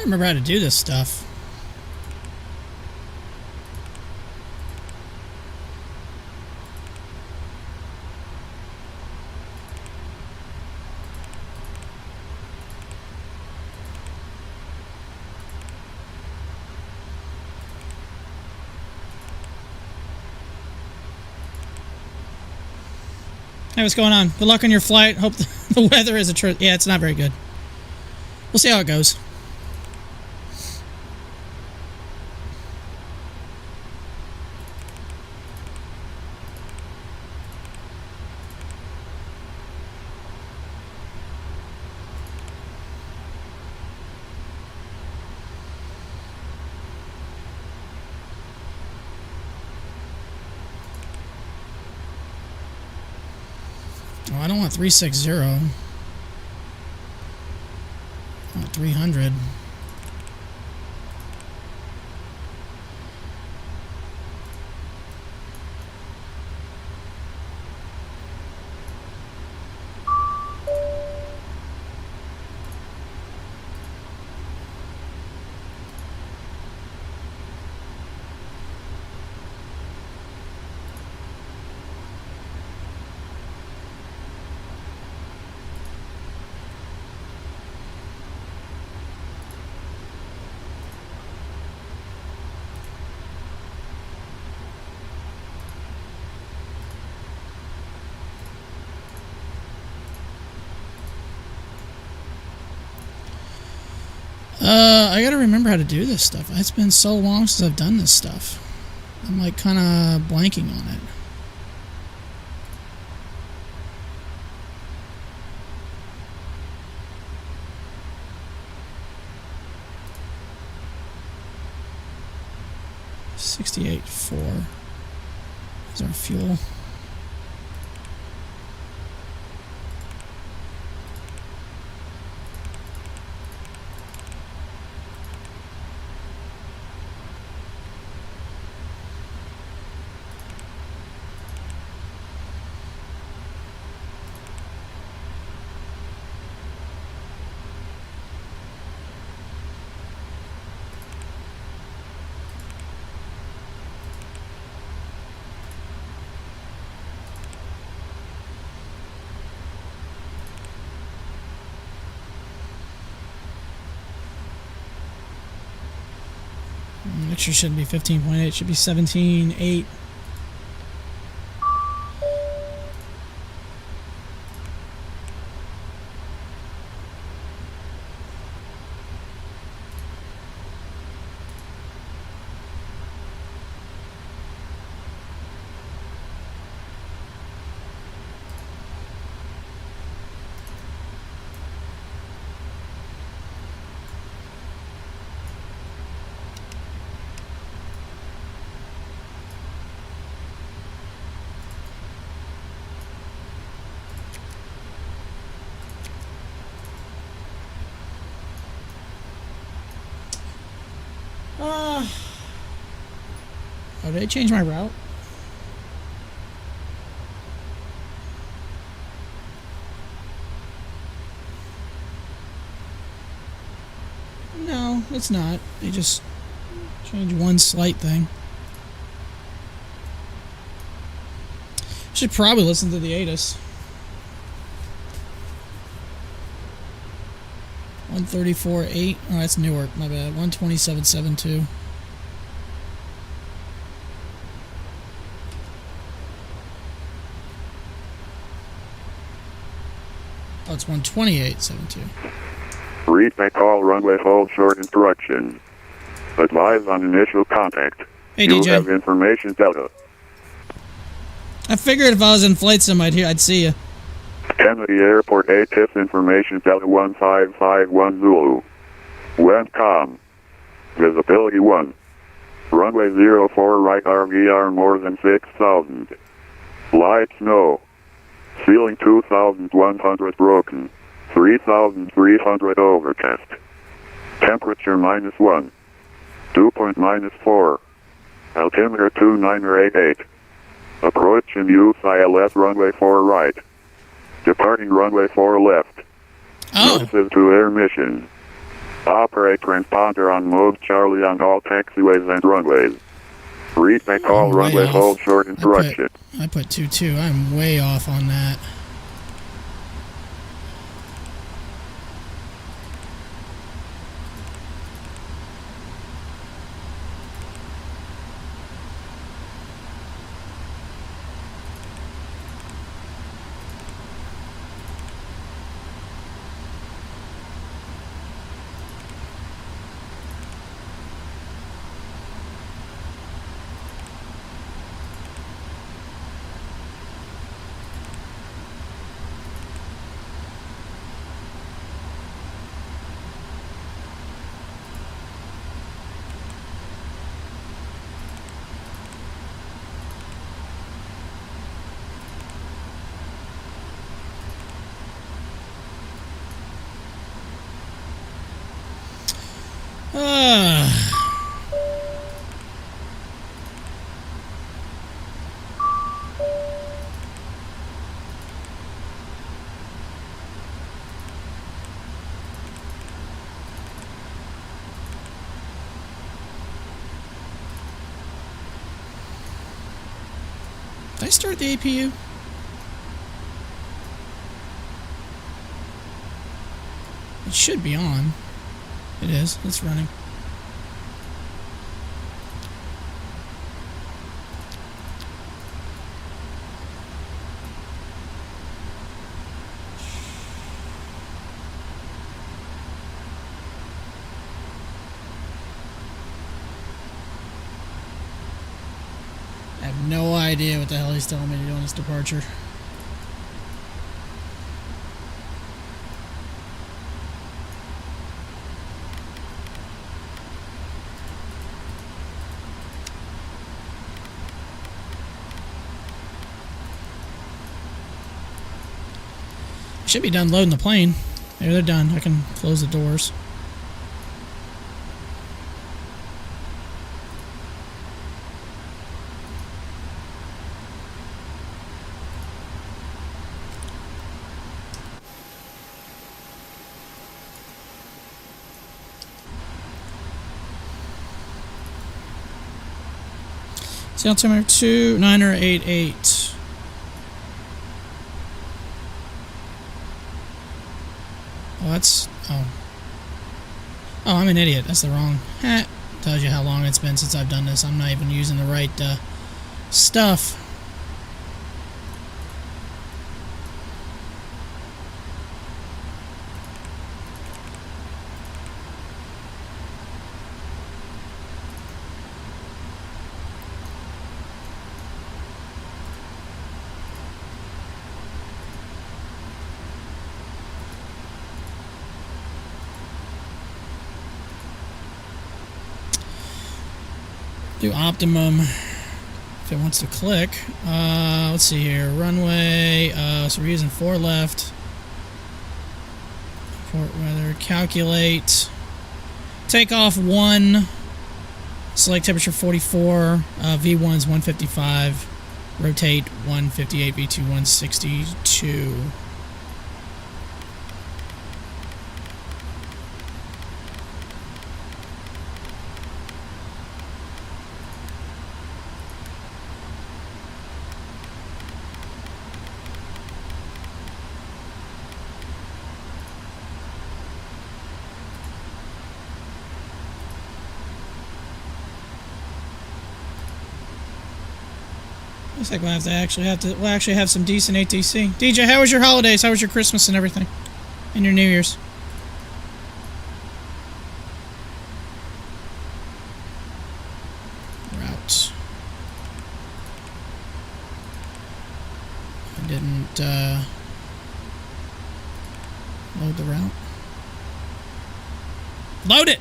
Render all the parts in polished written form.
don't remember how to do this stuff. Hey, what's going on? Good luck on your flight. Hope the weather is yeah, it's not very good. We'll see how it goes. Oh, I don't want 360. I want 300. I gotta remember how to do this stuff. It's been so long since I've done this stuff. I'm like kind of blanking on it. $68.4 is our fuel. Actually, shouldn't be 15.8. It should be 17.8. Oh, did they change my route? No, it's not. They just changed one slight thing. Should probably listen to the ATIS. 134.8. Oh, that's Newark. My bad. 127.72. Oh, it's 128.72. Read my call runway hold short instruction. Advise on initial contact. Hey, you DJ. have information delta. I figured if I was in flight sim, I'd see you. Kennedy Airport ATIS information delta 1551 Zulu. WENTCOM. Visibility 1. Runway 04 right RVR more than 6,000. Lights no. Ceiling 2,100 broken. 3,300 overcast. Temperature -1. Dew point -4. Altimeter 2988. Approach and use ILS runway 4 right. Departing runway 4 left. Oh. Notices to air mission. Operate transponder on mode Charlie on all taxiways and runways. Read may call I'm way runway off. hold short interruption. I put 2-2. I'm way off on that. Did I start the APU? It should be on. It is. It's running. I have no idea what the hell he's telling me to do on this departure. Should be done loading the plane. There, they're done. I can close the doors. See altimeter 2988. Oh, that's... Oh, I'm an idiot. That's the wrong... Tells you how long it's been since I've done this. I'm not even using the right stuff. Do optimum if it wants to click. Let's see here. Runway. So we're using 4 left. Port weather. Calculate. Takeoff 1. Select temperature 44. V1's 155. Rotate 158. V2 162. Looks like we'll actually have some decent ATC. DJ, how was your holidays? How was your Christmas and everything? And your New Year's? Routes. I didn't load the route. Load it!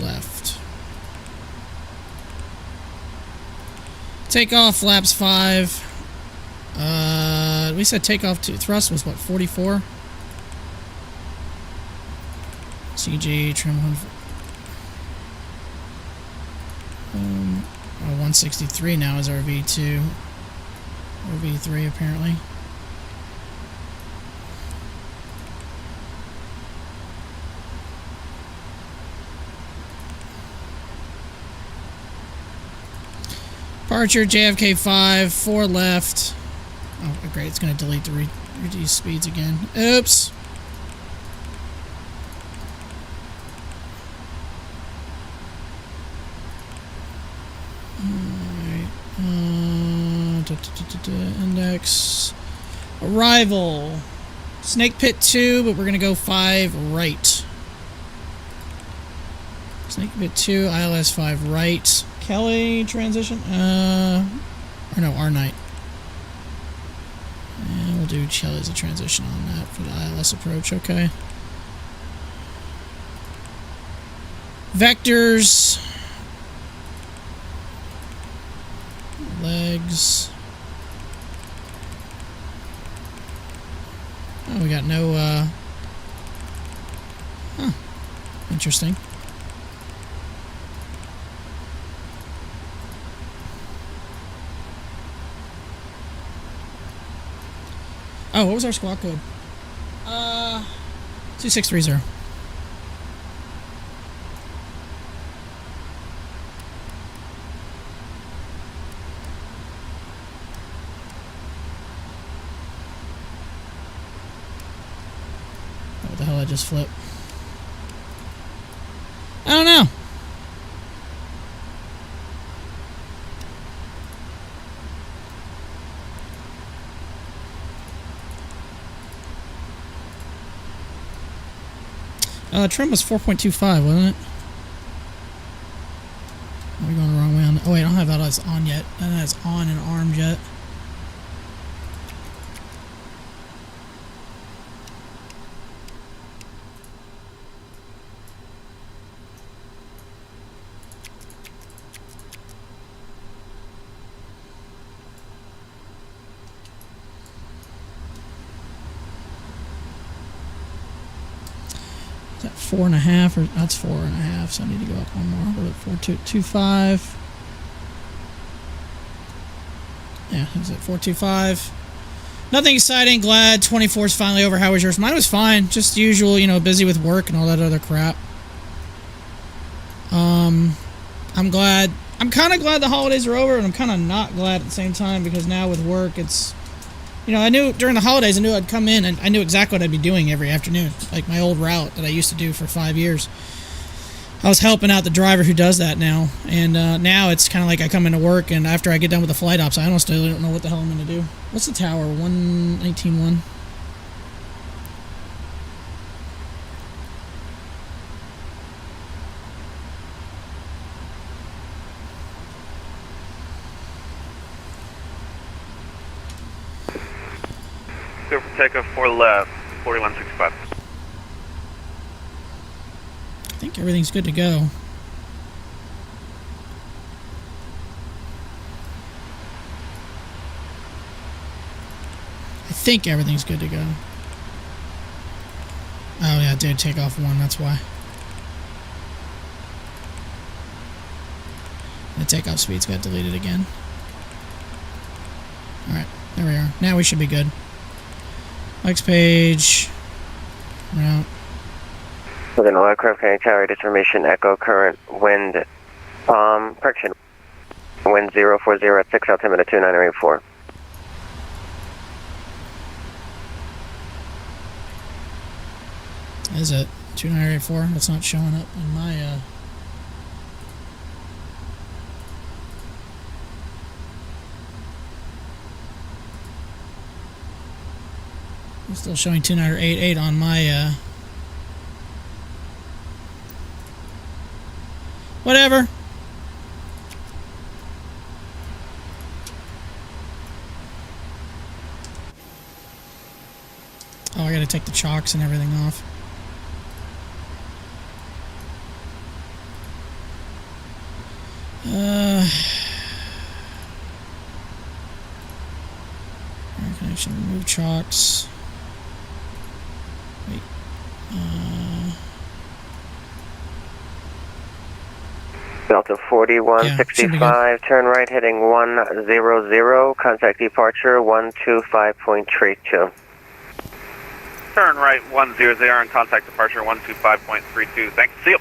Left. Takeoff flaps 5. We said takeoff to thrust was what, 44? CG trim 1. 163 now is our V2. Or V3 apparently. Departure JFK 5, 4 left. Oh, great, it's going to delete the reduce speeds again. Oops. Index. Arrival. Snake Pit 2, but we're going to go 5 right. Snake Pit 2, ILS 5 right. Kelly transition? Or no, R-Night. And we'll do Kelly as a transition on that for the ILS approach, okay. Vectors. Legs. Oh, we got no, huh. Interesting. Oh, what was our squawk code? 2630. What the hell I just flipped? I don't know. Trim was 4.25, wasn't it? Are we going the wrong way on that? Oh wait, I don't have that on yet. I don't have that on and armed yet. Is that 4.5 or that's 4.5? So I need to go up one more. We're at 4.25. Yeah, is it 4.25? Nothing exciting. Glad 24 is finally over. How was yours? Mine was fine. Just usual, you know, busy with work and all that other crap. I'm glad. I'm kind of glad the holidays are over, and I'm kind of not glad at the same time because now with work, it's. You know, I knew during the holidays, I knew I'd come in and I knew exactly what I'd be doing every afternoon. Like my old route that I used to do for 5 years. I was helping out the driver who does that now. And now it's kind of like I come into work and after I get done with the flight ops, I honestly don't know what the hell I'm going to do. What's the tower? 119.1? Go for takeoff 4 left, 4165. I think everything's good to go. I think everything's good to go. Oh yeah, it did take off 1, that's why. The takeoff speeds got deleted again. Alright, there we are. Now we should be good. Next page. Route. Within all aircraft carrying tower determination, echo current, wind, correction. Wind 040 at 6 altimeter 2984. Is it 2984? That's not showing up in my, It's still showing 2988 on my, whatever. Oh, I gotta take the chocks and everything off. Air connection, remove chocks. Wait. Delta 4165, turn right heading 100, contact departure 125.32. Turn right 100 and contact departure 125.32. Thanks. See you.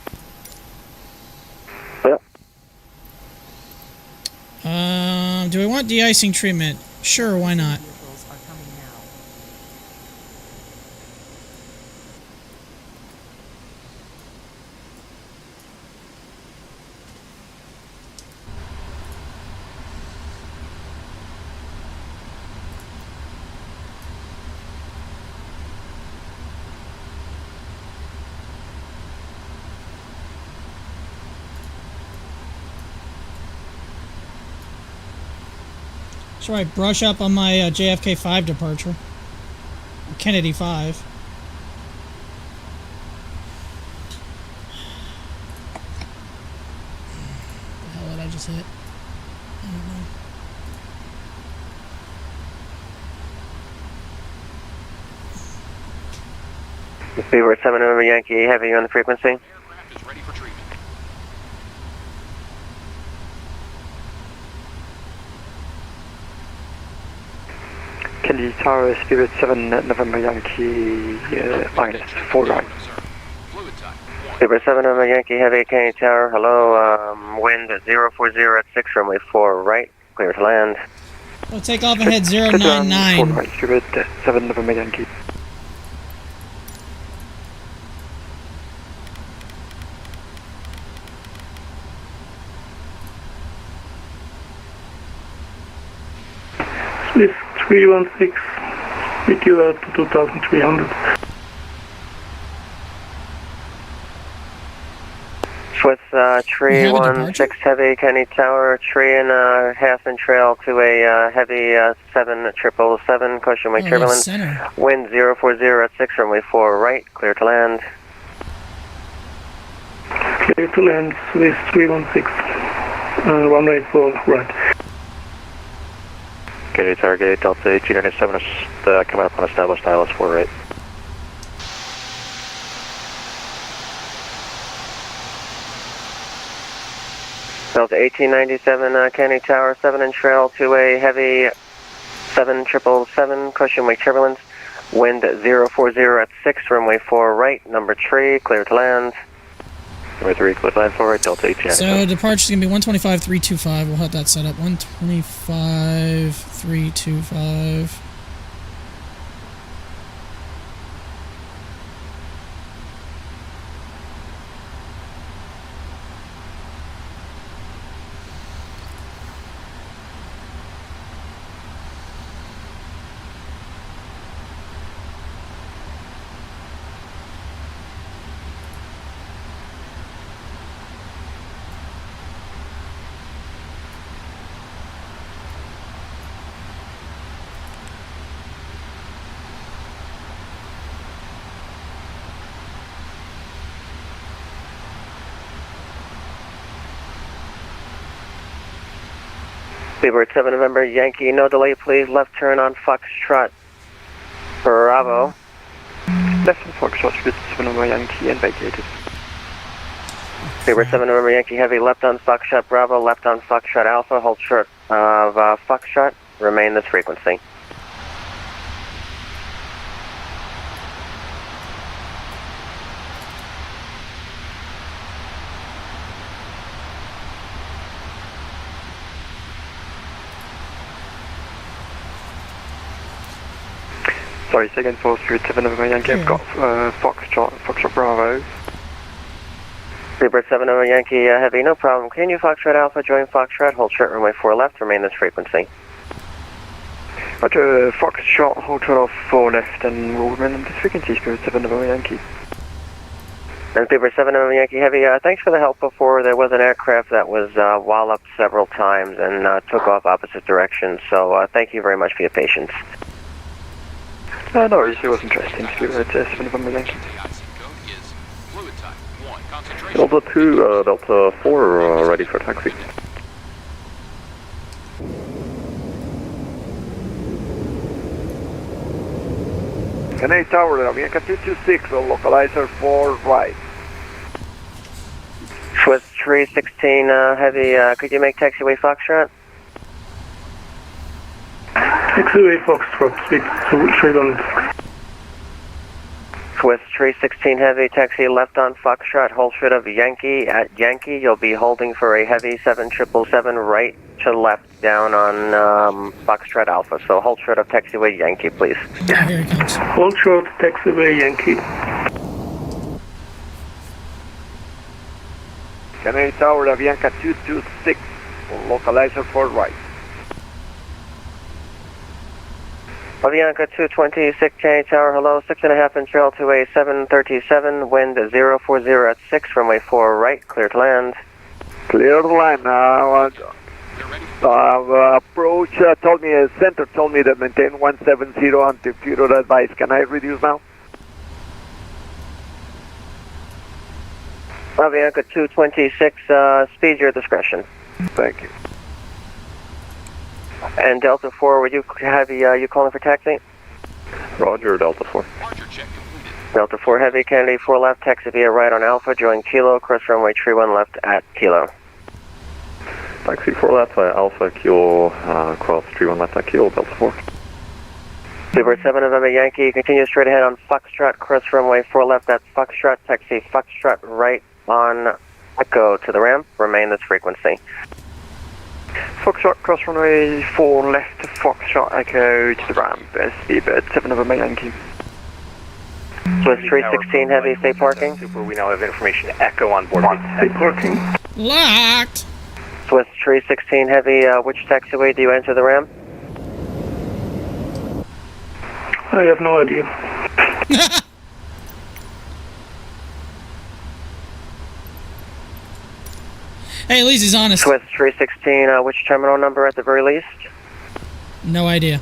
Do we want de-icing treatment? Sure, why not? Should I brush up on my JFK 5 departure? Kennedy 5. What the hell did I just hit? I don't know. Beaver 7 November Yankee Heavy on the frequency. Aircraft is ready for treatment. Kennedy Tower, Spirit 7 November Yankee, minus 4 right. Fluid type 1. Beaver 7 November Yankee Heavy, Kennedy Tower, hello, wind 040 at 6, runway 4 right, clear to land. We'll take off ahead Sit down, 4 099. right, Spirit 7 November Yankee. Swiss 316, with you at 2300. Swiss 316 Heavy, Kennedy Tower, tree and a half and trail to a heavy 7777, caution wing turbulence. Center. Wind 040 at 6, runway 4 right, clear to land. Clear to land, Swiss 316, runway 4 right. Kennedy Tower Gate, Delta 1897 is coming up on established ILS 4 right. Delta 1897, Kennedy Tower, 7 and trail to a heavy 7777, caution wing turbulence. Wind 040 at 6, runway 4 right, number 3, clear to land. Number 3, clear to land 4 right, Delta 1897. So departure's gonna be 125.325. We'll have that set up. 125.325. Seabird 7 November Yankee, no delay please, left turn on Foxtrot. Bravo. Left on Foxtrot, Spirit 7 November Yankee and vacated. Seabird 7 November Yankee Heavy, left on Foxtrot Bravo, left on Foxtrot Alpha, hold short of Foxtrot, remain this frequency. Sorry, second for Spirit 7 November Yankee, I've got Foxtrot Bravo. Seabird 7 November Yankee Heavy, no problem. Can you Foxtrot Alpha join Foxtrot, hold short runway 4 left, remain this frequency. Roger, Foxtrot, hold short off 4 left and we'll remain on this frequency, Spirit 7 November Yankee. And Seabird 7 November Yankee Heavy, thanks for the help before. There was an aircraft that was walloped several times and took off opposite directions, so thank you very much for your patience. No worries, it was interesting. Spirit 7 November Yankee. The icing code is fluid type 1. Concentration. Delta 2, Delta 4, ready for taxi. Kennedy Tower, America 226 on localizer 4 right. Swiss 316 Heavy, could you make taxiway Foxtrot? Taxiway Foxtrot, 316. Swiss 316 Heavy, taxi left on Foxtrot, hold short of Yankee at Yankee. You'll be holding for a heavy 7777 right to left down on Foxtrot Alpha. So hold short of taxiway Yankee, please. Here he comes. Hold short, taxiway Yankee. Kennedy Tower, Avianca 226, localizer for right. Avianca 226, Kennedy Tower, hello, 6.5 inch trail to a 737, wind 040 at 6, runway 4 right, clear to land. Clear the line. Approach told me, center told me to maintain 170 on computer advice. Can I reduce now? Avianca 226, speed your discretion. Thank you. And Delta 4, would you have you calling for taxi? Roger, Delta 4. Departure check completed. Delta 4 Heavy, Kennedy 4 left, taxi via right on Alpha, join Kilo, cross runway 31 left at Kilo. Taxi 4 left via Alpha, Kilo, cross 31 left at Kilo, Delta 4. Super 7 November Yankee, continue straight ahead on Foxtrot, cross runway 4 left at Foxtrot, taxi Foxtrot right on Echo to the ramp, remain this frequency. Foxtrot, cross runway 4 left to Foxtrot, Echo to the ramp, Speedbird 7 November Yankee. Swiss 316 Heavy, stay parking. Super, we now have information Echo on board. Stay parking. Locked. Swiss 316 Heavy, which taxiway do you enter the ramp? I have no idea. Hey, at least he's honest. Swiss 316, which terminal number at the very least? No idea.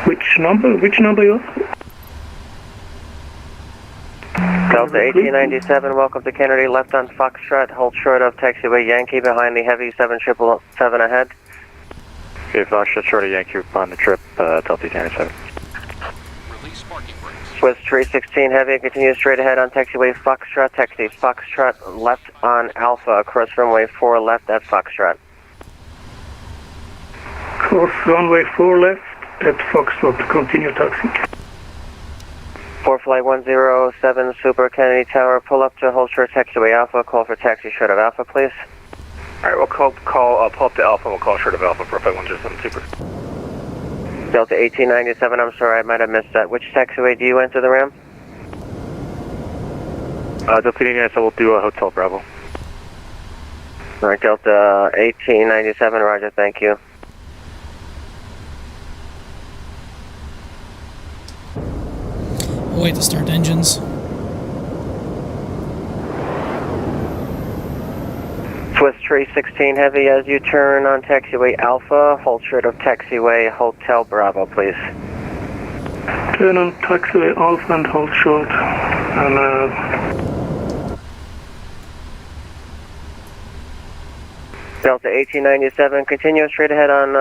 Which number? Which number you have? Delta 1897, welcome to Kennedy, left on Foxtrot, hold short of taxiway Yankee behind the heavy 7777 ahead. Okay, Foxtrot short of Yankee on the trip, Delta 97. Release parking brakes. Swiss 316 Heavy, continue straight ahead on taxiway Foxtrot, taxi Foxtrot left on Alpha, across runway 4 left at Foxtrot. Cross runway 4 left at Foxtrot, continue taxi. 4 flight 107 Super Kennedy Tower, pull up to hold short taxiway Alpha, call for taxi short of Alpha, please. Alright, we'll pull up to Alpha, we'll call short of Alpha for flight 107 Super. Delta 1897, I'm sorry, I might have missed that. Which taxiway do you enter the ramp? Delta 1897 will do a Hotel Bravo. Alright, Delta 1897, roger, thank you. Wait to start engines. Swiss 316 Heavy, as you turn on taxiway Alpha, hold short of taxiway Hotel Bravo, please. Turn on taxiway Alpha and hold short. And Delta 1897, continue straight ahead on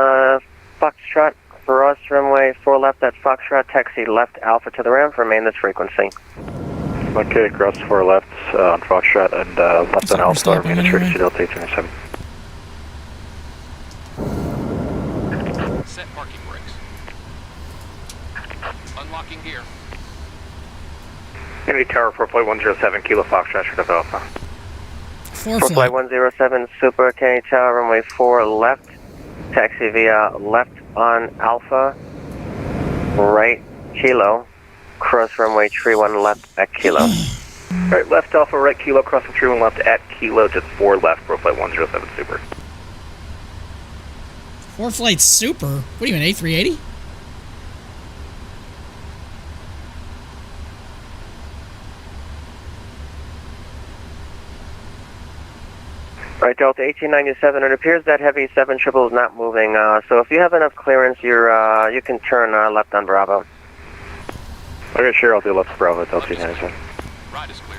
Foxtrot, cross runway 4 left at Foxtrot, taxi left Alpha to the ramp, remain this frequency. Okay, cross 4 left on Foxtrot and left So on we're Alpha, stopping remain anyway. to Delta 1897. Set parking brakes. Unlocking gear. Kennedy Tower, 4 flight 107 Kilo Foxtrot short of Alpha. 4 4 flight. flight 107 Super Kennedy Tower, runway 4 left, taxi via left on Alpha, right Kilo, cross runway 31 left at Kilo. Alright, left Alpha, right Kilo, crossing 31 left at Kilo, just 4 left, for flight 107 Super. 4 flight Super? What do you mean, A380? Alright, Delta 1897, it appears that heavy 7 triple is not moving, so if you have enough clearance, you can turn left on Bravo. Okay, sure, I'll do left Bravo, Delta 1897. Ride is clear.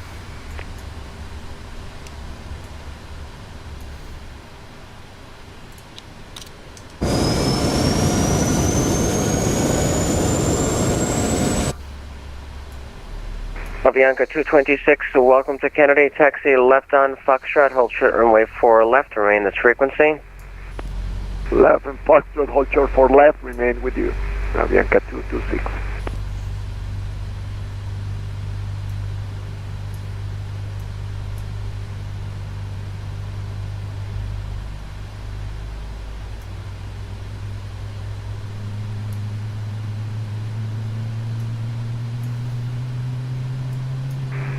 Avianca 226, welcome to Kennedy. Taxi left on Foxtrot, hold short runway 4 left, remain this frequency. Left and Foxtrot, hold short for left, remain with you. Avianca 226.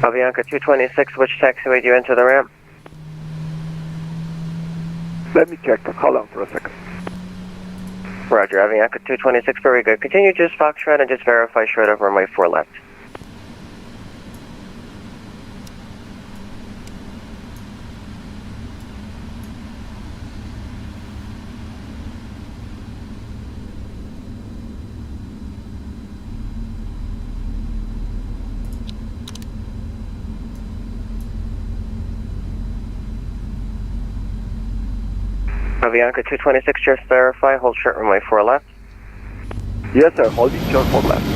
Avianca 226, which taxiway do you enter the ramp? Let me check. Hold on for a second. Roger, Avianca 226, very good. Continue just Foxtrot and just verify short of runway 4 left. Avianca 226, just verify, hold short runway 4 left. Yes, sir. Holding short for left.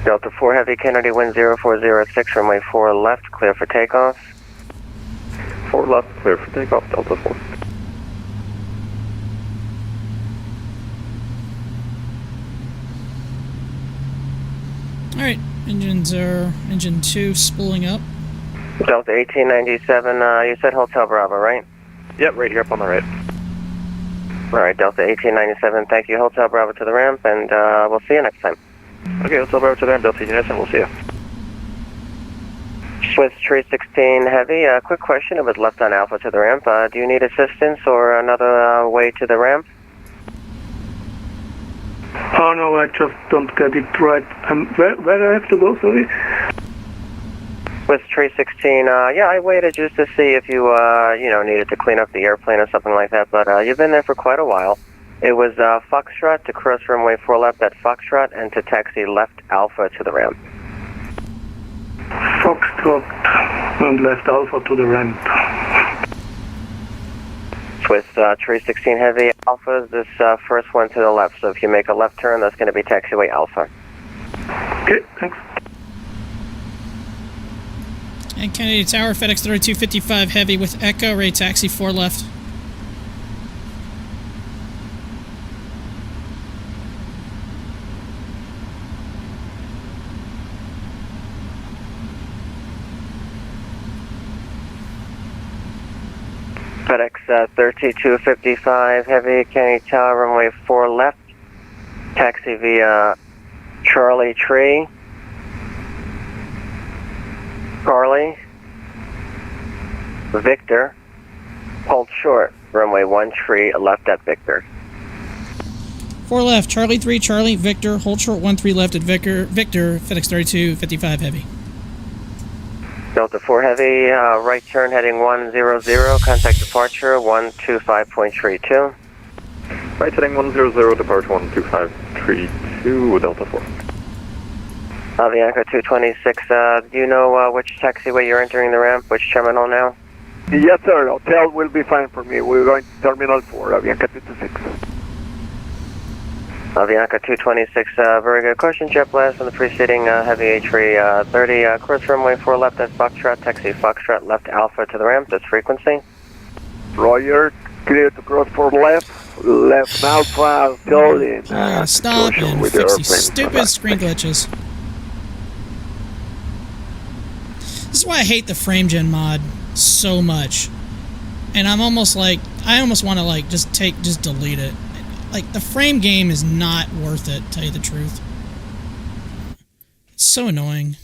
Delta 4 Heavy, Kennedy, wind 040 at 6, runway 4 left, clear for takeoff. 4 left, clear for takeoff, Delta 4. Alright, engine 2 spooling up. Delta 1897, you said Hotel Bravo, right? Yep, right here up on the right. Alright, Delta 1897, thank you. Hotel Bravo to the ramp, and we'll see you next time. Okay, Hotel Bravo to the ramp, Delta 1897, we'll see you. Swiss 316 Heavy, quick question. It was left on Alpha to the ramp. Do you need assistance or another way to the ramp? Oh no, I just don't get it right. Where do I have to go, sorry? Swiss 316, yeah, I waited just to see if you, needed to clean up the airplane or something like that, but you've been there for quite a while. It was Foxtrot to cross runway 4 left at Foxtrot and to taxi left Alpha to the ramp. Foxtrot and left Alpha to the ramp. Swiss 316 Heavy, Alpha is this first one to the left, so if you make a left turn, that's going to be taxiway Alpha. Okay, thanks. And Kennedy Tower, FedEx 3255 Heavy with Echo, ready taxi 4 left. FedEx 3255 Heavy, Kennedy Tower, runway 4 left, taxi via Charlie Tree, Charlie, Victor, hold short, runway 1 tree left at Victor. 4 left, Charlie 3, Charlie, Victor, hold short 1-3 left at Victor, FedEx 3255 Heavy. Delta 4 Heavy, right turn heading 100, contact departure 125.32. Right heading 100, departure 12532, Delta 4. Avianca 226, do you know which taxiway you're entering the ramp, which terminal now? Yes, sir. Hotel will be fine for me. We're going to Terminal 4, Avianca 226. Avianca 226, very good question. Jet blast on the preceding Heavy A330, cross runway 4 left at Foxtrot, taxi Foxtrot left Alpha to the ramp, this frequency. Roger, clear to cross for left Alpha, till in. Stop and fix these stupid screen glitches. This is why I hate the FrameGen mod so much. And I'm almost like, I almost want to like just delete it. Like, the frame game is not worth it, to tell you the truth. It's so annoying.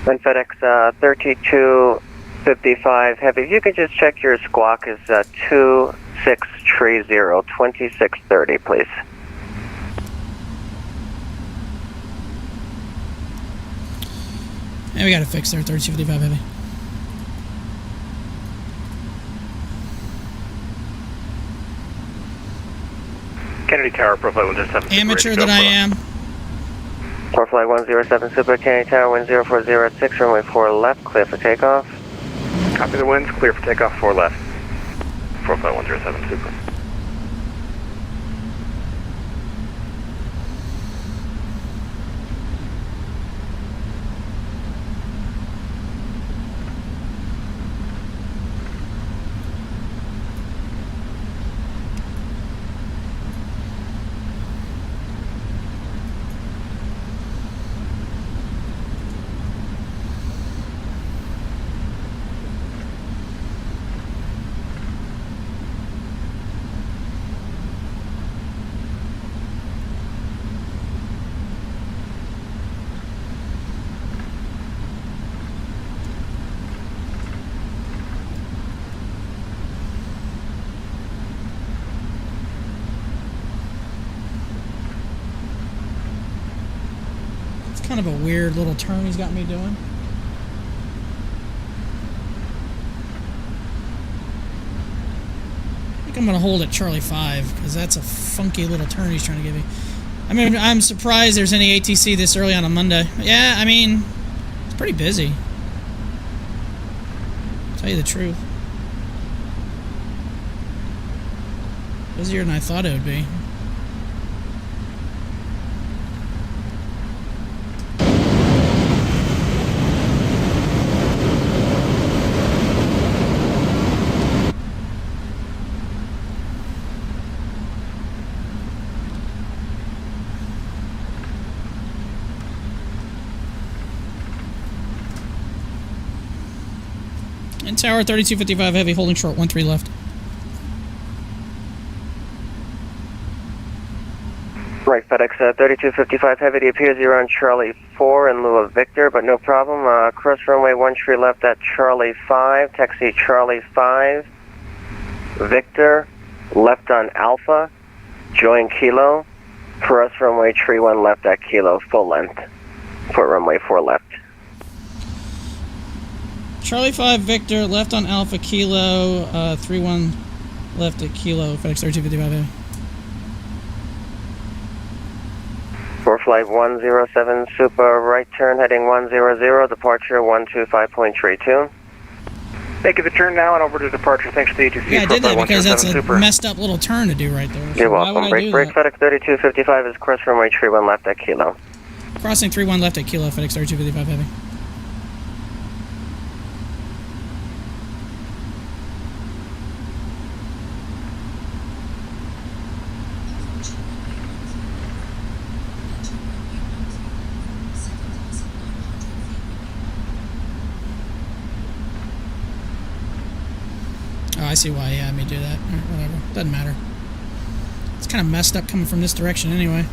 And FedEx 3255 Heavy, if you could just check your squawk is 2630, 2630, please. And we got to fix there, 3255 Heavy. Kennedy Tower, profile 107. Amateur that I am. For flight 107 Super, Kennedy Tower, wind 040 at 6, runway 4 left, clear for takeoff. Copy the winds, clear for takeoff, 4 left. For flight 107 Super. Kind of a weird little turn he's got me doing. I think I'm going to hold at Charlie 5 because that's a funky little turn he's trying to give me. I mean, I'm surprised there's any ATC this early on a Monday. Yeah, I mean, it's pretty busy. I'll tell you the truth. Busier than I thought it would be. And tower 3255 heavy, holding short, 13 left. Right, FedEx 3255 heavy, it appears you're on Charlie 4 in lieu of Victor, but no problem. Cross runway 13 left at Charlie 5, taxi Charlie 5, Victor, left on Alpha, join Kilo, cross runway 31 left at Kilo, full length, port runway 4 left. Charlie 5 Victor, left on Alpha Kilo, 31 left at Kilo, FedEx 3255 heavy. For flight 107 Super, right turn heading 100, departure 125.32. Making the turn now and over to departure. Thanks to the ATC. Yeah, I did that because that's a messed up little turn to do right there. So You're why welcome. would I do Break that? FedEx 3255 is cross runway 31 left at Kilo. Crossing 31 left at Kilo, FedEx 3255 heavy. Oh, I see why he had me do that. Whatever. Doesn't matter. It's kind of messed up coming from this direction anyway.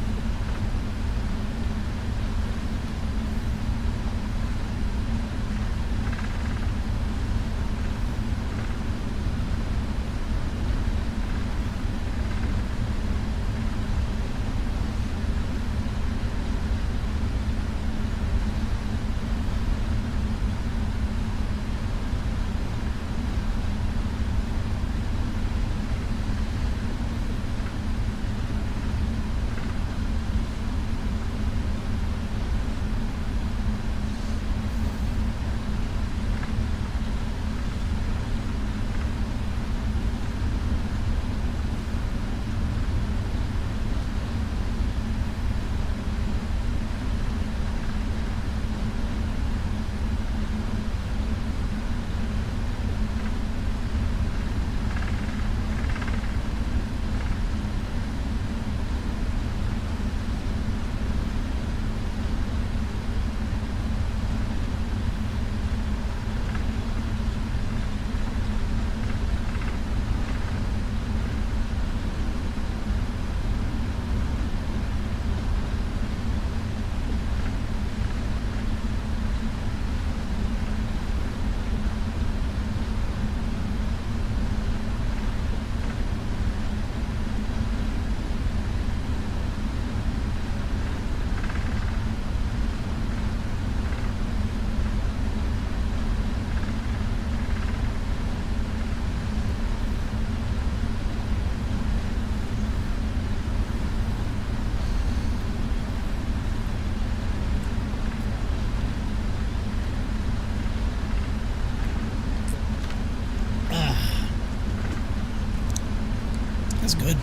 That's good.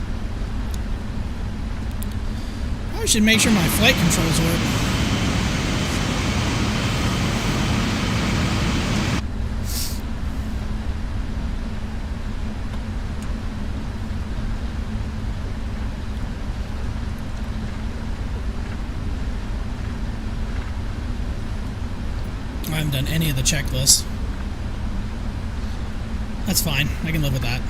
I should make sure my flight controls work. I haven't done any of the checklists. That's fine. I can live with that.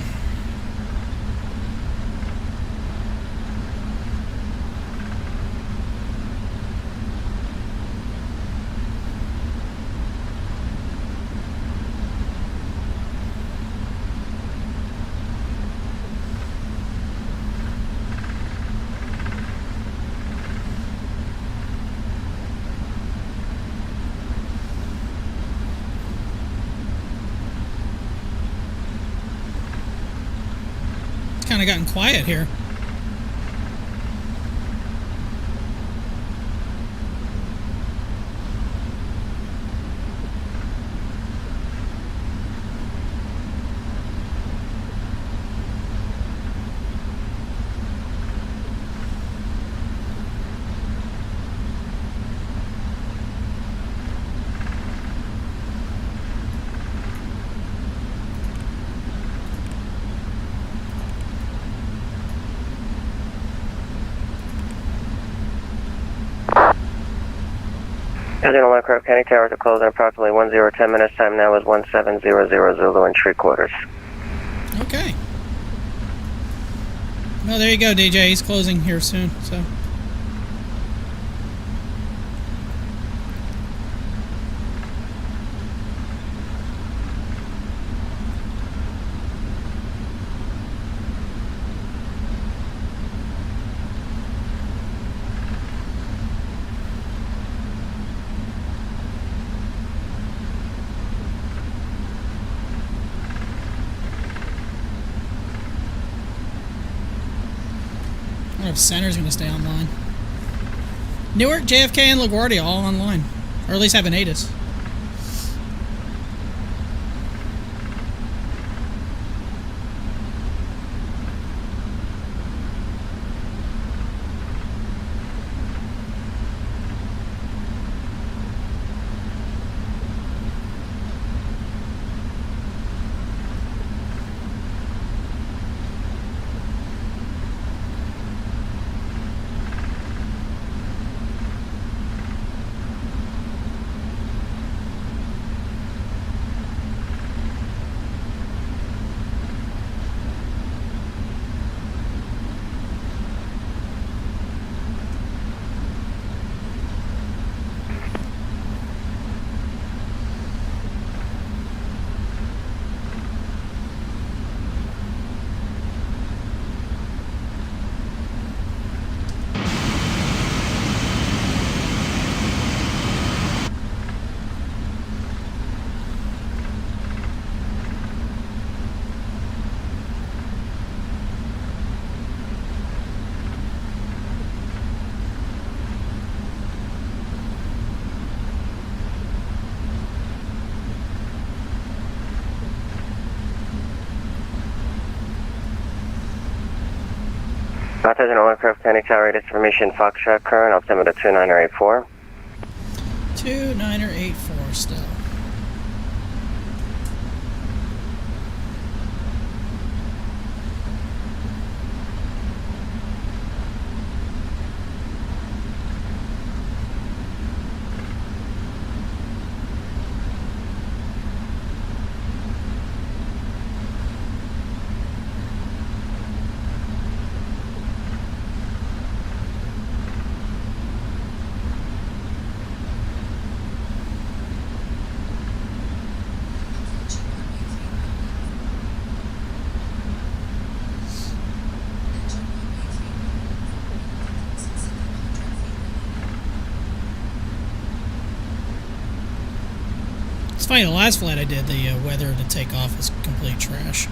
Kind of gotten quiet here. Indianapolis aircraft County Towers are closing approximately 10 minutes. Time now is 1700 Zulu and 3/4. Okay. Well, there you go, DJ. He's closing here soon, so. I wonder if Center's going to stay online. Newark, JFK, and LaGuardia all online. Or at least have an ATIS. Indianapolis aircraft County Tower ATIS formation Foxtrot current altimeter 2984. 2984 still. It's funny, the last flight I did, the weather to take off was complete trash.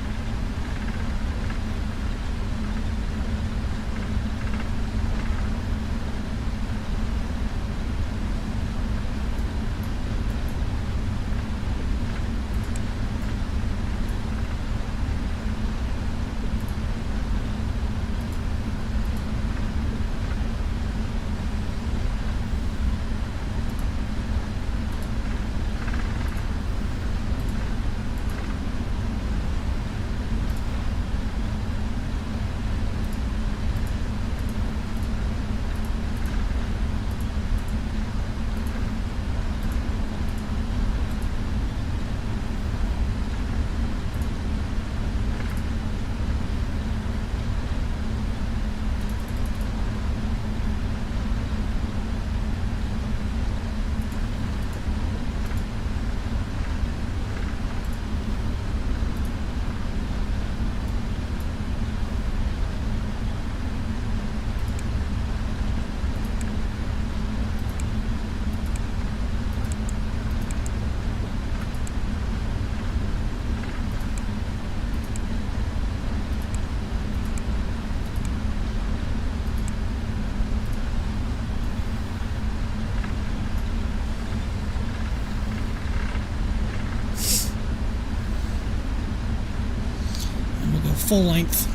full length.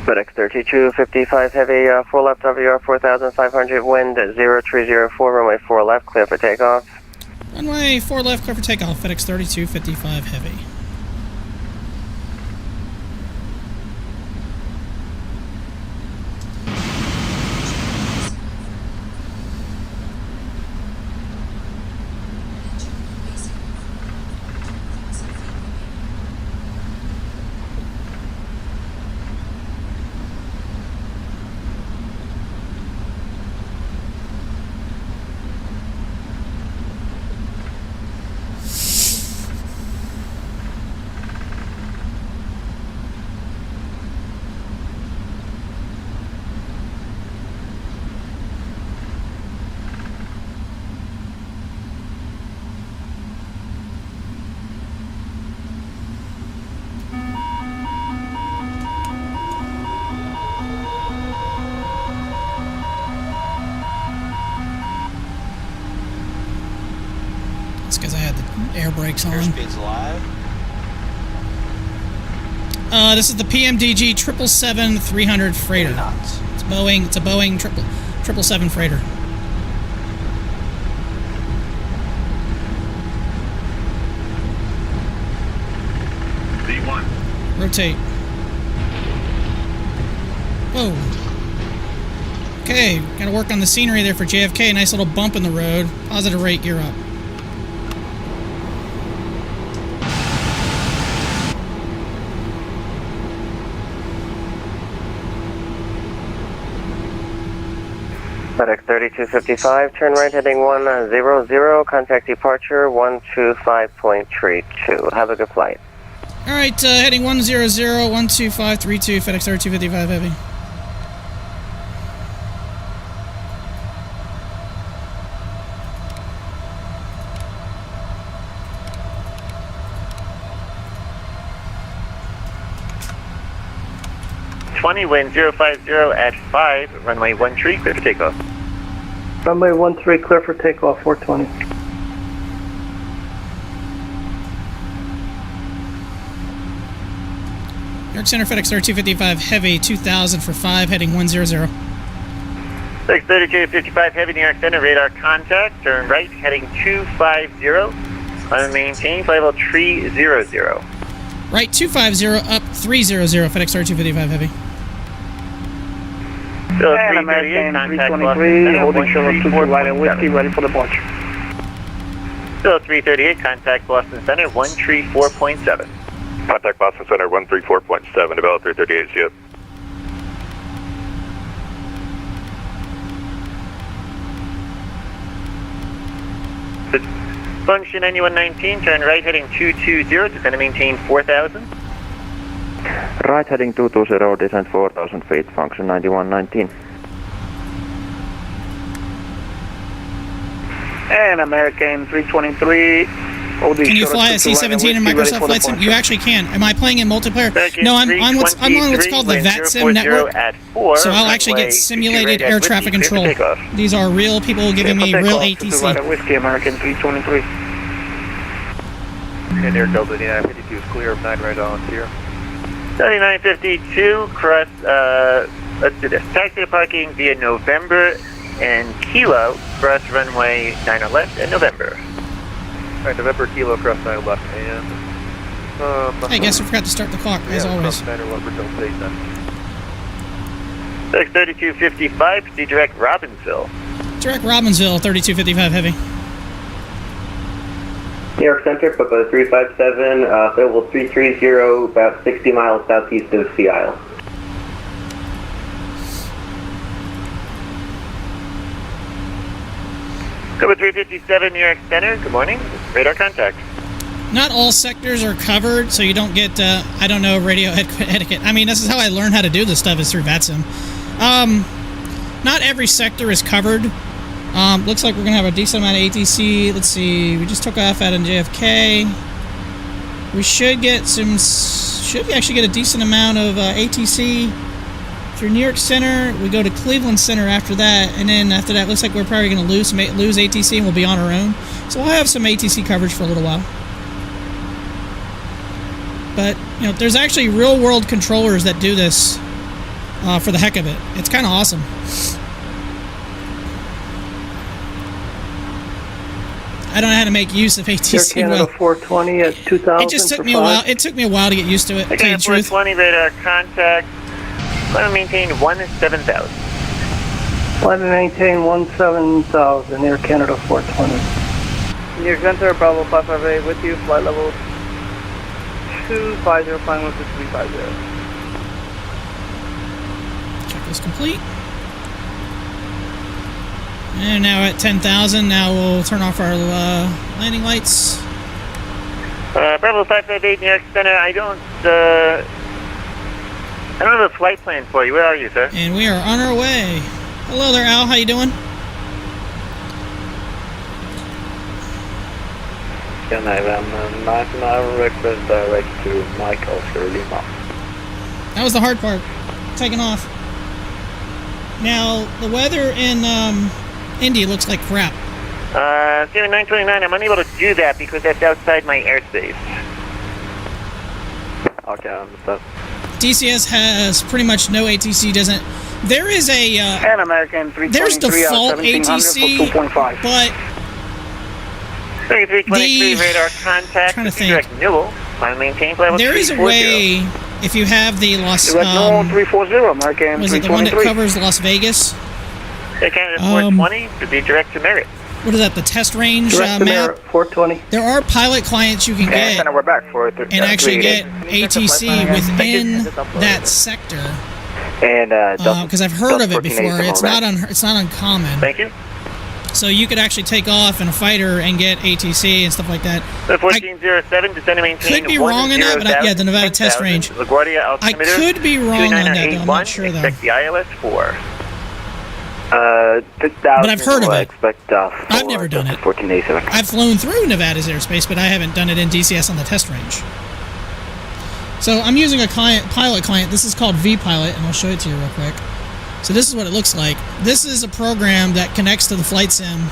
FedEx 3255 Heavy, 4 left WR 4500, wind 0304, runway 4 left, clear for takeoff. Runway 4 left, clear for takeoff. FedEx 3255 Heavy. Because I had the air brakes on. Airspeed's live. This is the PMDG 777-300 freighter. It's Boeing. It's a Boeing 777 freighter. D1. Rotate. Whoa. Okay, gotta work on the scenery there for JFK. Nice little bump in the road. Positive rate, gear up. FedEx 3255, turn right heading 100, contact departure 125.32. Have a good flight. Alright, heading 100, 12532, FedEx 3255 Heavy. Wind 050 at 5, runway 13, clear for takeoff. Runway 13, clear for takeoff, 420. New York Center, FedEx 3255 Heavy, 2000 for 5, heading 100. FedEx 3255 Heavy, New York Center, radar contact, turn right, heading 250, on maintain, flight level 300. Right, 250, up 300, FedEx 3255 Heavy. Still And American 323, holding Charlotte 22 Light and Whiskey, ready for departure. Still 338, contact Boston Center, 134.7. Contact Boston Center 134.7, develop 338, see it. Function 9119, turn right heading 220, descend to maintain 4,000. Right heading 220, descend 4,000 feet, function 9119. And American 323, holding Can you Charlotte fly a 22 Light and C-17 in Whiskey, ready Microsoft for Flight Sim? departure. You actually can. Am I playing in multiplayer? No, I'm on what's called the Vatsim network. So I'll actually get simulated air traffic control. These are real people giving me real ATC. Light and Whiskey, American 323. And Air Delta Indiana 52 is clear of 9 right on here. 7952, cross, let's do this. Taxi to parking via November and Kilo, cross runway 9 left and November. Alright, November Kilo, cross 9 left, and... I guess I forgot to start the clock, as always. Cross 9 left for Delta 8 then. 3255, proceed direct Robbinsville. Direct Robbinsville, 3255 Heavy. New York Center, Papa 357, available 330, about 60 miles southeast of Sea Isle. Cover 357, New York Center, good morning. Radar contact. Not all sectors are covered, so you don't get, I don't know, radio etiquette. I mean, this is how I learned how to do this stuff, is through Vatsim. Not every sector is covered. Looks like we're gonna have a decent amount of ATC. Let's see. We just took off out in JFK. We should get some. Should we actually get a decent amount of ATC through New York Center? We go to Cleveland Center after that, and then after that, looks like we're probably gonna lose ATC, and we'll be on our own. So we'll have some ATC coverage for a little while. But you know, there's actually real-world controllers that do this for the heck of it. It's kind of awesome. I don't know how to make use of ATC. Air Canada well. 420 at 2,000. It just took me a while. It took me a while to get used to it. To tell you the truth. 420 radar contact. Want to maintain 17,000. Want to maintain 17,000. Air Canada 420. New York Center, Bravo 558 with you, flight level 250, flying with 350. Checklist complete. And now at 10,000, now we'll turn off our landing lights. Bravo 558 New York Center, I don't have a flight plan for you. Where are you, sir? And we are on our way. Hello there, Al. How you doing? Can I run 9 request direct to Mike Oscar Lima? That was the hard part. Taking off. Now, the weather in Indy looks like crap. 0929, I'm unable to do that because that's outside my airspace. Okay, I understand. DCS has pretty much no ATC, doesn't... There is a... Pan American 323 there's default 1700 ATC, for 2.5. but... 3323 radar contact. Trying to think. Direct Newell. I maintain level There is a way, if you have the Las... Direct Newell 340, American 323. Was it the one that covers Las Vegas? Air Canada 420 to be direct to Merit. What is that, the test range map? Merit 420. There are pilot clients you can get Center, we're back for and actually get ATC within that sector. And because I've heard of it before. It's not uncommon. Thank you. So you could actually take off in a fighter and get ATC and stuff like that. 1407 descend and maintain. Could be wrong on that, but yeah, the Nevada test range. LaGuardia altimeter. I could be wrong on that, though. I'm not sure though. Expect the ILS 4. But I've heard of it. Expect, I've never done it. 1487. I've flown through Nevada's airspace, but I haven't done it in DCS on the test range. So I'm using a pilot client. This is called vPilot, and I'll show it to you real quick. So this is what it looks like. This is a program that connects to the flight sim.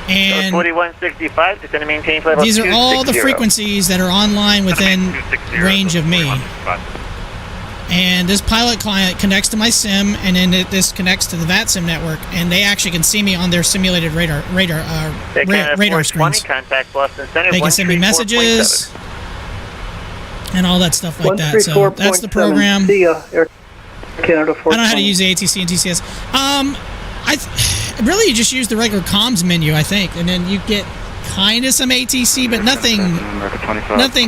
And 4165 descend and maintain level 260. These are all the frequencies that are online within range of me. And this pilot client connects to my sim, and then this connects to the Vatsim network, and they actually can see me on their simulated radar screens. Contact Boston Center, they can send me messages and all that stuff like that. So that's the program. See ya, Air Canada 420. I don't know how to use the ATC and TCS. Really, you just use the regular comms menu, I think, and then you get kind of some ATC, but nothing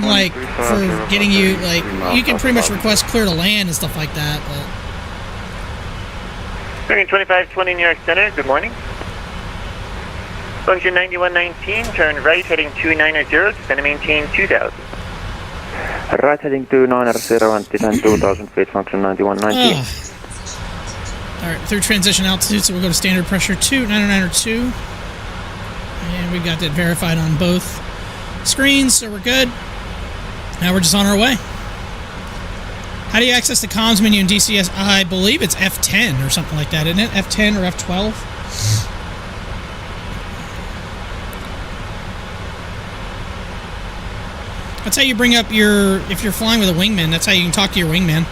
like for getting you, like, you can pretty much request clear to land and stuff like that. But 2520 New York Center, good morning. Function 9119, turn right heading 290, descend and maintain 2000. Right heading 290 and descend 2000 feet, function 9119. Alright, through transition altitude, so we'll go to standard pressure 2, and we got that verified on both screens, so we're good. Now we're just on our way. How do you access the comms menu in DCS? I believe it's F10 or something like that, isn't it? F10 or F12? That's how you bring up your... If you're flying with a wingman, that's how you can talk to your wingman.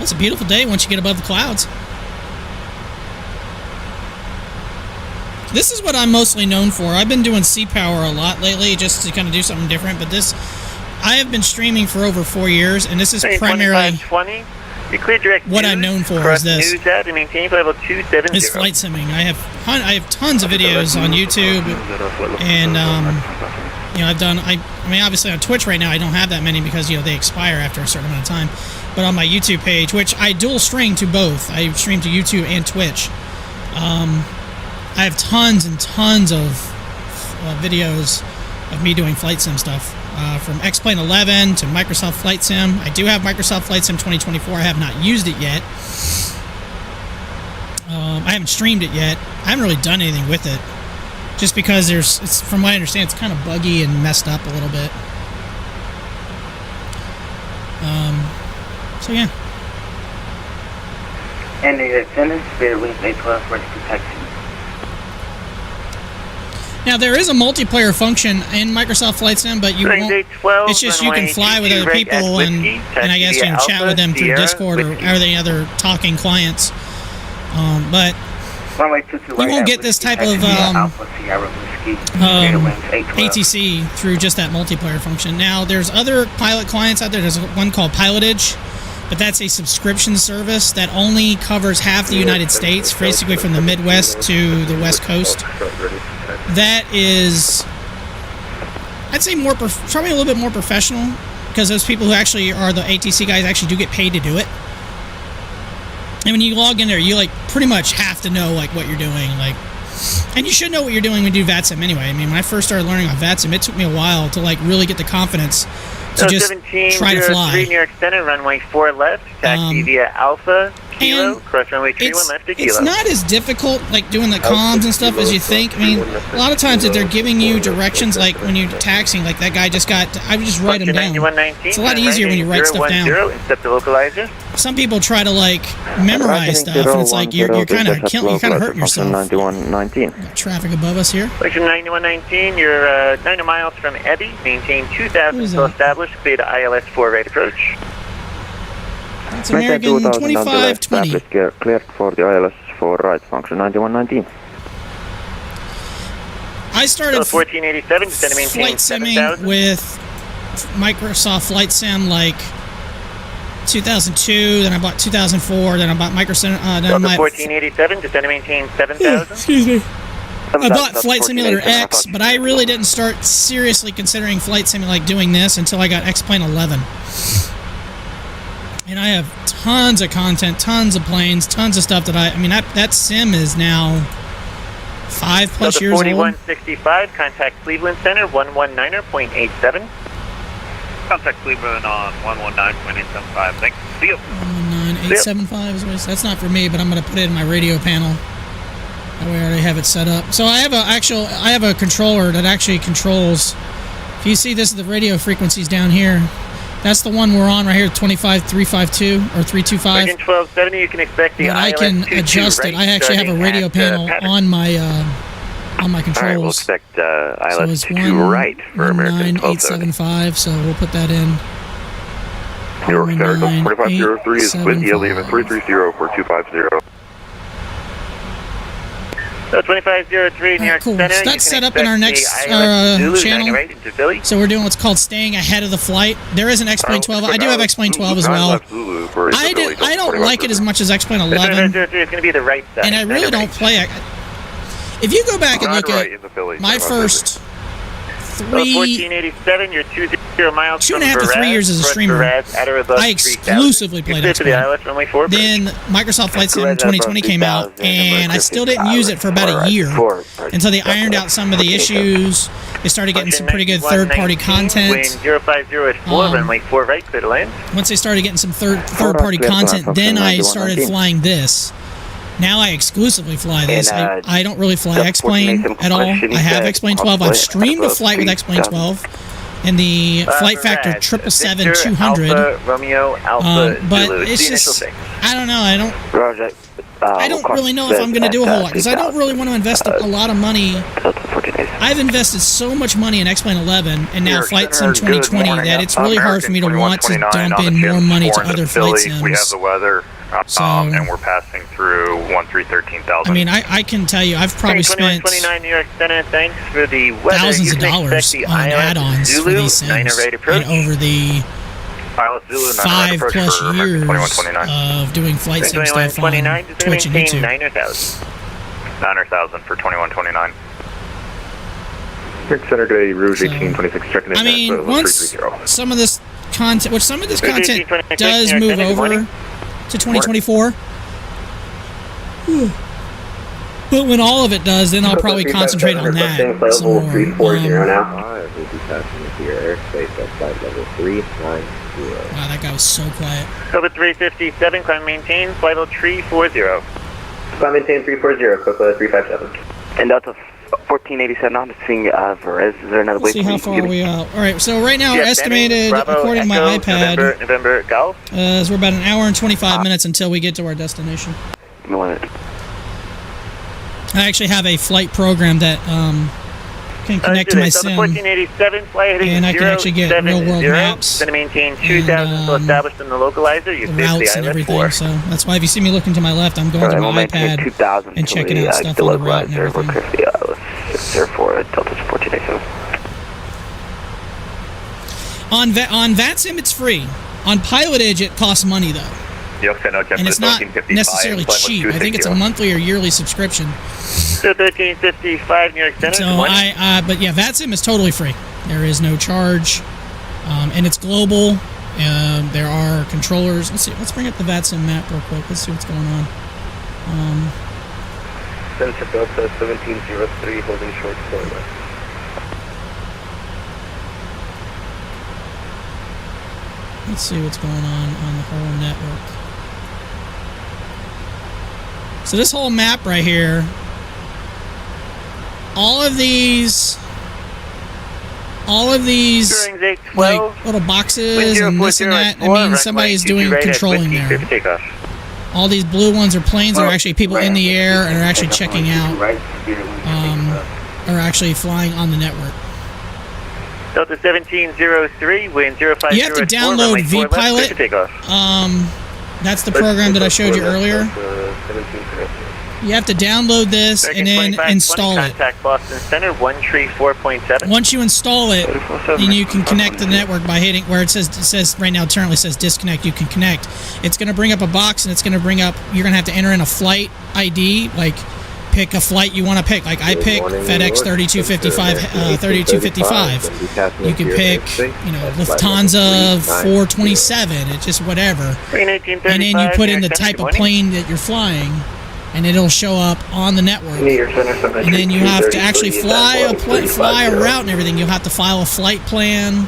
It's a beautiful day once you get above the clouds. This is what I'm mostly known for. I've been doing sea power a lot lately just to kind of do something different, but this... I have been streaming for over 4 years, and this is primarily... 20. What I'm known for is this. News out and maintain level 270. It's flight simming. I have tons of videos on YouTube, and you know, I've done. I mean, obviously on Twitch right now I don't have that many because, you know, they expire after a certain amount of time. But on my YouTube page, which I dual stream to both, I stream to YouTube and Twitch. I have tons and tons of videos of me doing flight sim stuff. from X-Plane 11 to Microsoft Flight Sim. I do have Microsoft Flight Sim 2024. I have not used it yet. I haven't streamed it yet. I haven't really done anything with it. Just because it's, from what I understand, it's kind of buggy and messed up a little bit. So yeah. And the attendance, Spirit Wings 812 ready protection. Now there is a multiplayer function in Microsoft Flight Sim, but you won't. It's just you can fly with other people and I guess you can chat with them through Discord or any other talking clients. But you won't get this type of ATC through just that multiplayer function. Now there's other pilot clients out there. There's one called Pilotage, but that's a subscription service that only covers half the United States, basically from the Midwest to the West Coast. That is, I'd say probably a little bit more professional, because those people who actually are the ATC guys actually do get paid to do it. And when you log in there, you like pretty much have to know like what you're doing, like, and you should know what you're doing when you do Vatsim anyway. I mean, when I first started learning about Vatsim, it took me a while to like really get the confidence to just try to fly. New York Center, runway 4 left, taxi via Alpha, Kilo, cross runway 31 left to Kilo. It's not as difficult, like, doing the comms and stuff as you think. I mean, a lot of times if they're giving you directions, like, when you're taxiing, like, that guy I would just write them down. It's a lot easier when you write stuff down. Some people try to, like, memorize stuff, and it's like, you're kind of hurting yourself. 9119. Got traffic above us here. Section 9119, you're 90 miles from Ebby, maintain 2,000 still established, clear to ILS 4 right approach. That's American 2520. Cleared for the ILS 4 right function 9119. I started 1487, flight simming with Microsoft Flight Sim like 2002, then I bought 2004, then I bought Microsoft. 1487, descend to maintain 7,000. Excuse me. I bought Flight Simulator X, but I really didn't start seriously considering Flight Sim like doing this until I got X-Plane 11. And I have tons of content, tons of planes, tons of stuff that sim is now 5+ years old. 4165, contact Cleveland Center, 119.87. Contact Cleveland on 119.875. Thanks. See you. 119.875 is what that's not for me, but I'm going to put it in my radio panel. That way I already have it set up. So I have a controller that actually controls. If you see this is the radio frequencies down here. That's the one we're on right here, 25352 or 325. 1270, you can expect the but I can adjust it. I actually have a radio panel on my controls. All right, we'll expect ILS 22 right for American 19875. So we'll put that in. New York Center, 4503 is Indy, leaving 330 for 250. So 2503 New York cool. Center. So that's set up in our next channel. So we're doing what's called staying ahead of the flight. There is an X-Plane 12. I do have X-Plane 12 as well. I don't like it as much as X-Plane 11. It's going to be the right side. And I really don't play it. If you go back and look at my first 1487, you're 20 miles 2.5 to 3 years as a streamer, I exclusively played X-Plane. Then Microsoft Flight Sim 2020 came out, and I still didn't use it for about a year until they ironed out some of the issues. They started getting some pretty good third-party content. Once they started getting some third-party content, then I started flying this. Now I exclusively fly this. I don't really fly X-Plane at all. I have X-Plane 12. I've streamed a flight with X-Plane 12 and the Flight Factor 777-200. But it's just, I don't know. I don't really know if I'm going to do a whole lot because I don't really want to invest a lot of money. I've invested so much money in X-Plane 11 and now Flight Sim 2020 that it's really hard for me to want to dump in more money to other flight sims. We have the weather. And we're passing through 13,000. I mean, I can tell you, I've probably spent New York Center, thanks for the weather. thousands of dollars on add-ons for these sims and over the 5+ years of doing flight sim stuff on Twitch and YouTube. 9,000 for 2129. Center today, Rouge 1826, checking in. I mean, once some of this content, does move over to 2024. But when all of it does, then I'll probably concentrate on that some more. We'll be passing into your airspace at flight level 390. Wow, that guy was so quiet. Over 357, climb maintain, flight level 340. Climb maintain 340, quick level 357. And Delta 1487, I'm seeing Perez. Is there another way? Let's see how far are we out. All right, so right now we're estimated, according to my iPad, November Golf. So we're about an hour and 25 minutes until we get to our destination. I actually have a flight program that can connect to my sim, 1487, flight heading and I can actually get real-world maps, going to maintain 2,000 still established in the localizer. You routes and everything. So that's why if you see me looking to my left, I'm going to my iPad and checking out stuff on the route and everything. Therefore, Delta 1487. On Vatsim, it's free. On Pilotage, it costs money though. And it's not necessarily cheap. I think it's a monthly or yearly subscription. So 1355 New York Center. So but yeah, Vatsim is totally free. There is no charge, and it's global. There are controllers. Let's see. Let's bring up the Vatsim map real quick. Let's see what's going on. Center Delta 1703 holding short forward. Let's see what's going on the whole network. So this whole map right here, all of these like little boxes and this and that, I mean, somebody's doing controlling there. All these blue ones are planes that are actually people in the air and are actually checking out, are actually flying on the network. Delta 1703, wind 050. You have to download vPilot. That's the program that I showed you earlier. You have to download this and then install it. Contact Boston Center 134.7. Once you install it, then you can connect the network by hitting where it says right now. It currently says disconnect. You can connect. It's going to bring up a box and it's going to bring up. You're going to have to enter in a flight ID, like pick a flight you want to pick. Like I pick FedEx 3255. You can pick, Lufthansa 427. It's just whatever. And then you put in the type of plane that you're flying, and it'll show up on the network. And then you have to actually fly a route and everything. You'll have to file a flight plan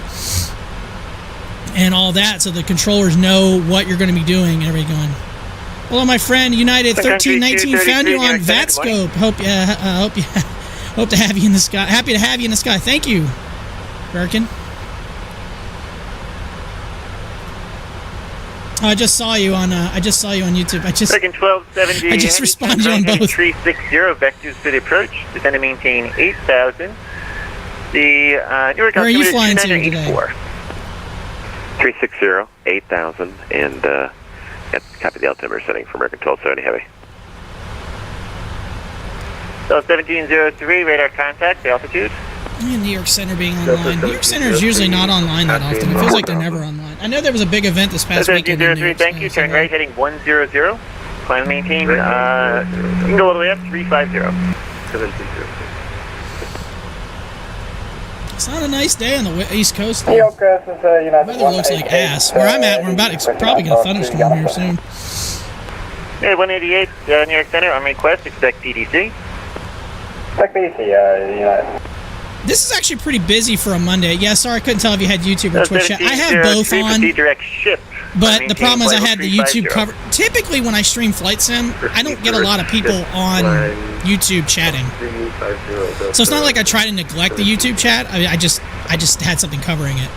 and all that, so the controllers know what you're going to be doing and everything going. Hello, my friend, United 1319, found you on Vatscope. Hope to have you in the sky. Happy to have you in the sky. Thank you, Birkin. I just saw you on YouTube. I just responded on both. 360 vectors for the approach. Descend to maintain 8,000. The Newark where are you flying to today? 360, 8,000, and copy the altimeter setting for American 1270 Heavy. So 1703, radar contact, the altitude. New York Center being online. New York Center is usually not online that often. It feels like they're never online. I know there was a big event this past weekend. 1703, thank you. Turn right, heading 100. Climb maintain. You can go all the way up, 350. 1703. It's not a nice day on the East Coast. The weather looks like ass. Where I'm at, it's probably going to thunderstorm here soon. Yeah, 188, New York Center, on request, expect PDC. Expect PDC, This is actually pretty busy for a Monday. Yeah, sorry, I couldn't tell if you had YouTube or Twitch chat. I have both on, direct ship. But the problem is I had the YouTube cover. Typically, when I stream Flight Sim, I don't get a lot of people on YouTube chatting. So it's not like I try to neglect the YouTube chat. I just had something covering it.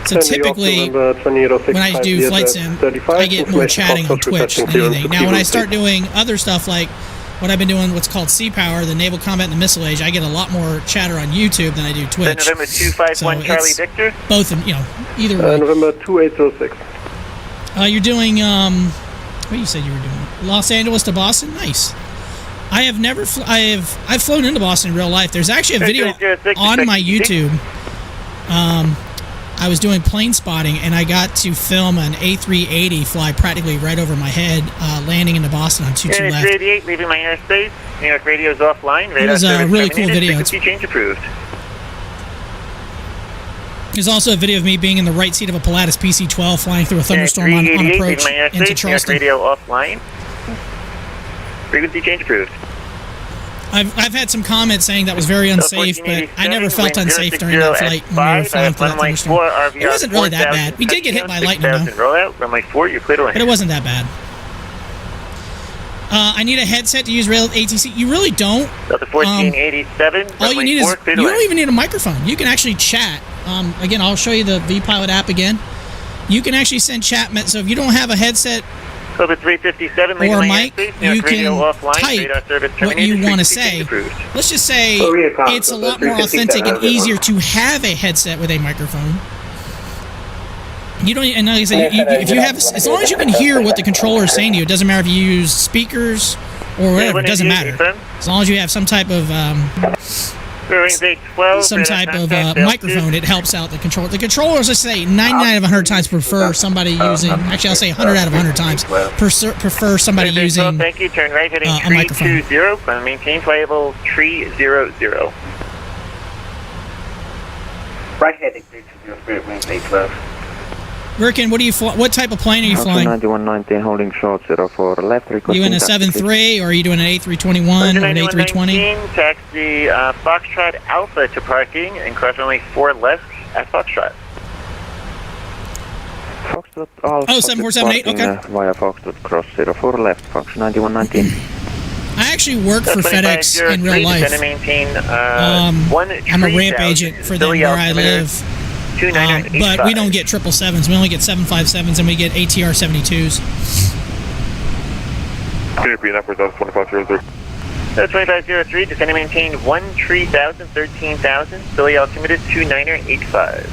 So typically, when I do Flight Sim, I get more chatting on Twitch than anything. Now, when I start doing other stuff like what I've been doing, what's called Sea Power, the Naval Combat and the Missile Age, I get a lot more chatter on YouTube than I do Twitch. November 251 Charlie Victor. Both, either way. November 2806. You're doing, what you said you were doing? Los Angeles to Boston? Nice. I have never, I've flown into Boston in real life. There's actually a video on my YouTube. I was doing plane spotting, and I got to film an A380 fly practically right over my head, landing into Boston on 22 left. 388, leaving my airspace. New York radio's offline. It was a really cool video. Frequency change approved. There's also a video of me being in the right seat of a Pilatus PC-12 flying through a thunderstorm on approach into Charleston. New York radio offline. Frequency change approved. I've had some comments saying that was very unsafe, but I never felt unsafe during that flight when we were flying through that thunderstorm. It wasn't really that bad. We did get hit by lightning, though. Rollout, runway 4, you're clear to land. But it wasn't that bad. I need a headset to use Rail ATC. You really don't. Delta 1487. All you need is, you don't even need a microphone. You can actually chat. Again, I'll show you the vPilot app again. You can actually send chat. So if you don't have a headset Delta 357, or a mic, you can type what you want to say. Let's just say it's a lot more authentic and easier to have a headset with a microphone. You don't, and like I said, if you have, as long as you can hear what the controller is saying to you, it doesn't matter if you use speakers or whatever. It doesn't matter. As long as you have some type of microphone, it helps out the controller. The controllers, let's say, 99 out of 100 times prefer somebody using. Actually, I'll say 100 out of 100 times prefer somebody using thank you. Turn right heading a microphone. 320. Maintain flight level 300. Right heading 320. Spirit wind 812. Ricken, what type of plane are you flying? 9119 holding short 04 left. You in a 7.3 or are you doing an A321 or an A320? Taxi Foxtrot Alpha to parking and cross runway 4 left at Foxtrot. Foxtrot Alpha. Oh, 7478, okay. Via Foxtrot cross 04 left, function 9119. I actually work for FedEx in real life. I'm a ramp agent for them where I live. But we don't get 777s. We only get 757s, and we get ATR 72s. Indianapolis, 2503. 2503, descending maintain 13,000, 13,000. Billy altimeter 2985.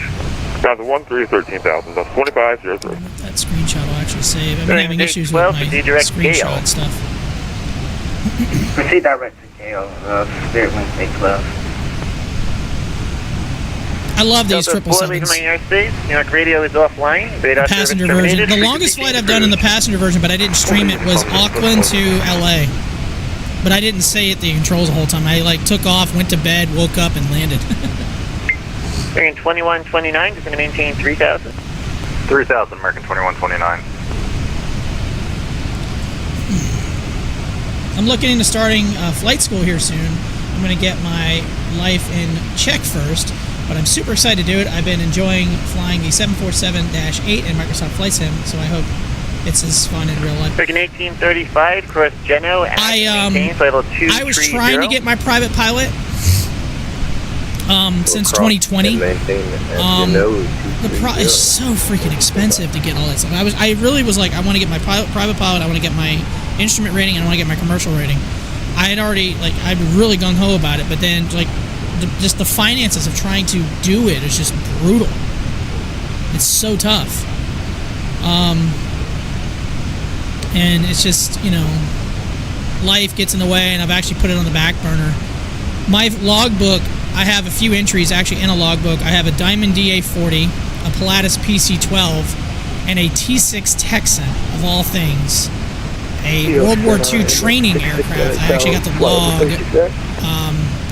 13,000, that's 2503. That screenshot will actually save. I've been having issues with my screenshot stuff. Proceed direct to Gale, Spirit wind 812. I love these 777s. New York radio is offline. Passenger version. The longest flight I've done in the passenger version, but I didn't stream it, was Auckland to LA. But I didn't stay at the controls the whole time. I took off, went to bed, woke up, and landed. American 2129 is going to maintain 3,000. 3,000, American 2129. I'm looking into starting flight school here soon. I'm going to get my life in check first. But I'm super excited to do it. I've been enjoying flying the 747-8 in Microsoft Flight Sim, so I hope it's as fun in real life. American 1835, cross Geno, level 230. I was trying to get my private pilot since 2020. It's so freaking expensive to get all that stuff. I really was like, I want to get my private pilot, I want to get my instrument rating, and I want to get my commercial rating. I had already, I'd been really gung-ho about it, but then, just the finances of trying to do it is just brutal. It's so tough. And it's just, life gets in the way, and I've actually put it on the back burner. My logbook, I have a few entries actually in a logbook. I have a Diamond DA-40, a Pilatus PC-12, and a T-6 Texan, of all things. A World War II training aircraft. I actually got the log,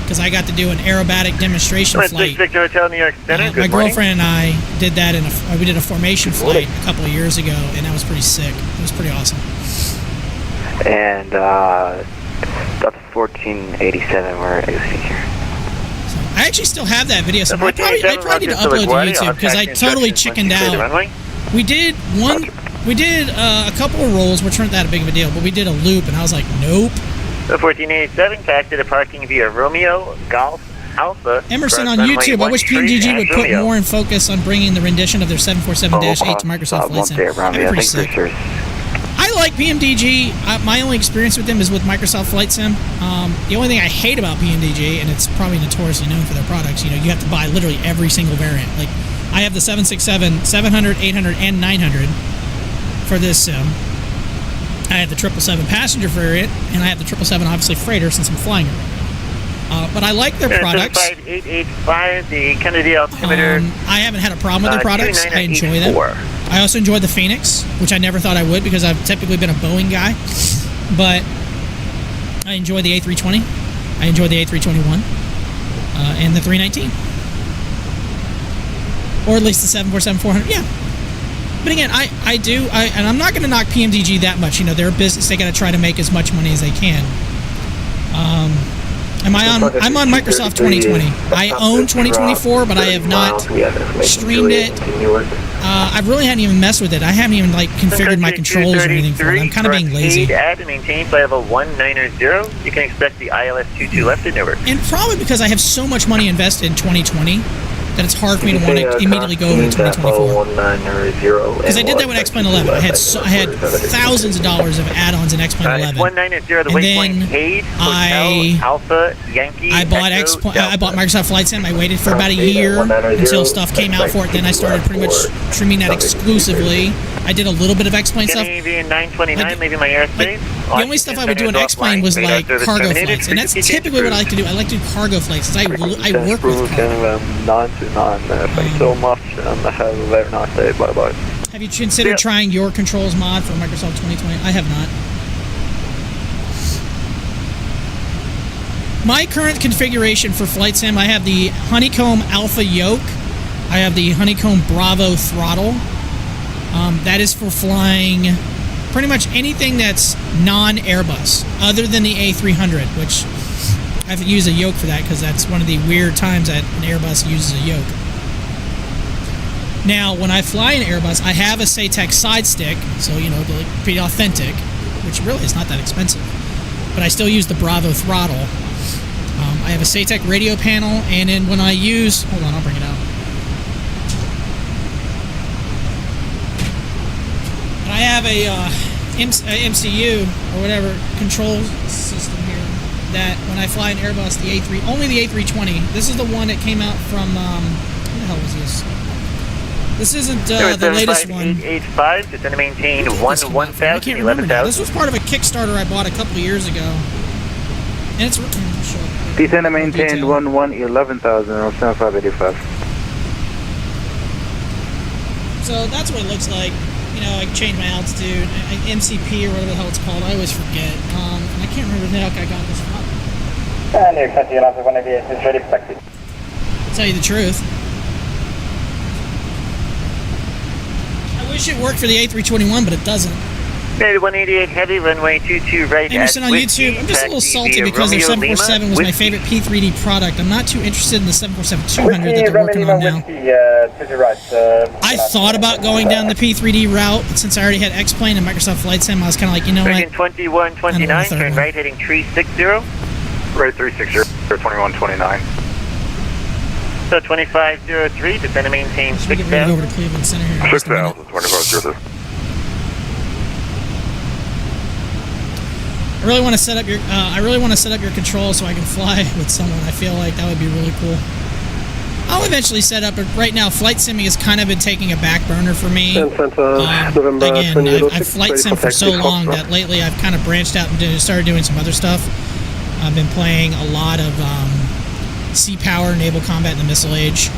because I got to do an aerobatic demonstration flight. Hotel, New York Center. My girlfriend and I did that we did a formation flight a couple of years ago, and that was pretty sick. It was pretty awesome. And Delta 1487, we're exiting here. So I actually still have that video. So I probably need to upload to YouTube because I totally chickened out. We did a couple of rolls, which weren't that big of a deal, but we did a loop, and I was like, nope. The 1487 taxi to parking via Romeo Golf Alpha. Emerson on YouTube. I wish PMDG would put more in focus on bringing the rendition of their 747-8 to Microsoft Flight Sim. That'd be pretty sick. I like PMDG. My only experience with them is with Microsoft Flight Sim. The only thing I hate about PMDG, and it's probably notoriously known for their products, you have to buy literally every single variant. Like, I have the 767, 700, 800, and 900 for this sim. I have the 777 passenger variant, and I have the 777 obviously freighter since I'm flying it right now. But I like their products. 5885, the Kennedy altimeter. I haven't had a problem with their products. I enjoy them. I also enjoy the Phoenix, which I never thought I would because I've typically been a Boeing guy. But I enjoy the A320. I enjoy the A321 and the 319. Or at least the 747-400. Yeah. But again, I do, and I'm not going to knock PMDG that much. They're a business. They got to try to make as much money as they can. Am I on? I'm on Microsoft 2020. I own 2024, but I have not streamed it. I really hadn't even messed with it. I haven't even like configured my controls or anything for it. I'm kind of being lazy. Add and maintain flight level 190. You can expect the ILS 22 left in Newark. And probably because I have so much money invested in 2020 that it's hard for me to want to immediately go over to 2024. Because I did that with X-Plane 11. I had thousands of dollars of add-ons in X-Plane 11. 190, the waypoint Cade, Hotel, Alpha, Yankee, I bought Microsoft Flight Sim. I waited for about a year until stuff came out for it. Then I started pretty much streaming that exclusively. I did a little bit of X-Plane stuff. Avian 929, maybe my airspace. The only stuff I would do in X-Plane was like cargo flights, and that's typically what I like to do. I like to do cargo flights. I work with cargo. 929, thanks so much, and have a very nice day. Bye bye. Have you considered trying your controls mod for Microsoft 2020? I have not. My current configuration for Flight Sim, I have the Honeycomb Alpha yoke. I have the Honeycomb Bravo throttle. That is for flying pretty much anything that's non-Airbus, other than the A300, which I have to use a yoke for that because that's one of the weird times that an Airbus uses a yoke. Now, when I fly an Airbus, I have a SATEC side stick, so, you know, pretty authentic, which really is not that expensive. But I still use the Bravo throttle. I have a SATEC radio panel, and then when I use... Hold on, I'll bring it out. And I have a MCU, or whatever, control system here, that when I fly an Airbus, the only the A320. This is the one that came out from, what the hell was this? This isn't the latest one. 885, it's going to maintain 11,000. This was part of a Kickstarter I bought a couple of years ago. And it's... Descend and maintain 11,000 or 7585. So that's what it looks like. You know, I can change my altitude, MCP or whatever the hell it's called. I always forget. And I can't remember the heck I got this from. Tell you the truth. I wish it worked for the A321, but it doesn't. 188 heavy, runway 22 right. Anderson on YouTube. I'm just a little salty because their 747 was my favorite P3D product. I'm not too interested in the 747-200 that they're working on now. I thought about going down the P3D route, but since I already had X-Plane and Microsoft Flight Sim, I was kind of like, you know what? 2129, turn right, heading 360. Right 360, 2129. So 2503, descend and maintain 6,000. Over to Cleveland Center here. 6,000, 2503. I really want to set up your controls so I can fly with someone. I feel like that would be really cool. I'll eventually set up, but right now flight simming has kind of been taking a back burner for me. Again, I've flight sim for so long that lately I've kind of branched out and started doing some other stuff. I've been playing a lot of Sea Power, Naval Combat in the Missile Age.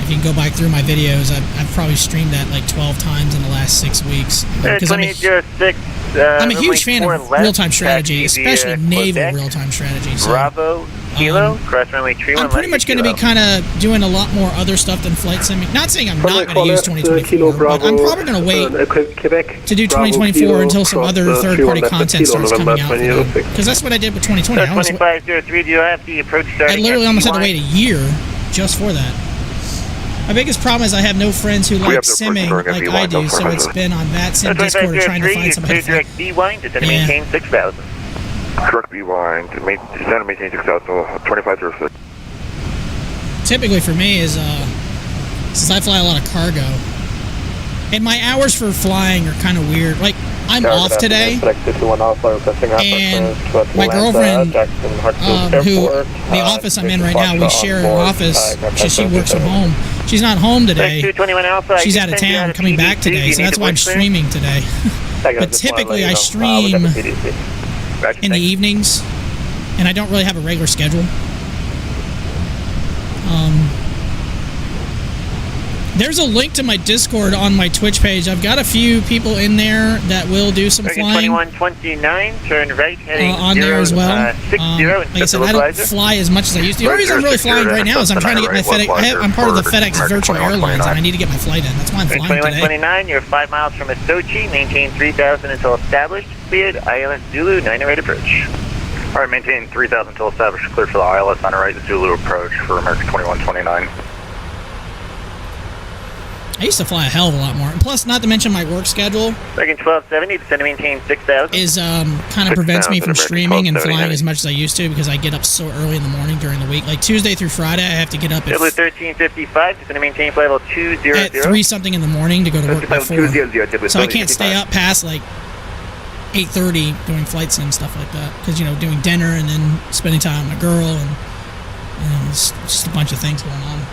If you can go back through my videos, I've probably streamed that like 12 times in the last 6 weeks. Because I'm a huge fan of real-time strategy, especially naval real-time strategy. So, Bravo, Kilo, cross runway 31. I'm pretty much going to be kind of doing a lot more other stuff than flight simming. Not saying I'm not going to use 2024, but I'm probably going to wait to do 2024 until some other third-party content starts coming out. Because that's what I did with 2020. I literally almost had to wait a year just for that. My biggest problem is I have no friends who like simming like I do, so it's been on Vatsim Discord or trying to find somebody. Direct B-wind, descend and maintain 6,000. Direct B-wind, descend and maintain 6,000, 2506. Typically for me is, since I fly a lot of cargo, and my hours for flying are kind of weird. Like, I'm off today, and my girlfriend, the office I'm in right now, we share an office, she works from home. She's not home today. She's out of town, coming back today, so that's why I'm streaming today. But typically I stream in the evenings, and I don't really have a regular schedule. There's a link to my Discord on my Twitch page. I've got a few people in there that will do some flying. 2129, turn right, heading on there as well. Like I said, I don't fly as much as I used to. The only reason I'm really flying right now is I'm trying to get my FedEx. I'm part of the FedEx virtual airlines, and I need to get my flight in. That's why I'm flying today. 2129, you're 5 miles from Sochi. Maintain 3,000 until established. Cleared. ILS Zulu 908 approach. Alright, maintain 3000 until established, clear for the ILS on the right, Zulu approach for American 2129. I used to fly a hell of a lot more. And plus, not to mention my work schedule American 1270, descend to maintain 6000. is kind of prevents me from 6,000, streaming and 1270 flying heavy. as much as I used to because I get up so early in the morning during the week. Like Tuesday through Friday, I have to get up at, W1355, descend to maintain flight level 200. at 3 something in the morning to go to work by 4. So I can't stay up past like 8:30 doing flight sim stuff like that because, you know, doing dinner and then spending time with my girl and, you know, it's just a bunch of things going on.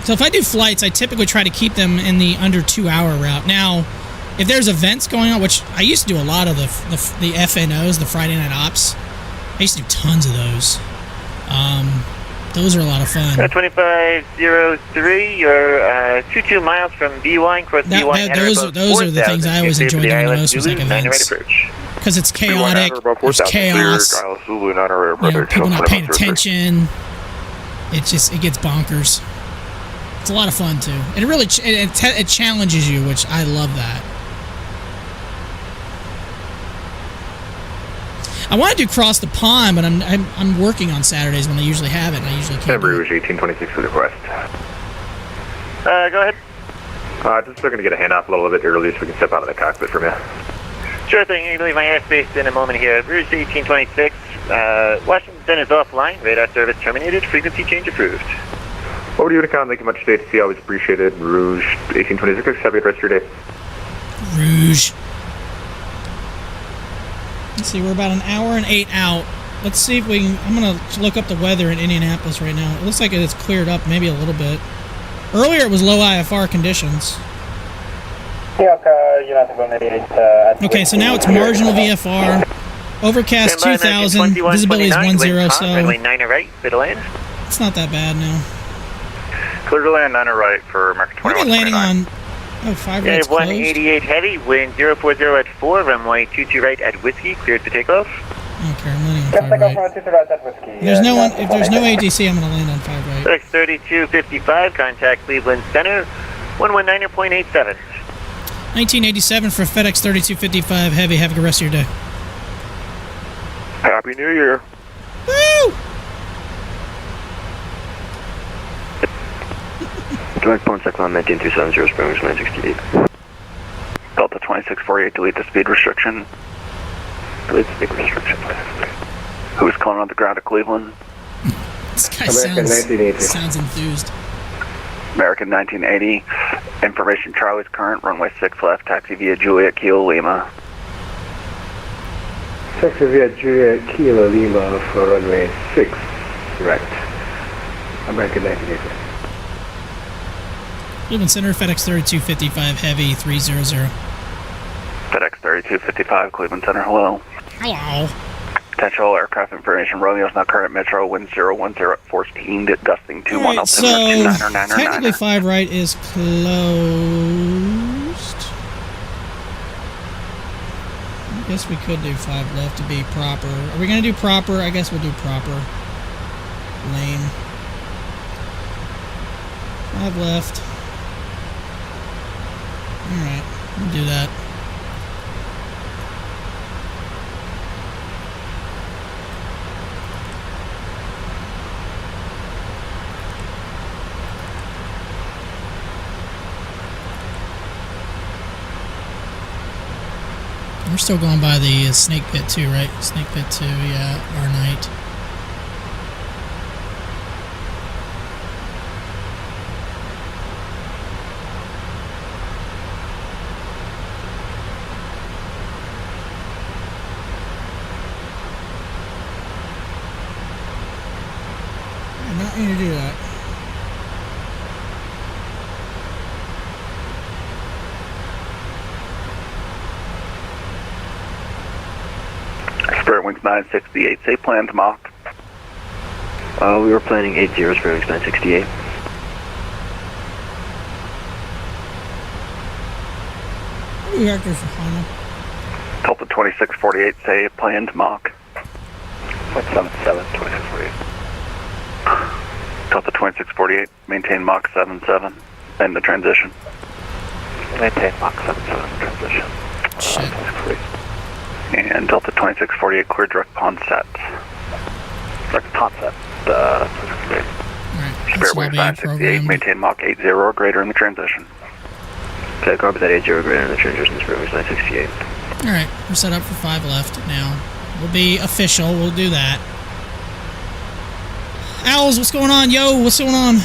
So if I do flights, I typically try to keep them in the under 2-hour route. Now, if there's events going on, which I used to do a lot of the FNOs, the Friday Night Ops. I used to do tons of those. Those are a lot of fun. 2503, you're 22 miles from B1, cross B1. Those are the things I always enjoy doing the most, was like events. Because it's chaotic, there's chaos, you know, people not paying attention. It gets bonkers. It's a lot of fun too, and it really it challenges you, which I love that. I want to do cross the pond, but I'm working on Saturdays when I usually have it, and I usually can't. Rouge 1826 for the request. Go ahead. Just looking to get a handoff a little bit early so we can step out of the cockpit from you. Sure thing, you can leave my airspace in a moment here. Rouge 1826, Washington is offline, radar service terminated, frequency change approved. Over to Unicon, thank you much today to see, always appreciated. Rouge 1826, have a good rest of your day. Rouge. Let's see, we're about an hour and 8 out. Let's see if we can, I'm going to look up the weather in Indianapolis right now. It looks like it's cleared up maybe a little bit. Earlier it was low IFR conditions. Okay, so now it's marginal VFR. Overcast 2000, visibility is 10, so runway 9 right, middle lane. It's not that bad now. Clear to land 9 right for American We're 2129. landing on 5 right's closed. 188 heavy, wind 040 at 4, runway 22 right at Whiskey, cleared for takeoff. Okay, I'm landing on 5 right. If there's no ATC, I'm going to land on 5 right. FedEx 3255, contact Cleveland Center, 119.87. 1987 for FedEx 3255 Heavy. Have a good rest of your day. Happy New Year. Woo! Direct point second on 19270, Springs 968. Delta 2648, delete the speed restriction. Delete the speed restriction, please. Who's calling on the ground at Cleveland? This guy American sounds enthused. American 1980. Information Charlie's current, runway 6 left, taxi via Juliet, Kilo, Lima. Taxi via Juliet, Kilo, Lima for runway 6, direct. American 1980. Cleveland Center, FedEx 3255 Heavy 300. FedEx 3255, Cleveland Center, hello. Hello. Potential aircraft information, Romeo's not current Metro, wind 010 at force speed, gusting 21 Alright, altimeter, so 2999. technically 5 right is closed. I guess we could do 5 left to be proper. Are we going to do proper? I guess we'll do proper. Lane. 5 left. Alright, we'll do that. We're still going by the snake pit too, right? Snake pit 2, yeah, our night. I'm not going to do that. Spirit Wings 968, say planned Mach. We were planning 80, Spirit Wings 968. Reactor for final. Delta 2648, say planned Mach. 77, 2648. Delta 2648, maintain Mach 77, end the transition. Maintain Mach 77 transition. Shit. And Delta 2648, clear direct pond set. Direct pond set. Alright, Spare wing 568, maintain Mach 80 or greater in the transition. Okay, copy that 80 or greater in the transition, spare wing 968. Alright, we're set up for 5 left now. We'll be official, we'll do that. Owls, what's going on? Yo, what's going on?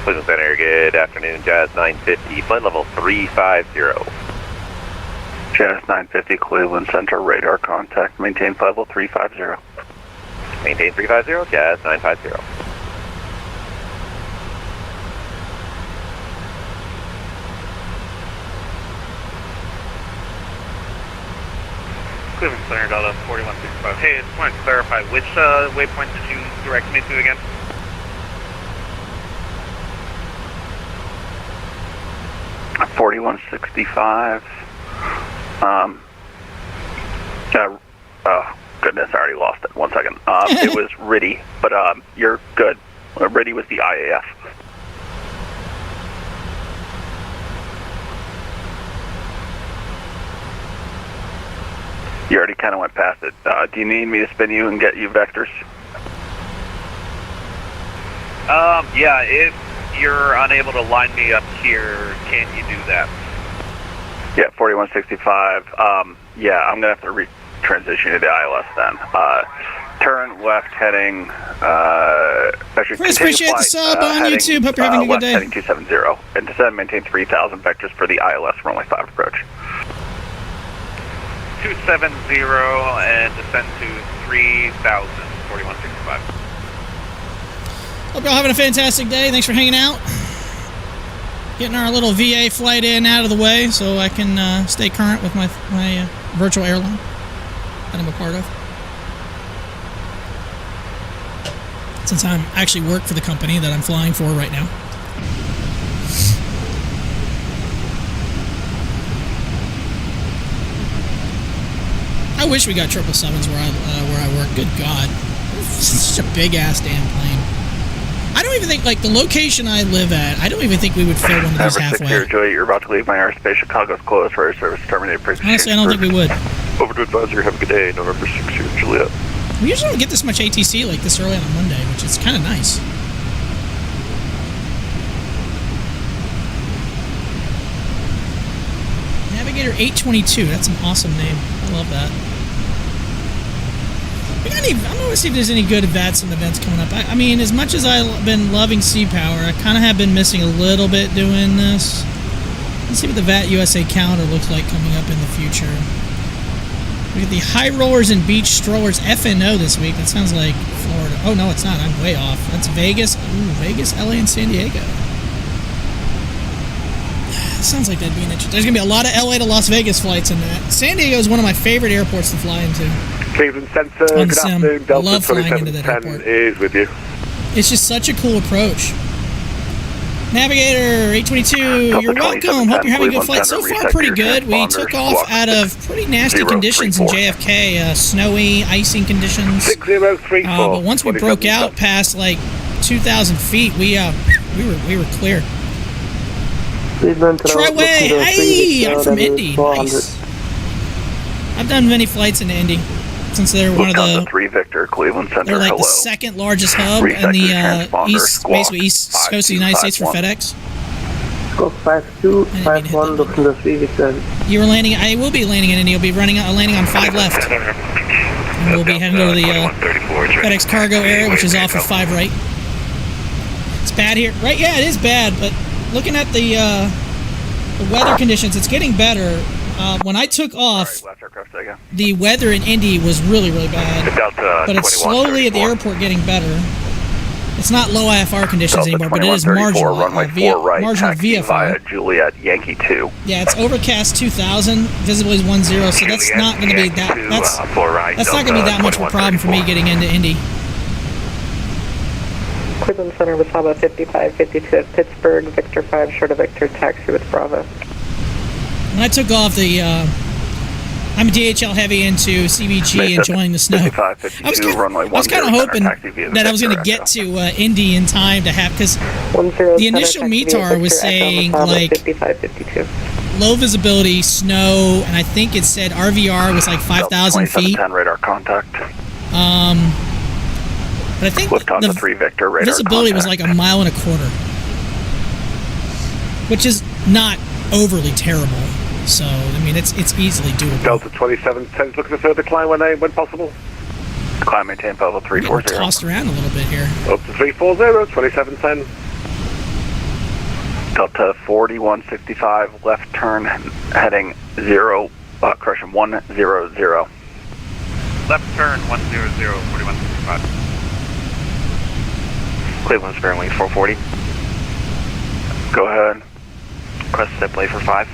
Cleveland Center, good afternoon, Jazz 950, flight level 350. Jazz 950, Cleveland Center, radar contact, maintain flight level 350. Maintain 350, Jazz 950. Cleveland Center, Delta 4165. Hey, I just wanted to clarify, which waypoint did you direct me to again? Uh, 4165. Oh, goodness, I already lost it. 1 second. It was RIDI, but you're good. RIDI was the IAF. You already kind of went past it. Do you need me to spin you and get you vectors? Yeah, if you're unable to line me up here, can you do that? Yeah, 4165. Yeah, I'm going to have to transition you to ILS then. Turn left heading, Chris, appreciate the sub on YouTube. Hope you're having a good day. Heading 270. And descend and maintain 3,000 vectors for the ILS runway 5 approach. 270 and descend to 3,000, 4165. Hope y'all having a fantastic day. Thanks for hanging out. Getting our little VA flight in out of the way so I can stay current with my virtual airline that I'm a part of. Since I'm actually work for the company that I'm flying for right now. I wish we got 777s where I work. Good God. It's such a big-ass damn plane. I don't even think, like, the location I live at, I don't even think we would fill one of these halfway. Number 6 Joey, you're about to leave my airspace. Chicago's closed for air service terminated. Honestly, I don't think we would. Over to advisor, have a good day. November 6 Juliet. We usually don't get this much ATC like this early on a Monday, which is kind of nice. Navigator 822, that's an awesome name. I love that. I'm going to see if there's any good Vatsim events coming up. I mean, as much as I've been loving Sea Power, I kind of have been missing a little bit doing this. Let's see what the VAT USA calendar looks like coming up in the future. We get the High Rollers and Beach Strollers FNO this week. That sounds like Florida. Oh, no, it's not. I'm way off. That's Vegas. Ooh, Vegas, LA, and San Diego. Sounds like that'd be an interesting. There's going to be a lot of LA to Las Vegas flights in that. San Diego is one of my favorite airports to fly into. Cleveland Center, good afternoon. Delta 2710 is with you. It's just such a cool approach. Navigator 822, you're welcome. Hope you're having a good flight. So far, pretty good. We took off out of pretty nasty conditions in JFK, snowy, icing conditions. 6034. But once we broke out past like 2,000 feet, we were clear. Tri-way, hey, I'm from Indy. Nice. I've done many flights into Indy. Since they're one of the 3 Victor, Cleveland Center, they're like the second largest hub in the east coast of the United States for FedEx. Squawk 5251, looking to 3 Victor. You were landing. I will be landing in Indy. You'll be landing on 5 left. And we'll be heading to the FedEx cargo area, which is off of 5 right. It's bad here, right? Yeah, it is bad. But looking at the weather conditions, it's getting better. When I took off, the weather in Indy was really, really bad. But it's slowly at the airport getting better. It's not low IFR conditions anymore, but it is marginal. Marginal VFR. Via Juliet Yankee 2. Yeah, it's overcast 2,000, visibility is 10, so that's not going to be that. That's not going to be that much of a problem for me getting into Indy. Cleveland Center, Wasaba 5552 at Pittsburgh, Victor 5, short of Victor, taxi with Bravo. When I took off I'm a DHL heavy into CBG enjoying the snow. I was kind of hoping that I was going to get to Indy in time to have, because the initial METAR was saying like 5552. low visibility, snow, and I think it said RVR was like 5,000 feet. Radar contact. But I think Lufthansa 3 Victor radar visibility was like 1.25 miles, which is not overly terrible. So, I mean, it's easily doable. Delta 2710, looking to further climb when possible. Climb, maintain level 340. Tossed around a little bit here. Up to 340, 2710. Delta 4165, left turn, heading 0, correction, 100. Left turn 100, 4165. Cleveland Spirit Wings 440. Go ahead. Crest set play for 5.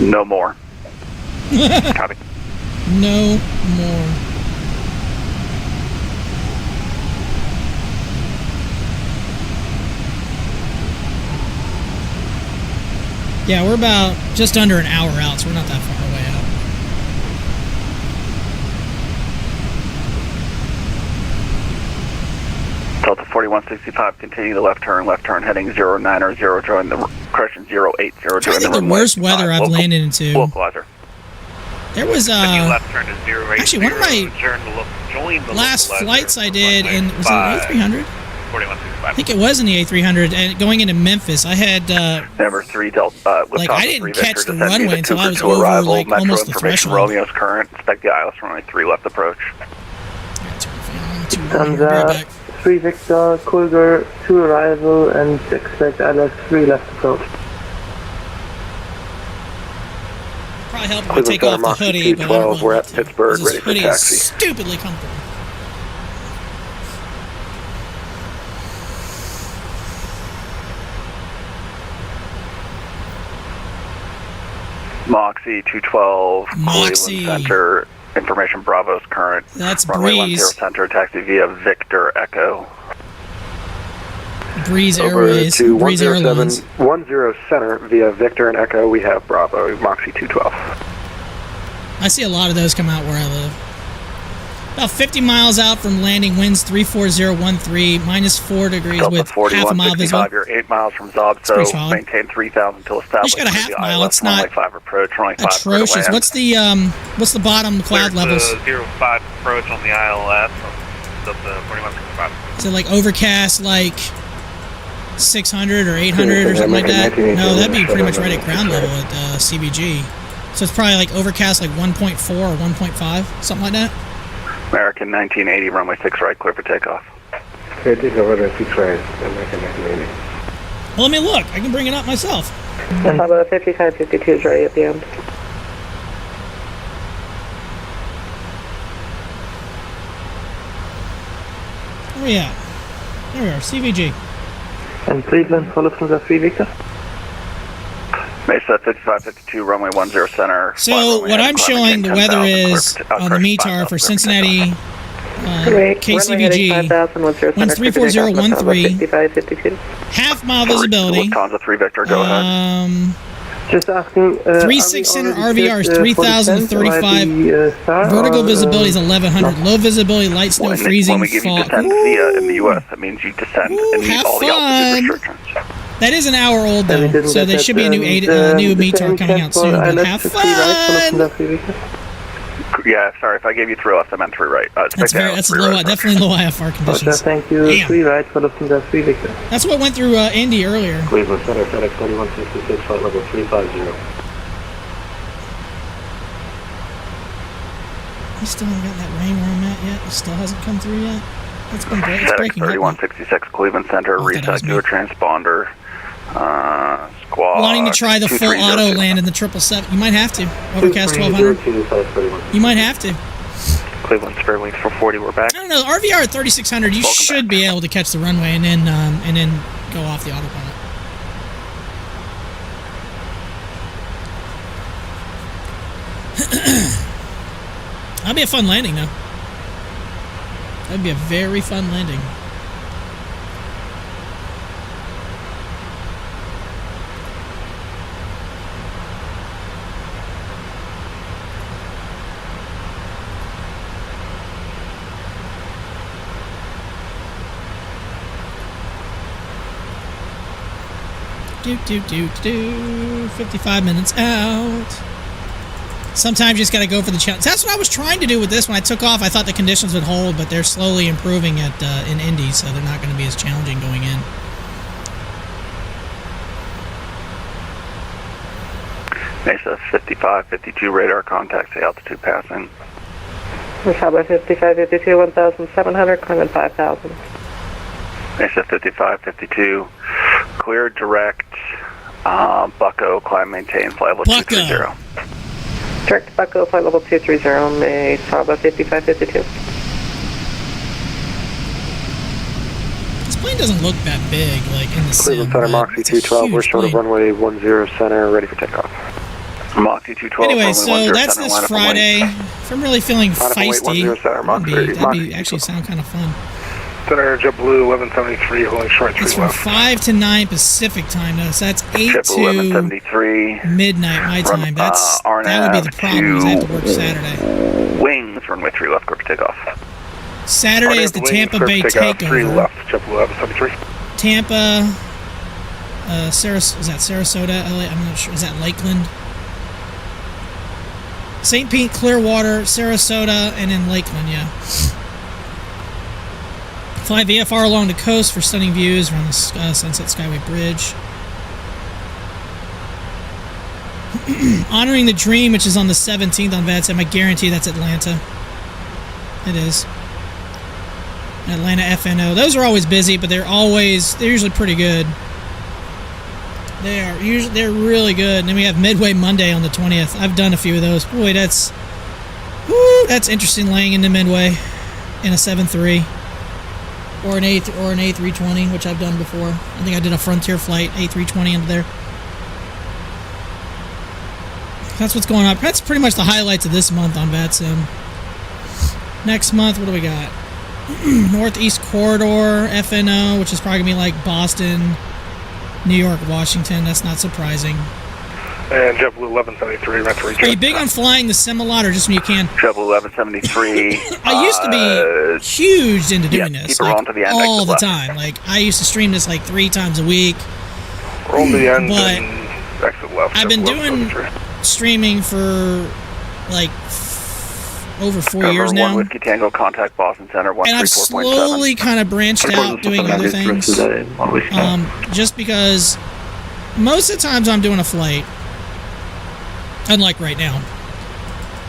No more. Copy. No more. Yeah, we're about just under an hour out, so we're not that far away out. Delta 4165, continue the left turn heading 090, join the correction 080. I think the worst weather I've landed into. Localizer. There was left turn is 080. Actually, one of my last flights I did, and was it the A300? 4165. I think it was in the A300, and going into Memphis, I had Number 3 Delta. like I didn't catch the runway until I was over like almost the threshold. Romeo's current. Expect the ILS runway 3 left approach. Lufthansa 3 Victor, Kulger 2 arrival, and expect ILS 3 left approach. Probably help if I take off the hoodie, but I don't really we're want at to. Pittsburgh, This ready for hoodie taxi. is stupidly comfortable. Moxie 212, Moxie. Cleveland Center, information Bravo's current. That's runway Breeze. 10 Center, taxi via Victor Echo. Breeze Over Airways, to Breeze 107, Airlines. 10 Center via Victor and Echo. We have Bravo, Moxie 212. I see a lot of those come out where I live. About 50 miles out from landing, winds 34013, minus 4 degrees Delta with half a mile visible. 4165, you're 8 miles from Zobso, maintain 3,000 until established. You just got a half mile, it's not 5 approach, runway 5 atrocious. What's the bottom cloud levels? 05 approach on the ILS. Delta 4165. Is it like overcast, like 600 or 800 or something like that? No, that'd be pretty much right at ground level at CBG. So it's probably like overcast like 1.4 or 1.5, something like that. American 1980, runway 6 right, clear for takeoff. Okay, take over the 6 right, American 1980. Well, let me look. I can bring it up myself. Wasaba 5552 is ready at the end. Where are we at? There we are, CVG. And Cleveland for Lufthansa 3 Victor. Mesa 5552, runway 10 Center. So what I'm showing the weather is on the METAR for Cincinnati KCVG, winds 34013, half mile visibility. Lufthansa 3 Victor, go ahead. Just asking. 3600 RVR is 3035. Vertical visibility is 1100. Low visibility, light snow, freezing, when we give you fog. descent via in the U.S., that means you descend and meet all the altitude restrictions. That is an hour old though, so there should be a new new METAR coming out soon. But have fun! Yeah, sorry, if I gave you 3 left, I meant 3 right. That's low, definitely low IFR conditions. Thank you. Damn. 3 right for Lufthansa 3 Victor. That's what went through Indy earlier. Cleveland Center, FedEx 2166, flight level 350. You still haven't got that rain where I'm at yet? It still hasn't come through yet? It's been great. It's FedEx breaking up. 3166, Cleveland Center, reset your transponder. Squad. Wanting to try the full auto land in the 777. You might have to. Overcast 1200. You might have to. Cleveland Spirit Wings 440, we're back. I don't know. RVR at 3600, you should be able to catch the runway and then go off the autopilot. That'll be a fun landing though. That'd be a very fun landing. Do 55 minutes out. Sometimes you just got to go for the challenge. That's what I was trying to do with this. When I took off, I thought the conditions would hold, but they're slowly improving at in Indy, so they're not going to be as challenging going in. Mesa 5552 radar contact, say altitude passing. Mesa 5552, 1,700, climbing 5,000. Mesa 5552, clear direct, Bucko, climb maintain, flight level 230. Direct Bucko, flight level 230, Mesa 5552. This plane doesn't look that big, like in the sim. Cleveland Center, Moxie 212, we're short of runway 10 center, ready for takeoff. Moxie 212. Anyway, so that's this Friday. If I'm really feeling feisty, that'd be actually sound kind of fun. Center, JetBlue 1173, holding short 3 It's from left. 5 to 9 Pacific time, though, so that's 8 JetBlue to 1173. midnight my time. That would be the problem, is I have to work Saturday. Wings, runway 3 left, clear for takeoff. Saturday is the Tampa Bay takeover. 3 left, JetBlue 1173. Tampa, is that Sarasota? LA? I'm not sure. Is that Lakeland? St. Pete, Clearwater, Sarasota, and then Lakeland, yeah. Fly VFR along the coast for stunning views around the Sunset Skyway Bridge. Honoring the Dream, which is on the 17th on Vatsim. I guarantee that's Atlanta. It is. Atlanta FNO. Those are always busy, but they're usually pretty good. They're really good. And then we have Midway Monday on the 20th. I've done a few of those. Boy, that's interesting, laying into Midway in a 7.3 or an A320, which I've done before. I think I did a Frontier flight A320 into there. That's what's going on. That's pretty much the highlights of this month on Vatsim. Next month, what do we got? Northeast Corridor FNO, which is probably gonna be like Boston, New York, Washington. That's not surprising. And JetBlue 1173, rent to reach. Are you big on flying the sim a lot, or just when you can? JetBlue 1173. I used to be huge into doing this, keep it rolling to the end, all the exit time. Like, I used to stream this like 3 times a week. Roll to the end but and exit left. I've been doing streaming for like over 4 years now. Whiskey Tango, contact Boston Center, And I've slowly kind of branched out doing other things. Just because most of the times I'm doing a flight, unlike right now,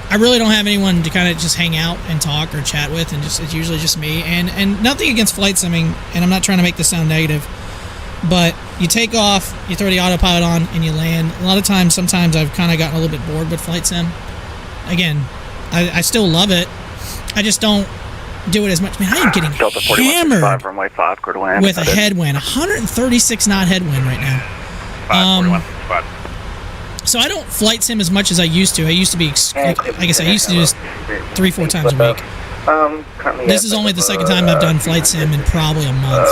I really don't have anyone to kind of just hang out and talk or chat with, and it's usually just me. And nothing against flight simming, and I'm not trying to make this sound negative, but you take off, you throw the autopilot on, and you land. A lot of times, sometimes I've kind of gotten a little bit bored with flight sim. Again, I still love it. I just don't do it as much. Man, I am getting hammered with a headwind. 136 knot headwind right now. So I don't flight sim as much as I used to. I used to be, like I said, I used to do this 3-4 times a week. This is only the second time I've done flight sim in probably a month.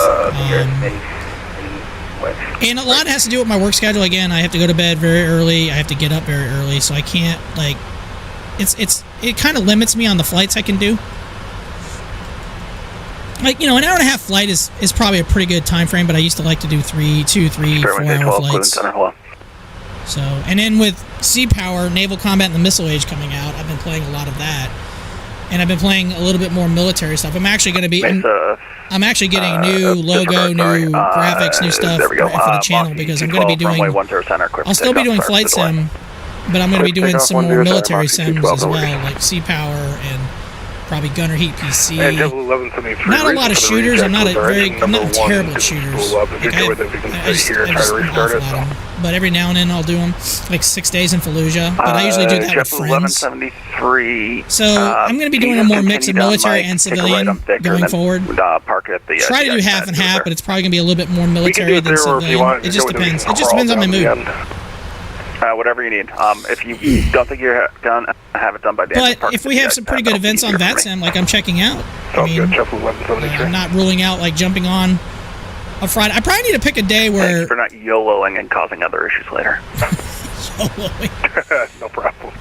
And a lot has to do with my work schedule. Again, I have to go to bed very early. I have to get up very early, so I can't, like, it kind of limits me on the flights I can do. Like, an hour and a half flight is probably a pretty good time frame, but I used to like to do 3, 4 hour flights. So, and then with Sea Power, Naval Combat and the Missile Age coming out, I've been playing a lot of that. And I've been playing a little bit more military stuff. I'm actually going to be... I'm actually getting a new logo, new graphics, new stuff for the channel, because I'm going to be doing... I'll still be doing flight sim, but I'm going to be doing some more military sims as well, like Sea Power and probably Gunner Heat PC. Not a lot of shooters. I'm not a terrible at shooters. Like I just I'm awful at them. But every now and then I'll do them, like 6 days in Fallujah. But I usually do that with friends. So I'm going to be doing a more mix of military and civilian going forward. Try to do half and half, but it's probably going to be a little bit more military than civilian. It just depends. It just depends on my mood. Whatever you need. If you don't think you're done, have it done by the end of the But if we have some pretty good events on Vatsim, like I'm checking out, I mean, I'm not ruling out like jumping on a Friday. I probably need to pick a day where... Thanks for not YOLOing and causing other issues later. YOLOing. No problem.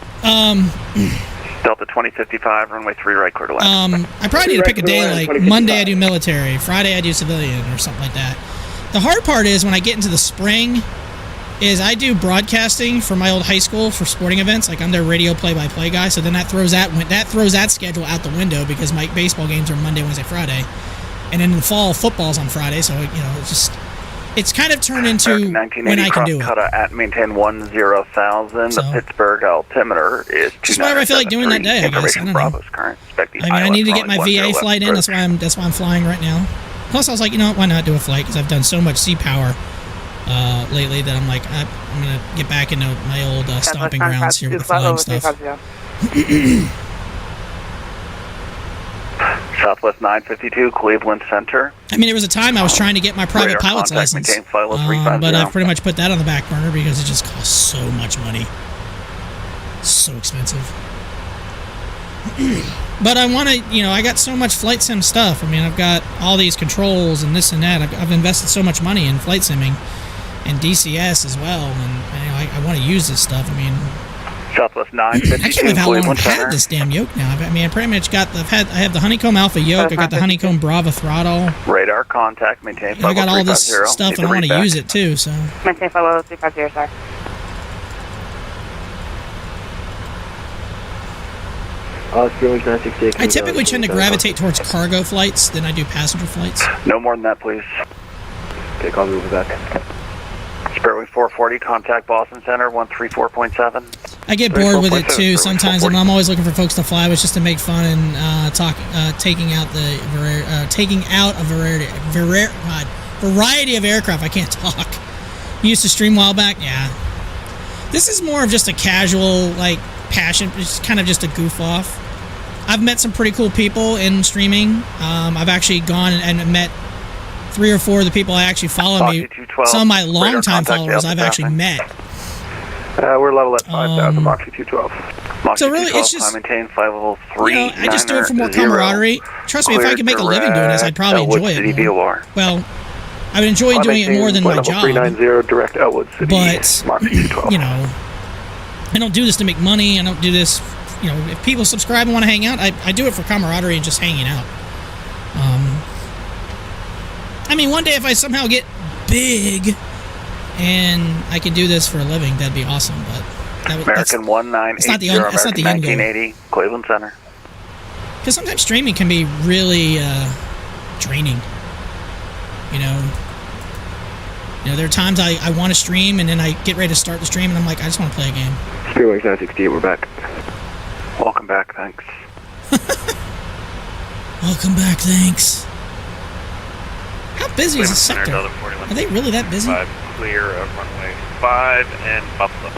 Delta 2055, runway 3 right, clear to land. I probably need to pick a day like Monday I do military, Friday I do civilian or something like that. The hard part is when I get into the spring is I do broadcasting for my old high school for sporting events. Like I'm their radio play-by-play guy, so then that throws that schedule out the window because my baseball games are Monday, Wednesday, Friday. And then in the fall, football's on Friday, so it's kind of turned into when I can do it. At maintain 10,000. The Pittsburgh altimeter is 297. Just whatever I feel like doing that day, I guess. I don't know. Current. I need to get my VA flight in. That's why I'm flying right now. Plus, I was like, you know what? Why not do a flight? Because I've done so much sea power lately that I'm like, I'm gonna get back into my old stomping grounds here with the flying stuff. Southwest 952, Cleveland Center. I mean, there was a time I was trying to get my private pilot's license, but I've pretty much put that on the back burner because it just costs so much money. So expensive. But I want to, I got so much flight sim stuff. I mean, I've got all these controls and this and that. I've invested so much money in flight simming and DCS as well, and I want to use this stuff. I mean, Southwest 952, I can't believe how long Cleveland I've Center. had this damn yoke now. I mean, I pretty much got I have the Honeycomb Alpha yoke. I got the Honeycomb Bravo throttle. Radar contact, maintain I got all this stuff, and I want to use it too. So. Maintain follow 350, sir. I typically tend to gravitate towards cargo flights than I do passenger flights. No more than that, please. Okay, call me over that. Spiritwing 440, contact Boston Center 134.7. I get bored with it too sometimes, and I'm always looking for folks to fly with just to make fun and taking out a variety of aircraft. I can't talk. You used to stream a while back, yeah. This is more of just a casual passion. It's kind of just a goof off. I've met some pretty cool people in streaming. I've actually gone and met 3 or 4 of the people I actually follow me. Some of my longtime followers I've actually met. We're level at 5,000, Moxie 212. So really, it's just, maintain flight level 3. I just do it for more camaraderie. Trust me, if I could make a living doing this, I'd probably enjoy it more. Well, I would enjoy doing it more than my job. 390, direct Elwood City, but, Moxie 212. I don't do this to make money. I don't do this, if people subscribe and want to hang out, I do it for camaraderie and just hanging out. I mean, one day if I somehow get big and I can do this for a living, that'd be awesome. But American 1980, that's not the end goal. 1980, Cleveland Center. Because sometimes streaming can be really draining. There are times I want to stream and then I get ready to start the stream and I'm like, I just want to play a game. Spiritwing 968, we're back. Welcome back, thanks. Welcome back, thanks. How busy is the sector? Are they really that busy? Clear of runway 5 and Buffalo.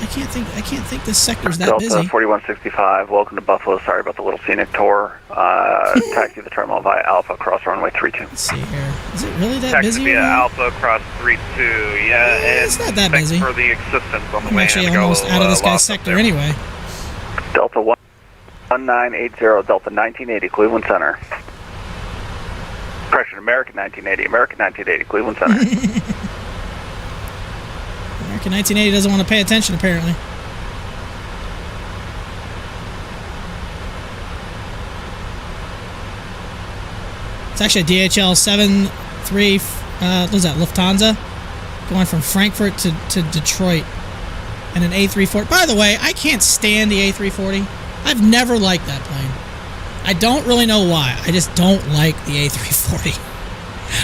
I can't think this sector's that Delta busy. 4165, welcome to Buffalo. Sorry about the little scenic tour. Taxi the terminal via Alpha, cross runway 32. Let's see here. Is it really that Taxi busy? via Alpha, cross 32. Yeah, it's not that busy. For the existence on the I'm way actually in. almost out of this guy's sector anyway. Delta 1980, Delta 1980, Cleveland Center. Correction, American 1980, Cleveland Center. American 1980 doesn't want to pay attention, apparently. It's actually a DHL 73, what was that, Lufthansa? Going from Frankfurt to Detroit. And an A340. By the way, I can't stand the A340. I've never liked that plane. I don't really know why. I just don't like the A340.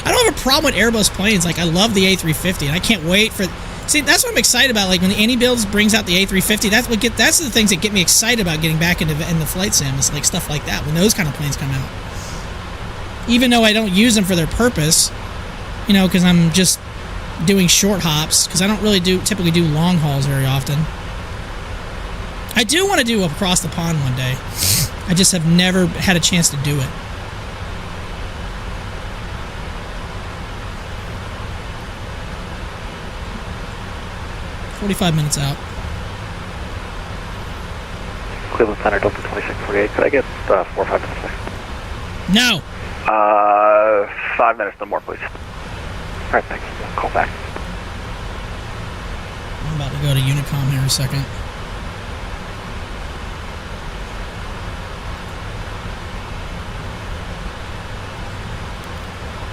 I don't have a problem with Airbus planes. I love the A350, and I can't wait for... See, that's what I'm excited about. When the Indy builds brings out the A350, that's the things that get me excited about getting back in the flight sim. It's stuff like that, when those kind of planes come out. Even though I don't use them for their purpose, because I'm just doing short hops, because I don't really typically do long hauls very often. I do want to do across the pond one day. I just have never had a chance to do it. 45 minutes out. Cleveland Center, Delta 2648. Could I get 4 or 5 minutes there? No! 5 minutes, no more, please. Alright, thanks. Call back. I'm about to go to Unicom here in a second.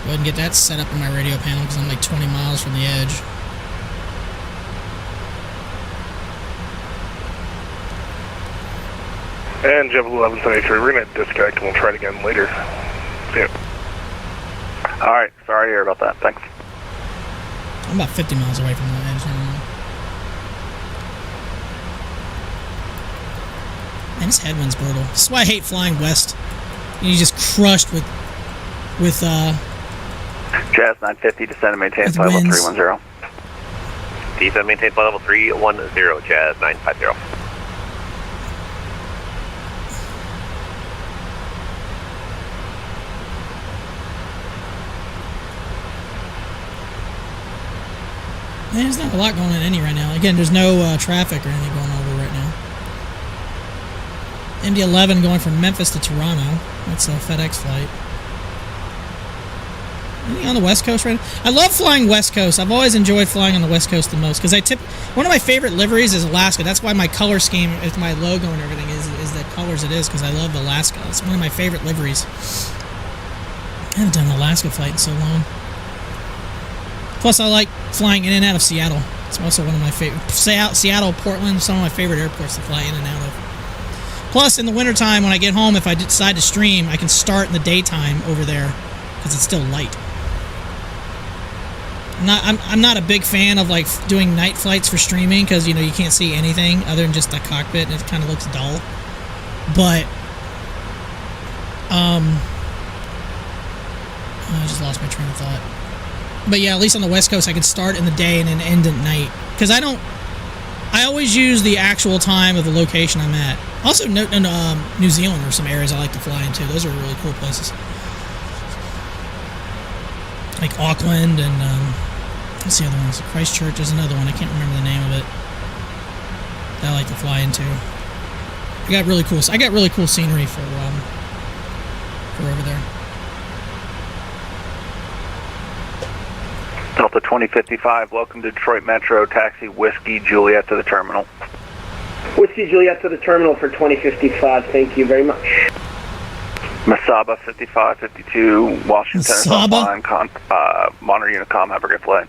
Go ahead and get that set up on my radio panel because I'm like 20 miles from the edge. And Jebel 1173, we're going to disconnect and we'll try it again later. See ya. Alright, sorry to hear about that. Thanks. I'm about 50 miles away from the edge. Man, this headwind's brutal. This is why I hate flying west. You're just crushed with Jazz 950, descend and maintain flight level 310. Descend, maintain flight level 310, Jazz 950. Man, there's not a lot going on in Indy right now. Again, there's no traffic or anything going over right now. MD-11 going from Memphis to Toronto. That's a FedEx flight. Anything on the West Coast right now? I love flying West Coast. I've always enjoyed flying on the West Coast the most because one of my favorite liveries is Alaska. That's why my color scheme, with my logo and everything, is the colors it is because I love Alaska. It's one of my favorite liveries. I haven't done an Alaska flight in so long. Plus, I like flying in and out of Seattle. It's also one of my favorite. Seattle, Portland, some of my favorite airports to fly in and out of. Plus, in the wintertime, when I get home, if I decide to stream, I can start in the daytime over there because it's still light. I'm not a big fan of like doing night flights for streaming because you can't see anything other than just the cockpit and it kind of looks dull. But I just lost my train of thought. But yeah, at least on the West Coast, I can start in the day and then end at night because I always use the actual time of the location I'm at. Also, New Zealand are some areas I like to fly into. Those are really cool places. Like Auckland and, what's the other one? Christchurch is another one. I can't remember the name of it. That I like to fly into. I got really cool scenery for over there. Delta 2055, welcome to Detroit Metro, taxi Whiskey Juliet to the terminal. Whiskey Juliet to the terminal for 2055, thank you very much. Masaba 5552, Washington is offline, monitor Unicom, have a great flight.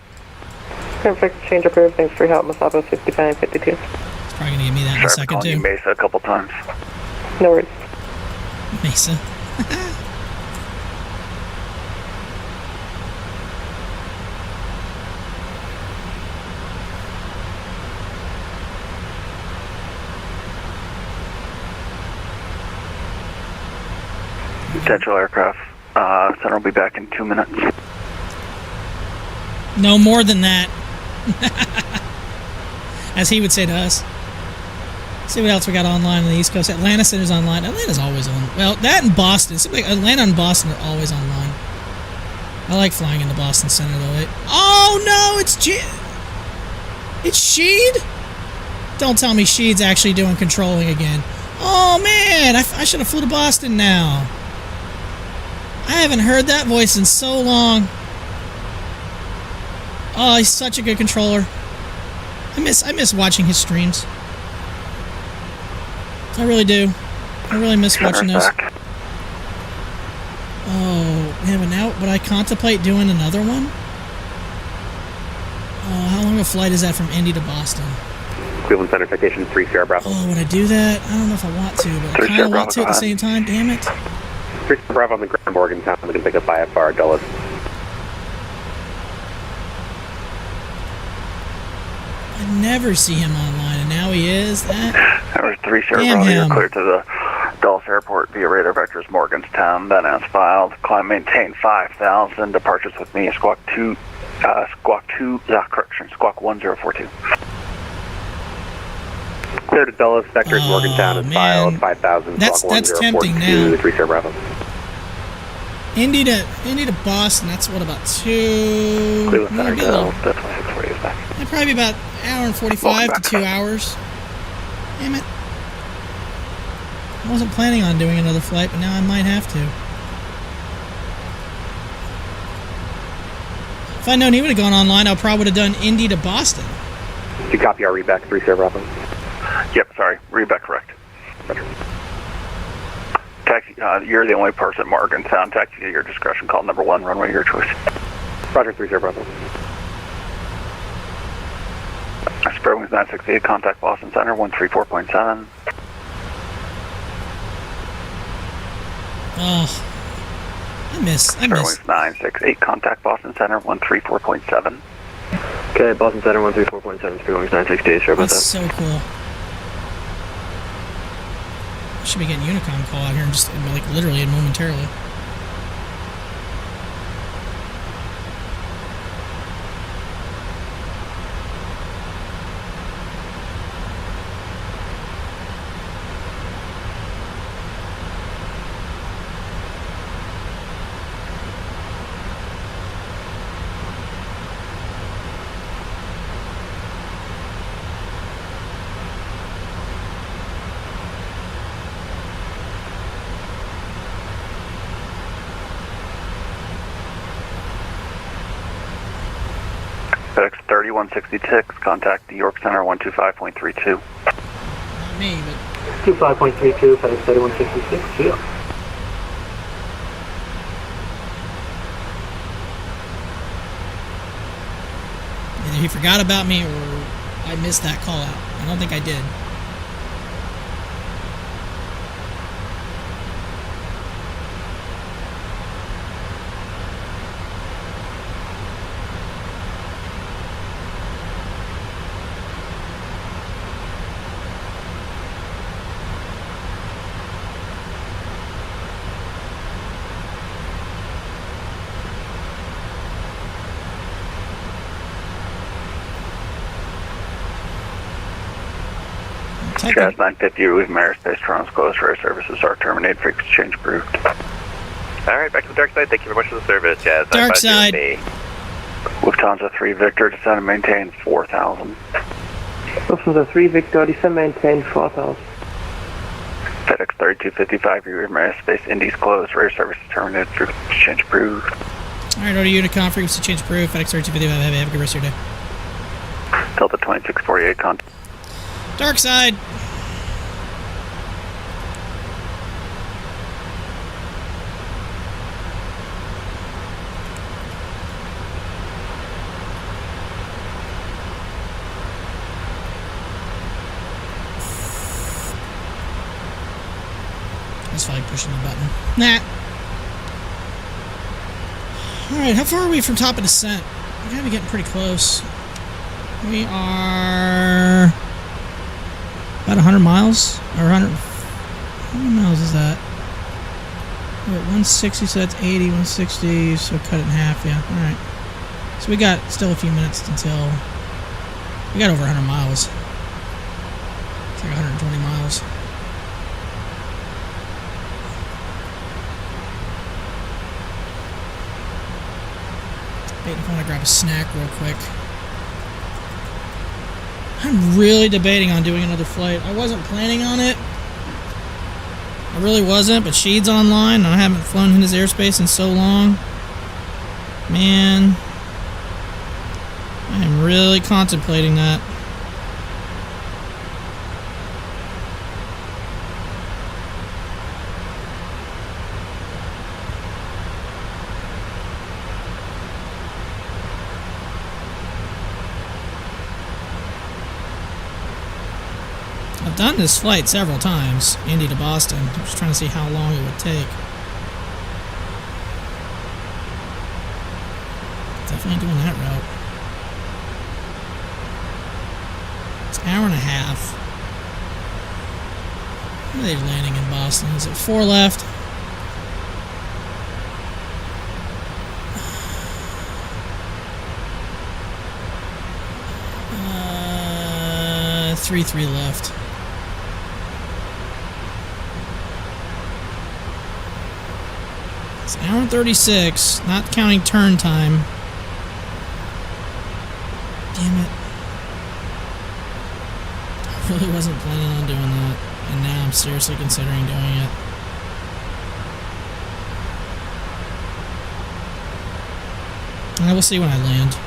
Perfect, change approved, thanks for your help, Masaba 5552. It's probably going to give me that in a second too. Mesa a couple times. No worries. Mesa. Potential aircraft. Center will be back in 2 minutes. No more than that. As he would say to us. See what else we got online on the East Coast. Atlanta Center's online. Atlanta's always on. Well, that and Boston. Atlanta and Boston are always online. I like flying into Boston Center though. Oh no, it's Sheed? Don't tell me Sheed's actually doing controlling again. Oh man, I should have flew to Boston now. I haven't heard that voice in so long. Oh, he's such a good controller. I miss watching his streams. I really do. I really miss watching those. Oh, yeah, but now would I contemplate doing another one? Oh, how long a flight is that from Indy to Boston? Cleveland Center, citation 3 Sierra Bravo. Oh, would I do that? I don't know if I want to, but I kind of want to at the same time. Damn it. 3 Sierra Bravo on the ground, Morgantown. We can pick up IFR Dulles. I never see him online, and now he is. There was 3 Sierra Bravo. You're clear to the Dulles Airport via radar vectors Morgantown. Then as filed, climb maintain 5,000. Departures with me. Squawk 1042. Clear to Dulles, vectors Morgantown is filed, 5,000. That's tempting now. 3 Sierra Bravo. Indy to Boston. That's what, about 2? Cleveland Center, Delta 2648 is back. Probably about Hour and 45 to 2 hours. Damn it. I wasn't planning on doing another flight, but now I might have to. If I'd known he would have gone online, I probably would have done Indy to Boston. Do you copy our readback 3 Sierra Bravo? Yep, sorry. Readback correct. Roger. Taxi, you're the only person marked in sound. Taxi at your discretion. Call number 1, runway your choice. Roger, 3 Sierra Bravo. Spirit Wings 968, contact Boston Center, 134.7. Oh. I miss. Spirit Wings 968, contact Boston Center, 134.7. Okay, Boston Center, 134.7, Spirit Wings 968, sure about that. That's so cool. I should be getting Unicom call out here in just, like, literally and momentarily. FedEx 3166, contact New York Center, 125.32. Not me, but... 25.32, FedEx 3166, yeah. Either he forgot about me or I missed that call out. I don't think I did. Jazz 950, leave airspace, Toronto's closed, air services are terminated, frequency change approved. Alright, back to the dark side. Thank you very much for the service, Jazz. Dark side. Lufthansa 3 Victor, descend and maintain 4,000. Lufthansa 3 Victor, descend maintain 4,000. FedEx 3255, leave airspace, Indy's closed, air services terminated, frequency change approved. Alright, order Unicom, frequency change approved, FedEx 3255, have a good rest of your day. Delta 2648, contact. Dark side. That's fine, pushing the button. Nah. Alright, how far are we from top of descent? We gotta be getting pretty close. We are about 100 miles? Or 100... How many miles is that? We're at 160, so that's 80, 160, so cut it in half, yeah, alright. So we got still a few minutes until... We got over 100 miles. It's like 120 miles. Waiting if I want to grab a snack real quick. I'm really debating on doing another flight. I wasn't planning on it. I really wasn't, but Sheed's online, and I haven't flown in his airspace in so long. Man. I am really contemplating that. I've done this flight several times, Indy to Boston. I'm just trying to see how long it would take. Definitely doing that route. It's an hour and a half. When are they landing in Boston? Is it 4 left? 3 left. It's an hour and 36, not counting turn time. Damn it. really wasn't planning on doing that, and now I'm seriously considering doing it. And I will see when I land.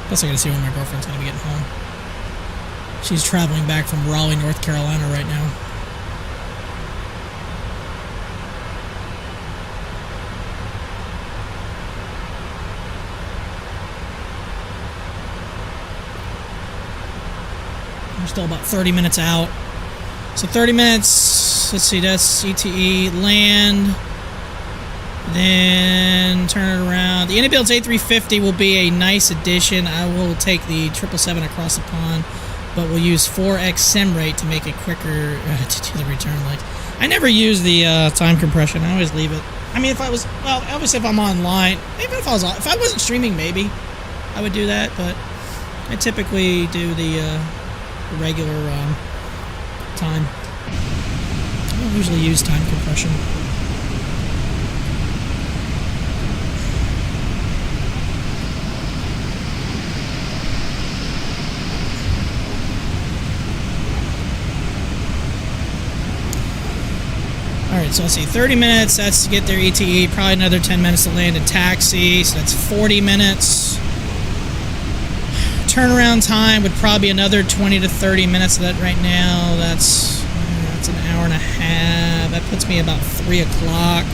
Plus I gotta see when my girlfriend's gonna be getting home. She's traveling back from Raleigh, North Carolina right now. We're still about 30 minutes out. So 30 minutes, let's see, that's ETE, land, then turn it around. The Indianapolis A350 will be a nice addition. I will take the 777 across the pond, but we'll use 4X sim rate to make it quicker to do the return legs. I never use the time compression. I always leave it. I mean, if I was, well, obviously if I'm online, even if I wasn't streaming, maybe I would do that, but I typically do the regular time. I don't usually use time compression. Alright, so let's see, 30 minutes, that's to get their ETE, probably another 10 minutes to land and taxi, so that's 40 minutes. Turnaround time would probably be another 20 to 30 minutes of that right now. That's an hour and a half. That puts me about 3 o'clock.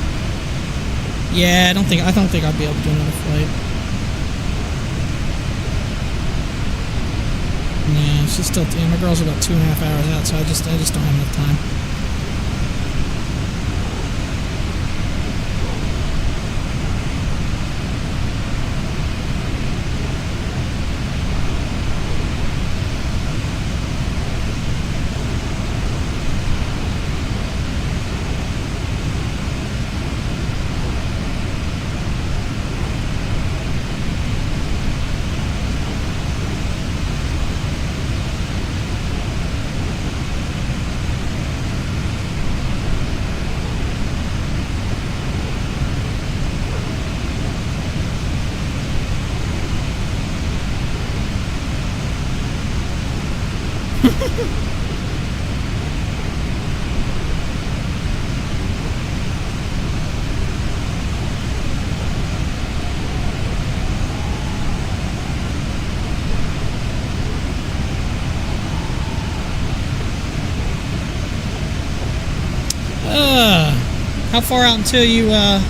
Yeah, I don't think I'll be able to do another flight. Yeah, she's still, my girl's about 2.5 hours out, so I just don't have enough time. How far out until you land?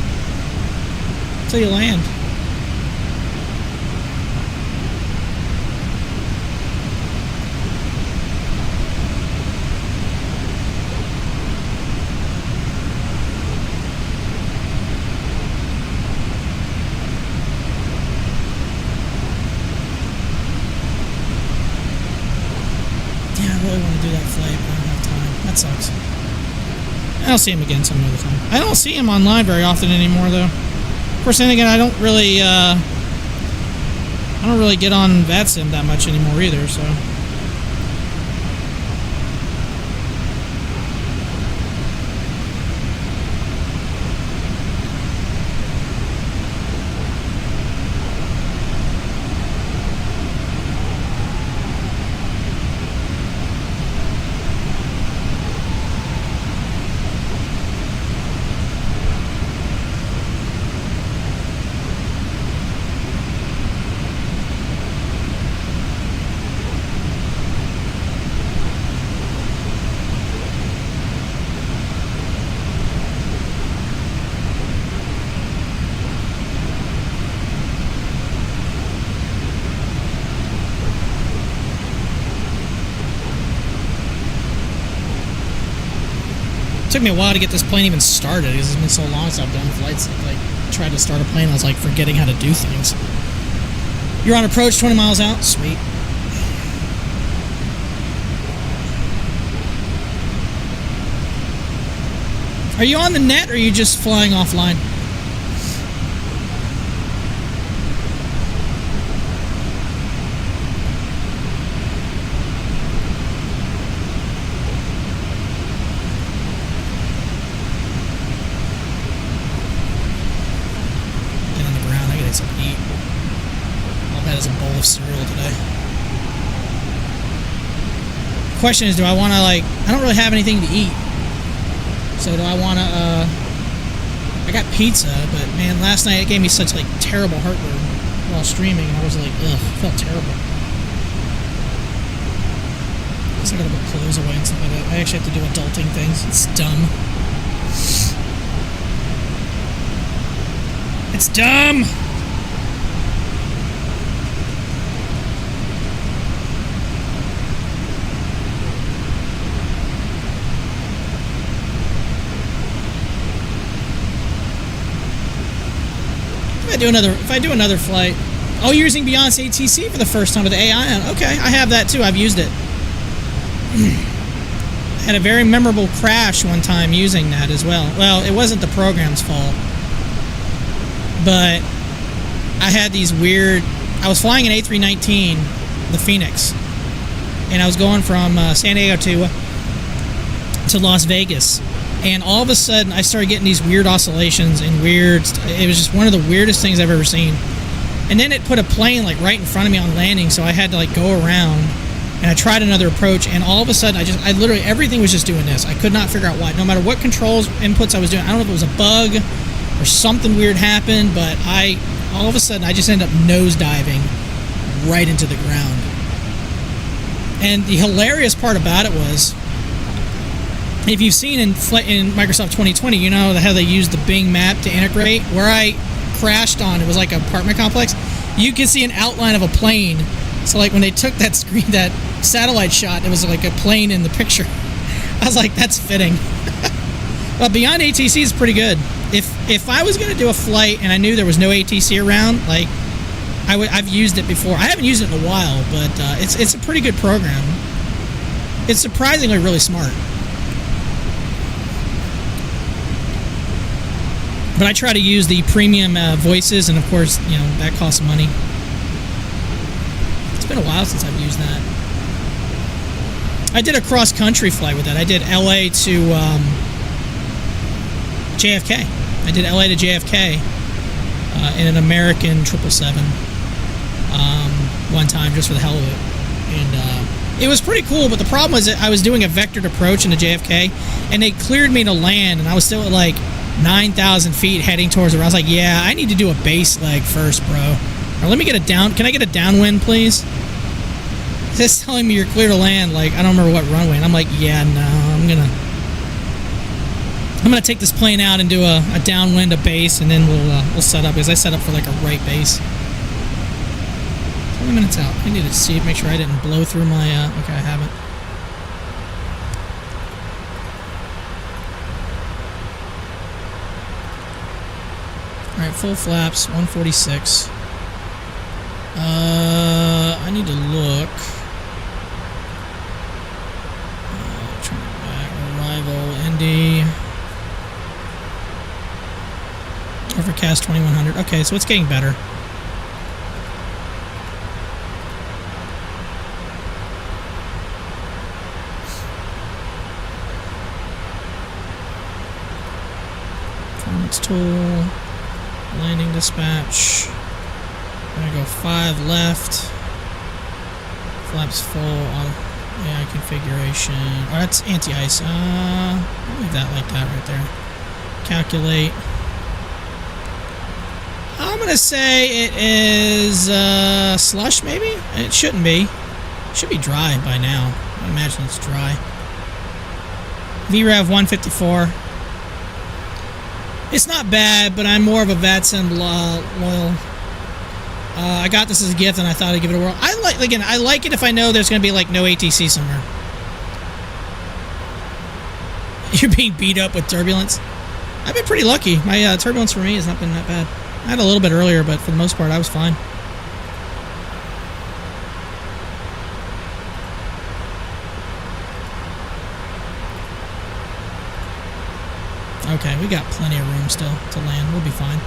Yeah, I really want to do that flight, but I don't have time. That sucks. I'll see him again some other time. I don't see him online very often anymore, though. Of course, then again, I don't really get on Vatsim that much anymore either, so. It took me a while to get this plane even started because it's been so long since I've done flights. Like, tried to start a plane, I was like forgetting how to do things. You're on approach, 20 miles out. Sweet. Are you on the net or are you just flying offline? Get on the ground, I gotta get something to eat. All I've had is a bowl of cereal today. question is, do I want to I don't really have anything to eat. So do I want to, I got pizza, but man, last night it gave me such terrible heartburn while streaming. I was like, ugh, it felt terrible. I guess I gotta put clothes away and stuff like that. I actually have to do adulting things. It's dumb. It's dumb! If I do another flight, oh, you're using Beyonce ATC for the first time with the AI on. Okay, I have that too. I've used it. I had a very memorable crash one time using that as well. Well, it wasn't the program's fault, but I had these weird. I was flying an A319, the Phoenix, and I was going from San Diego to Las Vegas. And all of a sudden, I started getting these weird oscillations and it was just one of the weirdest things I've ever seen. And then it put a plane right in front of me on landing, so I had to go around. And I tried another approach, and all of a sudden, I literally, everything was just doing this. I could not figure out why. No matter what controls, inputs I was doing, I don't know if it was a bug or something weird happened, but all of a sudden, I just ended up nosediving right into the ground. And the hilarious part about it was, if you've seen in Microsoft 2020, you know how they use the Bing map to integrate. Where I crashed on, it was like an apartment complex. You can see an outline of a plane. So when they took that satellite shot, it was like a plane in the picture. I was like, that's fitting. But Beyond ATC is pretty good. If I was going to do a flight and I knew there was no ATC around, I've used it before. I haven't used it in a while, but it's a pretty good program. It's surprisingly really smart. But I try to use the premium voices, and of course, that costs money. It's been a while since I've used that. I did a cross-country flight with that. I did LA to JFK. I did LA to JFK in an American 777 one time, just for the hell of it. And it was pretty cool, but the problem was that I was doing a vectored approach into JFK, and they cleared me to land, and I was still at 9,000 feet heading towards the. I was like, yeah, I need to do a base leg first, bro. Or let me get a down. Can I get a downwind, please? It's telling me you're clear to land. I don't remember what runway. And I'm like, yeah, no, I'm gonna take this plane out and do a downwind, a base, and then we'll set up. Because I set up for a right base. 20 minutes out. I need to see, make sure I didn't blow through my. Okay, I haven't. Alright, full flaps, 146. I need to look. Turn it back. Arrival, Indy. Overcast 2100. Okay, so it's getting better. Performance tool. Landing dispatch. I'm gonna go 5 left. Flaps full. AI configuration. Oh, that's anti-ice. I'll leave that like that right there. Calculate. I'm gonna say it is slush, maybe? It shouldn't be. It should be dry by now. I imagine it's dry. VREV 154. It's not bad, but I'm more of a Vatsim loyal. I got this as a gift, and I thought I'd give it a whirl. I like it if I know there's going to be no ATC somewhere. You're being beat up with turbulence. I've been pretty lucky. My turbulence for me has not been that bad. I had a little bit earlier, but for the most part, I was fine. Okay, we got plenty of room still to land. We'll be fine.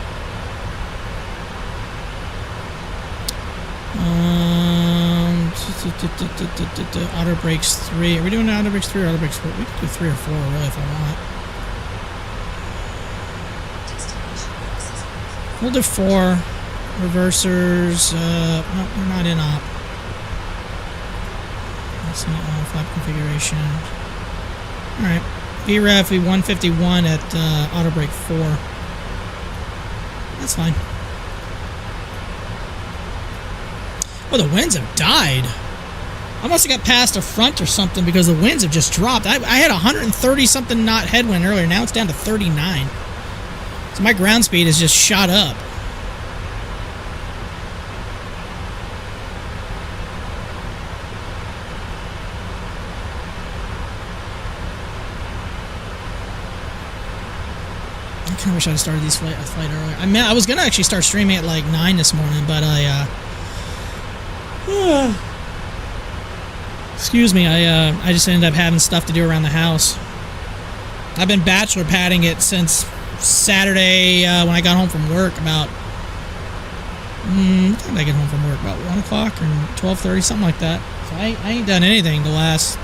Auto brakes 3. Are we doing auto brakes 3 or auto brakes 4? We could do 3 or 4 really if I want. We'll do 4. Reversers. No, we're not in op. Let's see, flap configuration. Alright. VREF 151 at auto brake 4. That's fine. Oh, the winds have died. I must have got past a front or something because the winds have just dropped. I had 130 something knot headwind earlier. Now it's down to 39. So my ground speed has just shot up. I kind of wish I had started this flight earlier. I was gonna actually start streaming at like 9 this morning, but excuse me, I just ended up having stuff to do around the house. I've been bachelor padding it since Saturday when I got home from work about... what time did I get home from work? About 1 o'clock or 12:30, something like that. So I ain't done anything the last...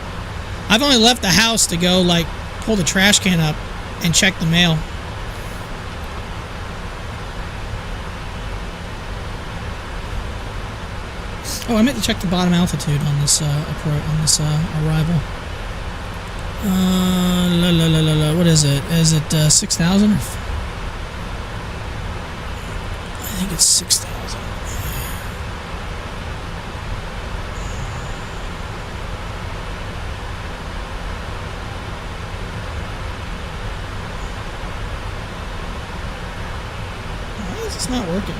I've only left the house to go, like, pull the trash can up and check the mail. Oh, I meant to check the bottom altitude on this arrival. What is it? Is it 6,000? I think it's 6,000. Why is this not working?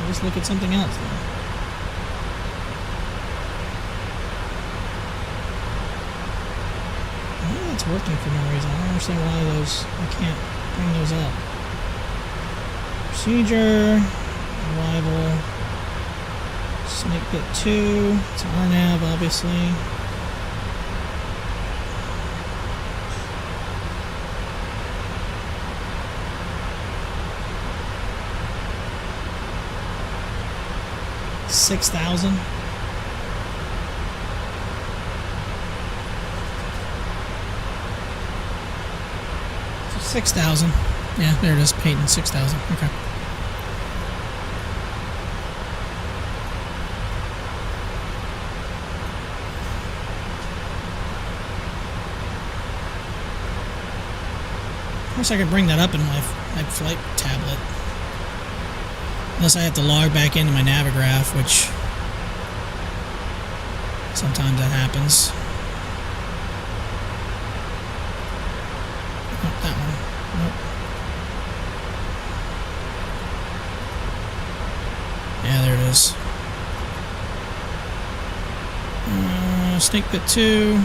Let's look at something else then. Well, it's working for no reason. I don't understand why those... I can't bring those up. Procedure. Arrival. Snake Pit 2. It's RNAV, obviously. $6,000. $6,000. Yeah, there it is. Peyton, 6,000. Okay. Of course, I could bring that up in my flight tablet. Unless I have to log back into my Navigraph, which sometimes that happens. Nope, that one. Nope. Yeah, there it is. Snake Pit 2.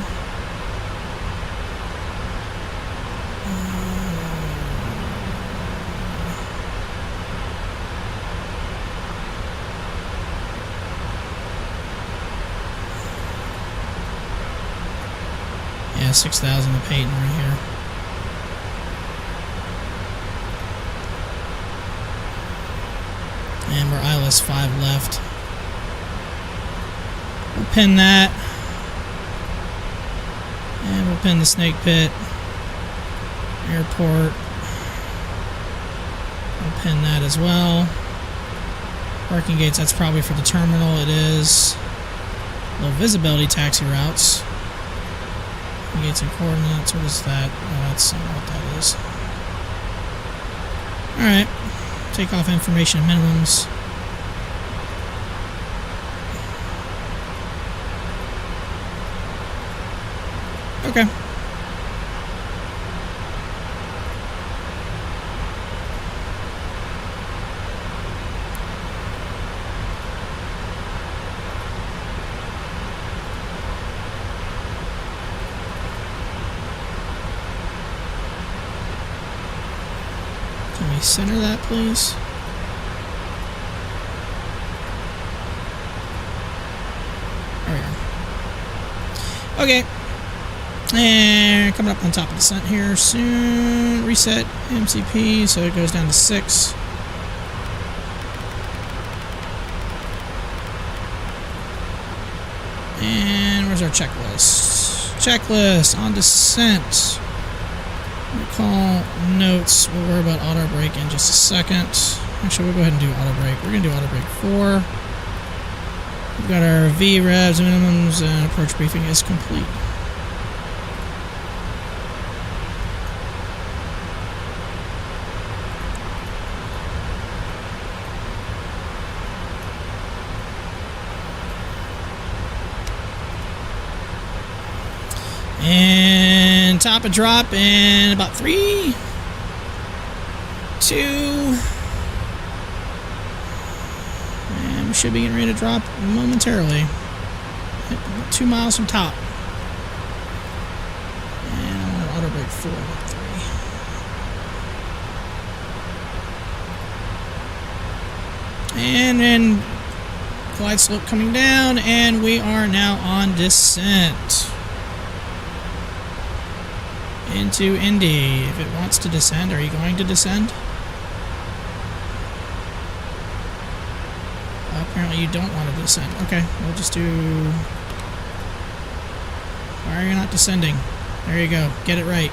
Yeah, 6,000 to Peyton right here. And we're ILS 5 left. We'll pin that. And we'll pin the Snake Pit. Airport. We'll pin that as well. Parking gates, that's probably for the terminal. It is. Low visibility taxi routes. Gates and coordinates. What is that? Oh, that's not what that is. Alright. Takeoff information minimums. Okay. Can we center that, please? There we are. Okay. And coming up on top of the descent here soon. Reset MCP, so it goes down to 6. And where's our checklist? Checklist on descent. Call notes. We'll worry about auto brake in just a second. Actually, we'll go ahead and do auto brake. We're going to do auto brake 4. We've got our V revs, minimums, and approach briefing is complete. And top a drop in about 3, 2, and we should be getting ready to drop momentarily. 2 miles from top. And I'm going to auto brake 4, not 3. And then glide slope coming down, and we are now on descent into Indy. If it wants to descend, are you going to descend? Apparently you don't want to descend. Okay, we'll just do... Why are you not descending? There you go. Get it right.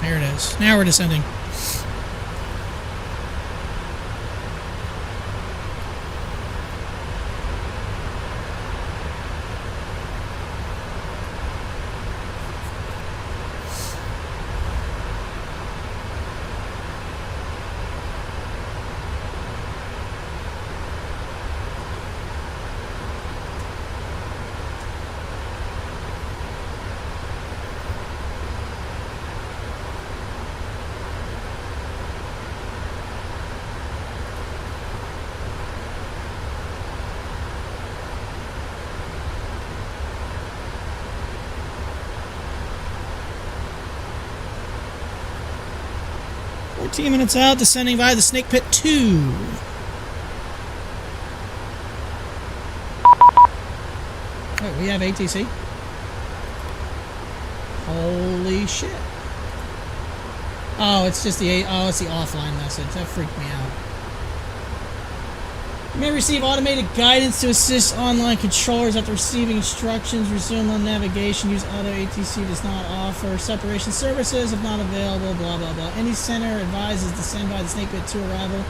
There it is. Now we're descending. Minutes out, descending via the Snake Pit 2. Wait, we have ATC? Holy shit. Oh, it's just the it's the offline message. That freaked me out. You may receive automated guidance to assist online controllers after receiving instructions. Resume on navigation. Use auto ATC does not offer separation services if not available. Blah blah blah. Indy Center advises descend by the Snake Pit 2 arrival.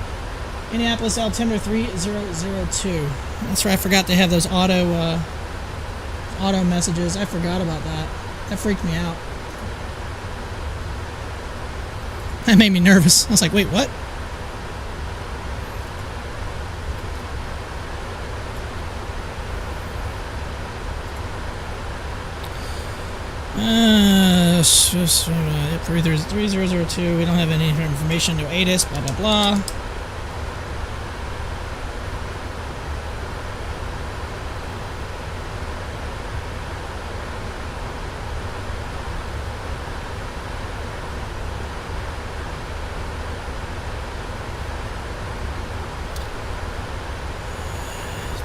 Indianapolis altimeter 3002. That's right. I forgot they have those auto messages. I forgot about that. That freaked me out. That made me nervous. I was like, wait, what? Yep, 3002. We don't have any information to aid us. Blah blah blah.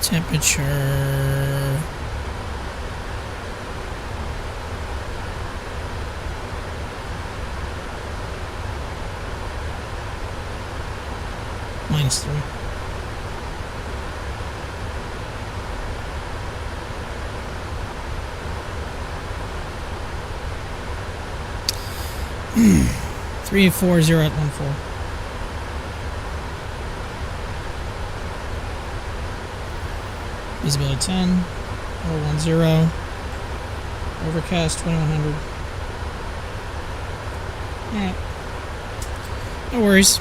Temperature. -3. Hmm. 340 at 14. Visibility 10. 010. Overcast 2100. Alright. No worries.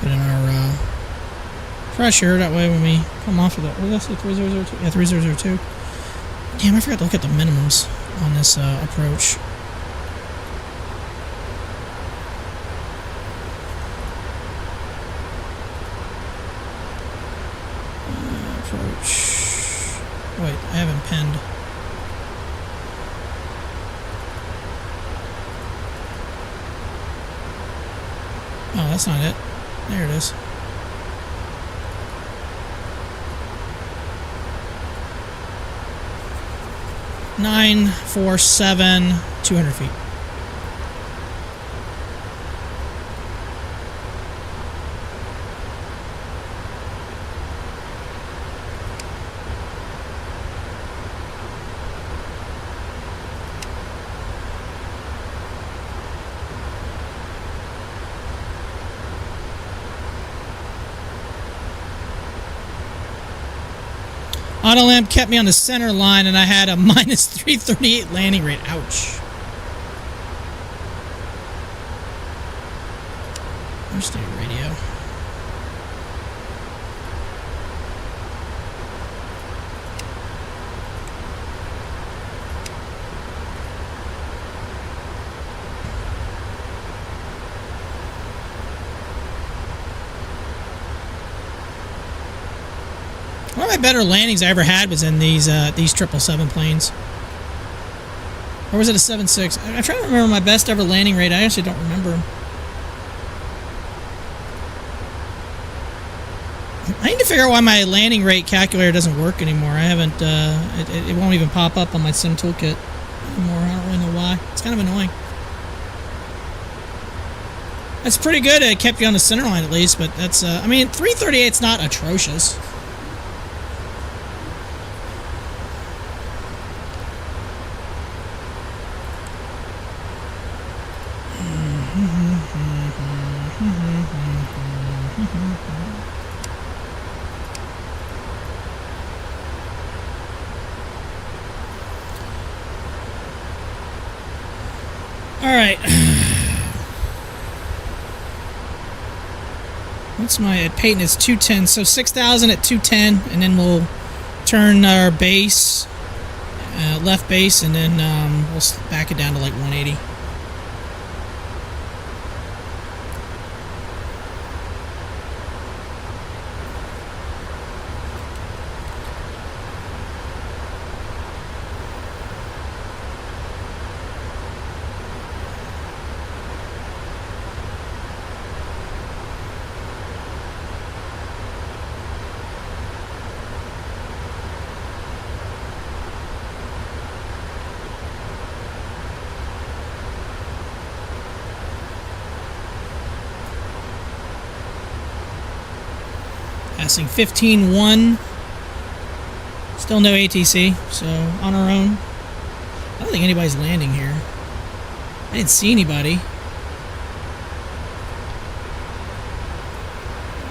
Put in our pressure, that way when we come off of that, what did I say, 3002? Yeah, 3002. Damn, I forgot to look at the minimums on this approach. Approach. Wait, I haven't pinned. Oh, that's not it. There it is. Nine, 4, 7, 200 feet. Auto lamp kept me on the center line, and I had a minus 338 landing rate. Ouch. Where's the radio? One of my better landings I ever had was in these 777 planes. Or was it a 7.6? I'm trying to remember my best ever landing rate. I actually don't remember. I need to figure out why my landing rate calculator doesn't work anymore. I haven't, it won't even pop up on my sim toolkit anymore. I don't really know why. It's kind of annoying. That's pretty good. It kept you on the center line at least, but that's, I mean, 338's not atrocious. Alright. What's my at Peyton? It's 210. So 6,000 at 210, and then we'll turn our base, left base, and then we'll back it down to like 180. Passing 15-1. Still no ATC, so on our own. I don't think anybody's landing here. I didn't see anybody.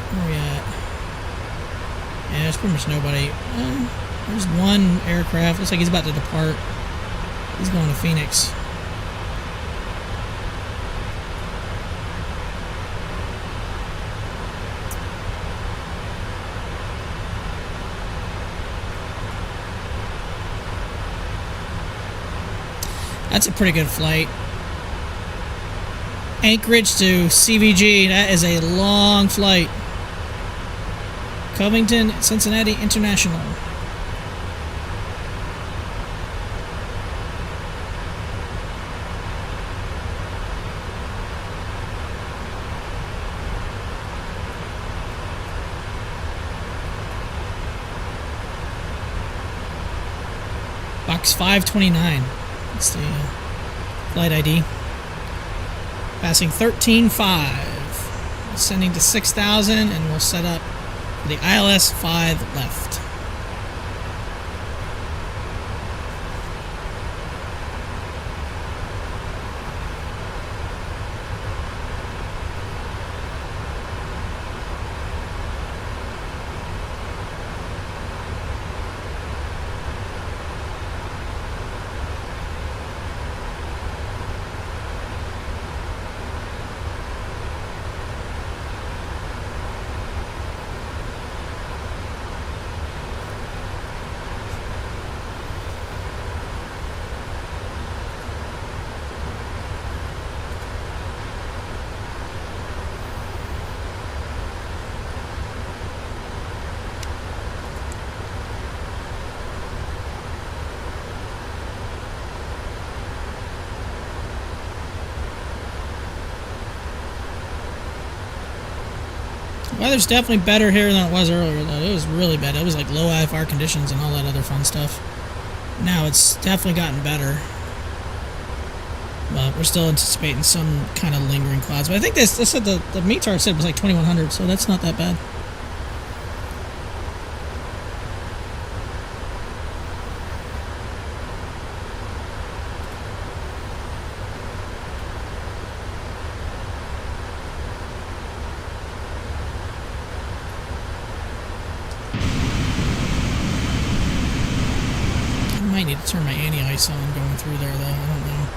Where are we at? Yeah, there's pretty much nobody. There's one aircraft. Looks like he's about to depart. He's going to Phoenix. That's a pretty good flight. Anchorage to CVG, that is a long flight. Covington, Cincinnati International. Box 529. That's the flight ID. Passing 13.5. Ascending to 6,000, and we'll set up the ILS 5 left. Weather's definitely better here than it was earlier, though. It was really bad. It was like low IFR conditions and all that other fun stuff. Now it's definitely gotten better. But we're still anticipating some kind of lingering clouds. But I think they said the METAR said it was like 2100, so that's not that bad. I might need to turn my anti-ice on going through there, though. I don't know.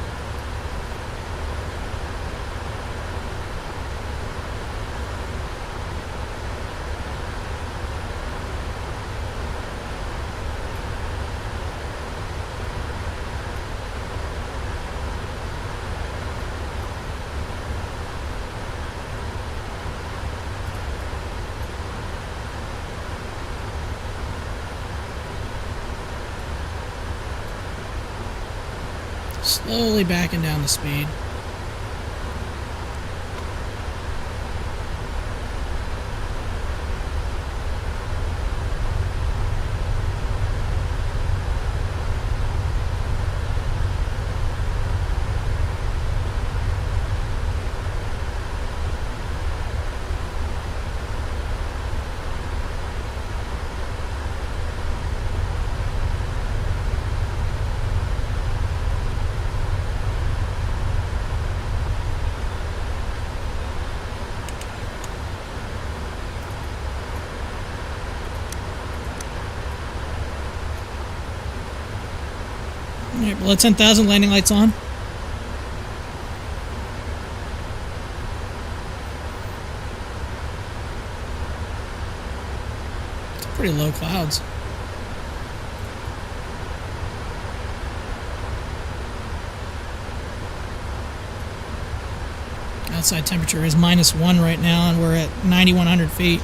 Slowly backing down the speed. Alright, below 10,000, landing lights on. It's pretty low clouds. Outside temperature is -1 right now, and we're at 9,100 feet.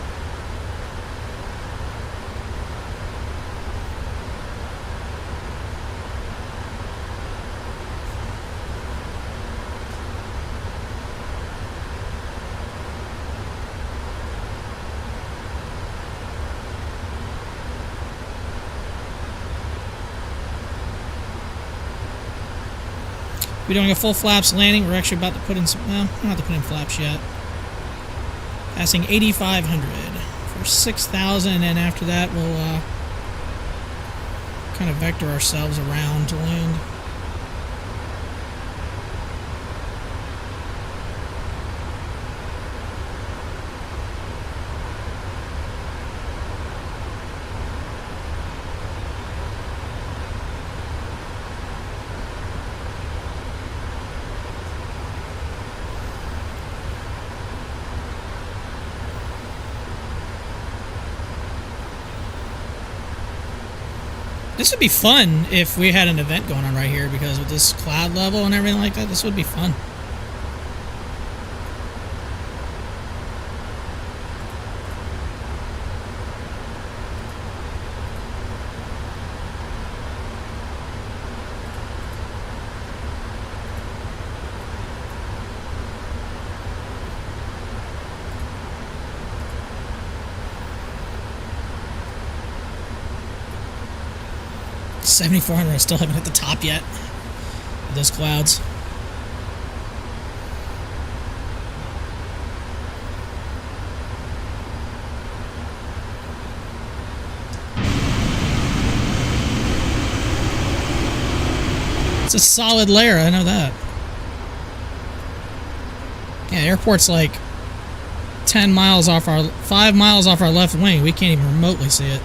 We're doing a full flaps landing. We're actually about to put in some... No, we don't have to put in flaps yet. Passing 8,500 for 6,000, and after that we'll kind of vector ourselves around to land. This would be fun if we had an event going on right here, because with this cloud level and everything like that, this would be fun. $7,400, I still haven't hit the top yet of those clouds. It's a solid layer, I know that. Yeah, the airport's like 10 miles off our, 5 miles off our left wing. We can't even remotely see it.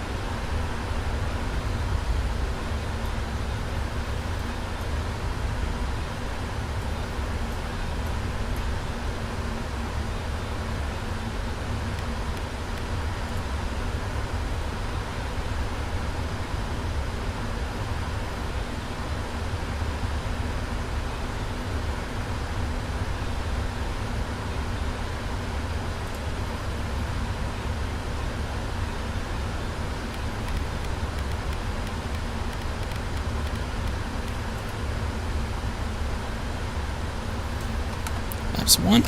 One.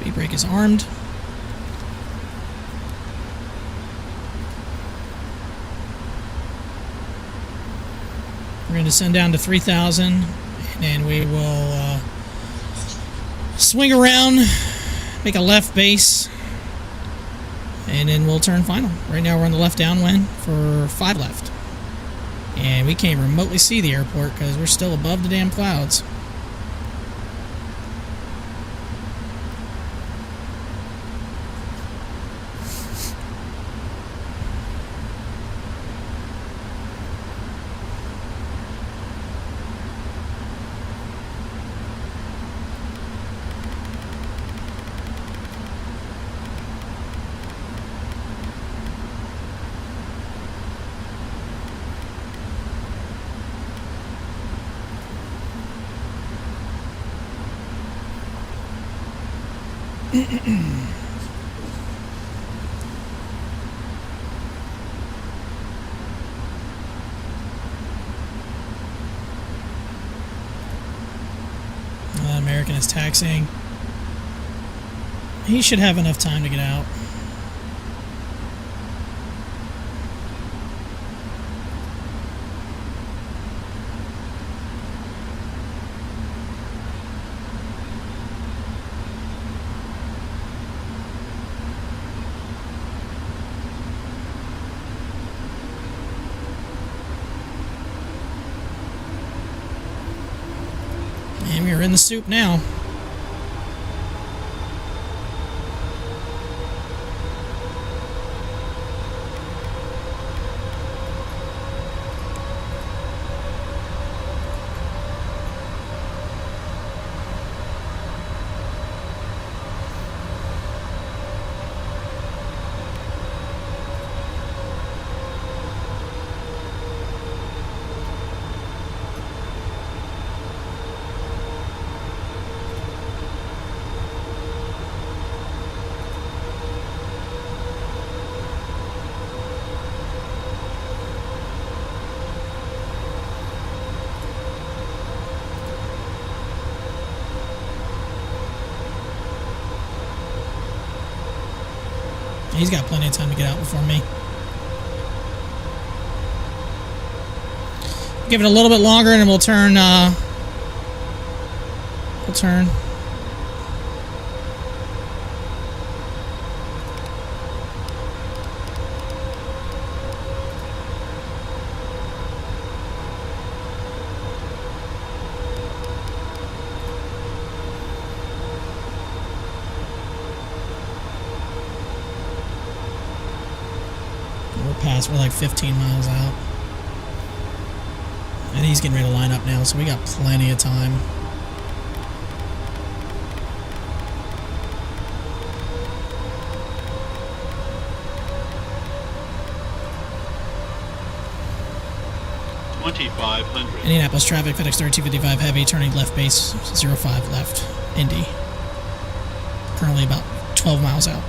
Speed brake is armed. We're going to descend down to 3,000, and then we will swing around, make a left base, and then we'll turn final. Right now we're on the left downwind for 5 left. And we can't remotely see the airport because we're still above the damn clouds. American is taxiing. He should have enough time to get out. And we're in the soup now. He's got plenty of time to get out before me. Give it a little bit longer and we'll turn, We're like 15 miles out. And he's getting ready to line up now, so we got plenty of time. Indianapolis traffic, FedEx 3255 heavy, turning left base, 05 left, Indy. Currently about 12 miles out.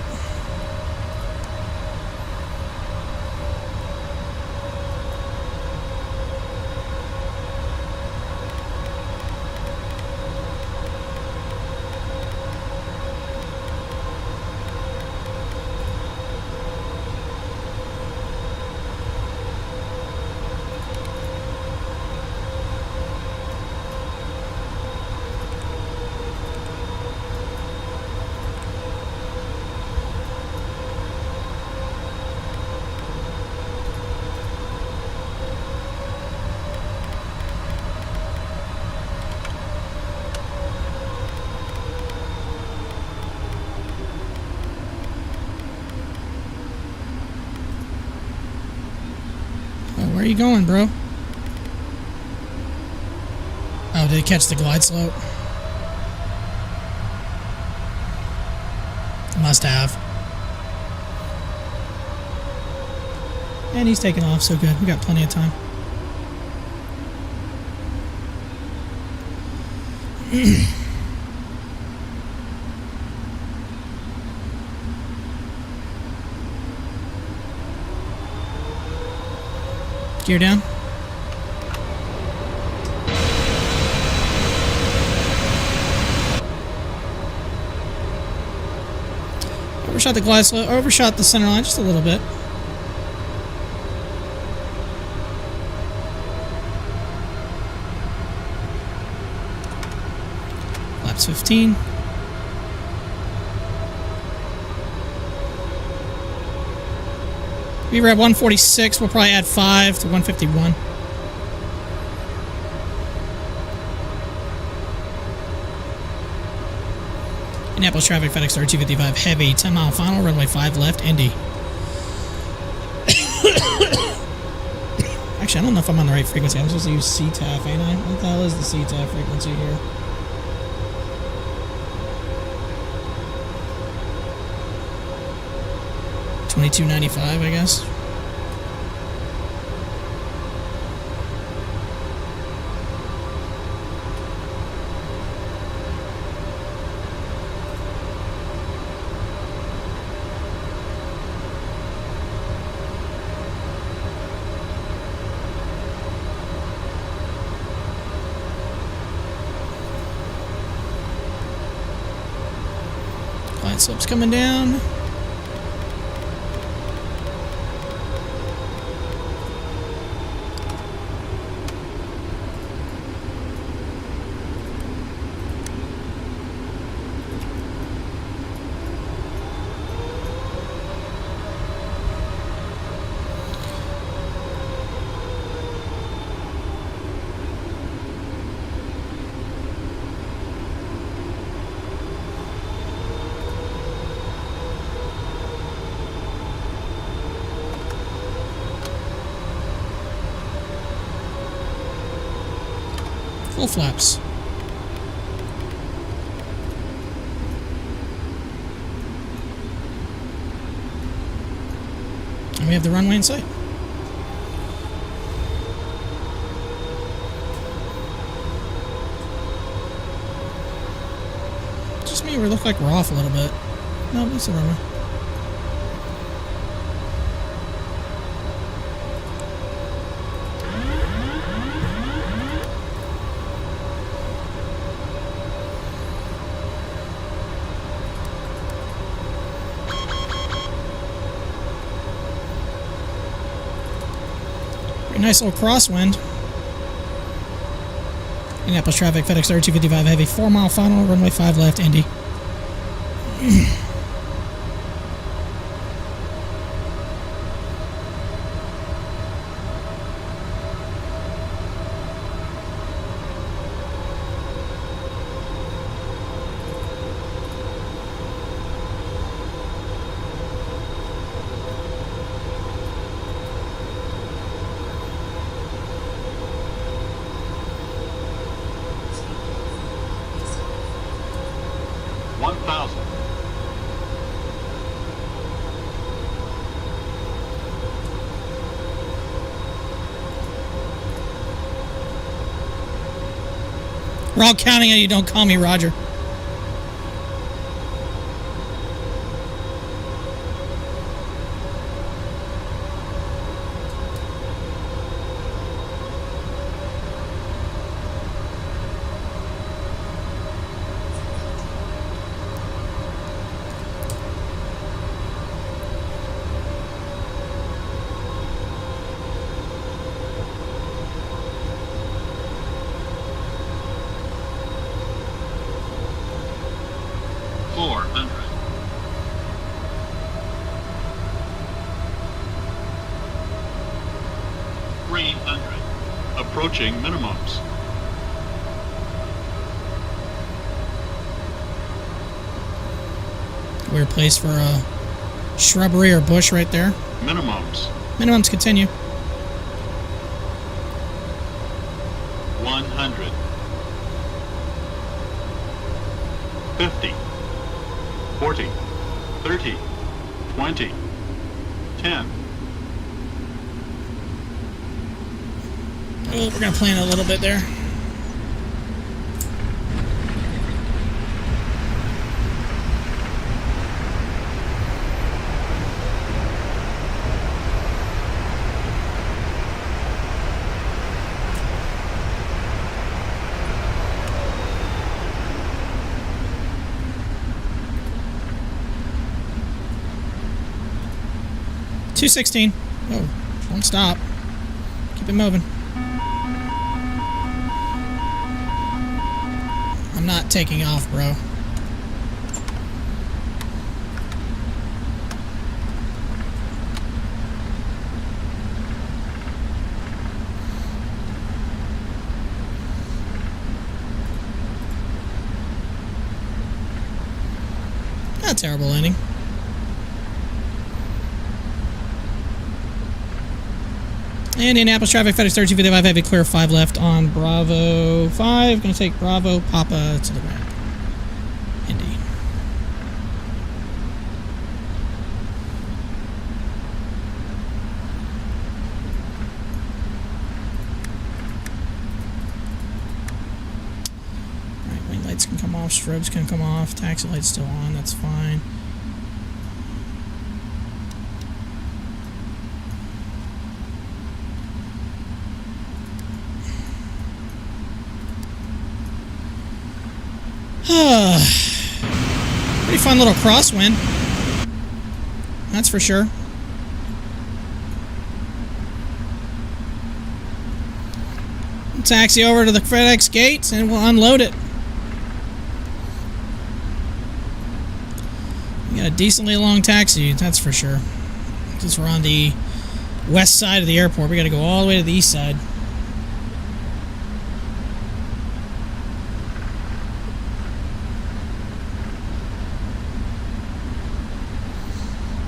Where are you going, bro? Oh, did he catch the glide slope? Must have. And he's taking off, so good. We got plenty of time. Gear down. Overshot the glide slope. Overshot the center line just a little bit. Laps 15. We were at 146. We'll probably add 5 to 151. Indianapolis traffic, FedEx 3255 heavy, 10 mile final, runway 5 left, Indy. Actually, I don't know if I'm on the right frequency. I'm supposed to use CTAF, ain't I? What the hell is the CTAF frequency here? $22.95, I guess. Glide slope's coming down. Full flaps. And we have the runway in sight. Just me, we look like we're off a little bit. No, it's the runway. Nice little crosswind. Indianapolis traffic, FedEx 3255 heavy, 4 mile final, runway 5 left, Indy. We're all counting on you. Don't call me Roger. Approaching minimums. Weird place for a shrubbery or bush right there. Minimums. Minimums continue. 100. 50. 40. 30. 20. 10. Oh, we're going to plan a little bit there. 216. Oh, don't stop. Keep it moving. I'm not taking off, bro. Not a terrible landing. Indianapolis traffic, FedEx 1355 heavy, clear 5 left on Bravo 5. Gonna take Bravo Papa to the ramp. Indy. Alright, wing lights can come off, strobes can come off, taxi lights still on, that's fine. Pretty fun little crosswind. That's for sure. Taxi over to the FedEx gates and we'll unload it. We got a decently long taxi, that's for sure. Because we're on the west side of the airport. We got to go all the way to the east side.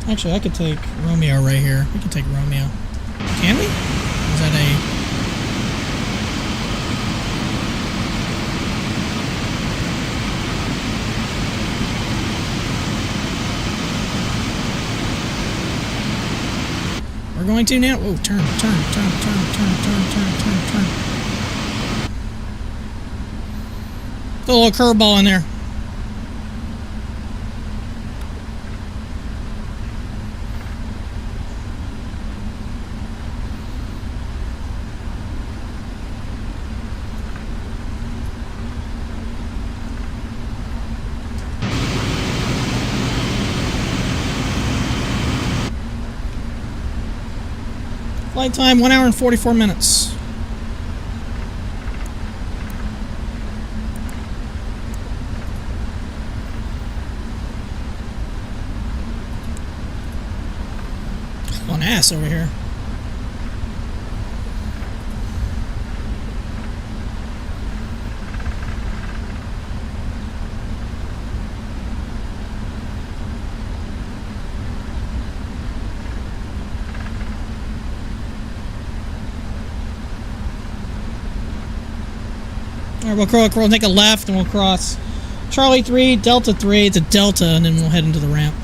Actually, I could take Romeo right here. We can take Romeo. Can we? Is that a... We're going to now? Oh, turn. Put a little curveball in there. Flight time, 1 hour and 44 minutes. One ass over here. Alright, we'll take a left and we'll cross Charlie 3, Delta 3, it's a Delta, and then we'll head into the ramp.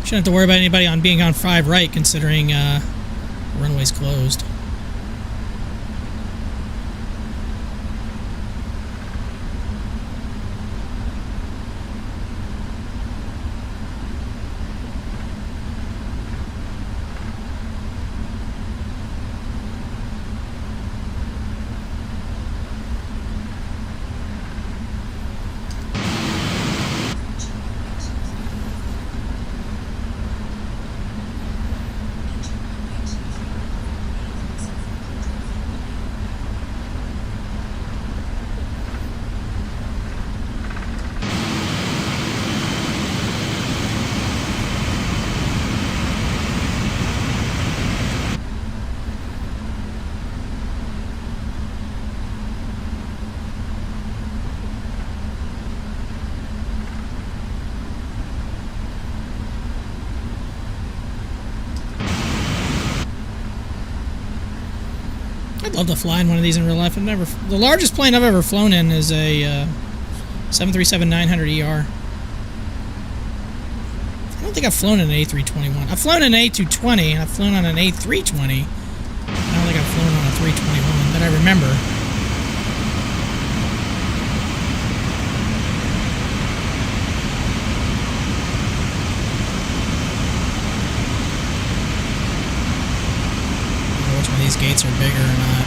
Shouldn't have to worry about anybody on being on 5 right, considering the runway's closed. I'd love to fly in one of these in real life. The largest plane I've ever flown in is a 737-900ER. I don't think I've flown in an A321. I've flown in an A220, and I've flown on an A320. I don't think I've flown on a 321 that I remember. I don't know which one of these gates are bigger or not.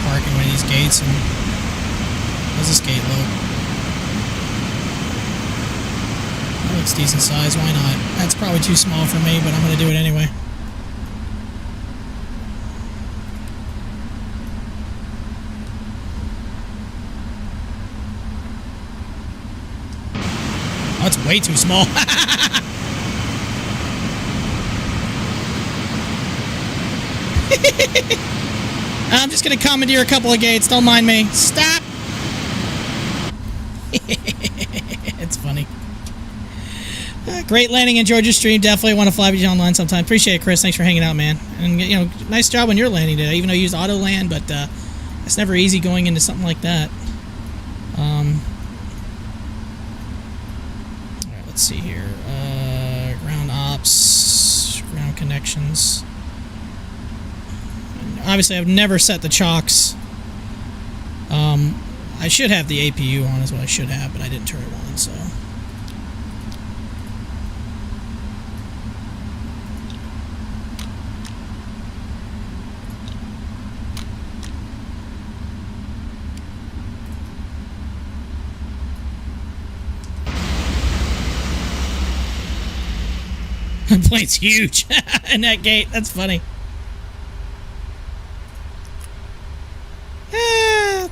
Park in one of these gates, and how's this gate look? That looks decent size, why not? That's probably too small for me, but I'm going to do it anyway. Oh, it's way too small. I'm just going to commandeer a couple of gates, don't mind me. Stop! It's funny. Great landing, enjoyed your stream. Definitely want to fly with you online sometime. Appreciate it, Chris. Thanks for hanging out, man. And, you know, nice job on your landing today, even though you used auto land, but it's never easy going into something like that. Alright, let's see here. Ground ops, ground connections. And obviously, I've never set the chocks. I should have the APU on, is what I should have, but I didn't turn it on, so. The plane's huge in that gate. That's funny.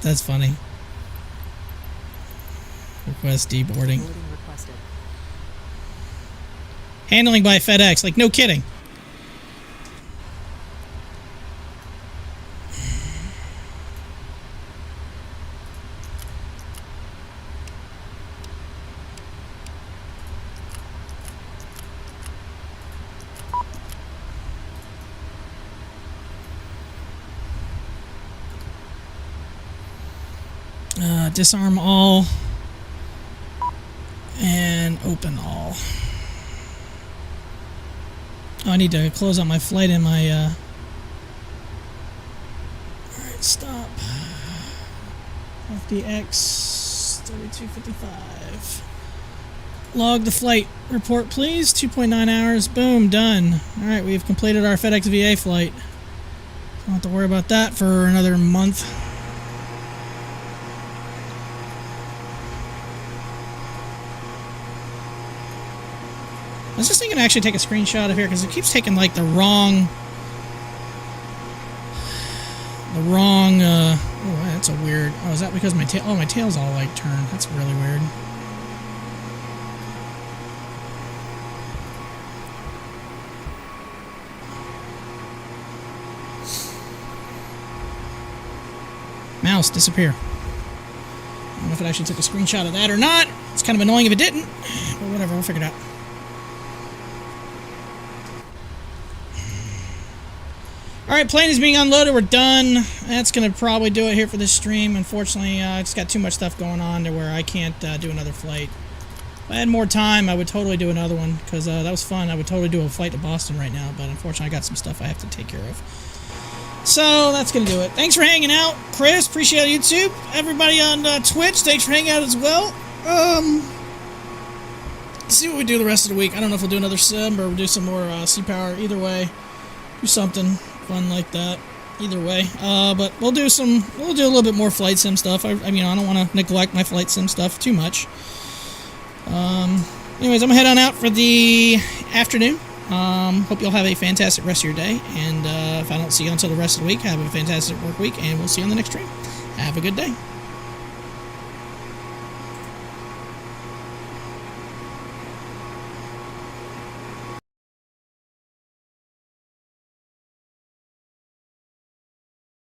That's funny. Request deboarding. Handling by FedEx. Like, no kidding. Disarm all and open all. Oh, I need to close out my flight in my alright, stop. FDX 3255. Log the flight report, please. 2.9 hours. Boom, done. Alright, we've completed our FedEx VA flight. Don't have to worry about that for another month. I was just thinking to actually take a screenshot of here because it keeps taking like the wrong. Oh, that's a weird. Oh, is that because my tail? Oh, my tail's all like turned. That's really weird. Mouse, disappear. I don't know if it actually took a screenshot of that or not. It's kind of annoying if it didn't, but whatever, we'll figure it out. Alright, plane is being unloaded. We're done. That's going to probably do it here for this stream. Unfortunately, I just got too much stuff going on to where I can't do another flight. If I had more time, I would totally do another one because that was fun. I would totally do a flight to Boston right now, but unfortunately, I got some stuff I have to take care of. So, that's going to do it. Thanks for hanging out, Chris. Appreciate it, YouTube. Everybody on Twitch, thanks for hanging out as well. Let's see what we do the rest of the week. I don't know if we'll do another sim or we'll do some more Sea Power. Either way, do something fun like that. Either way, but we'll do a little bit more flight sim stuff. I mean, I don't want to neglect my flight sim stuff too much. Anyways, I'm gonna head on out for the afternoon. Hope you'll have a fantastic rest of your day, and if I don't see you until the rest of the week, have a fantastic work week, and we'll see you on the next stream. Have a good day.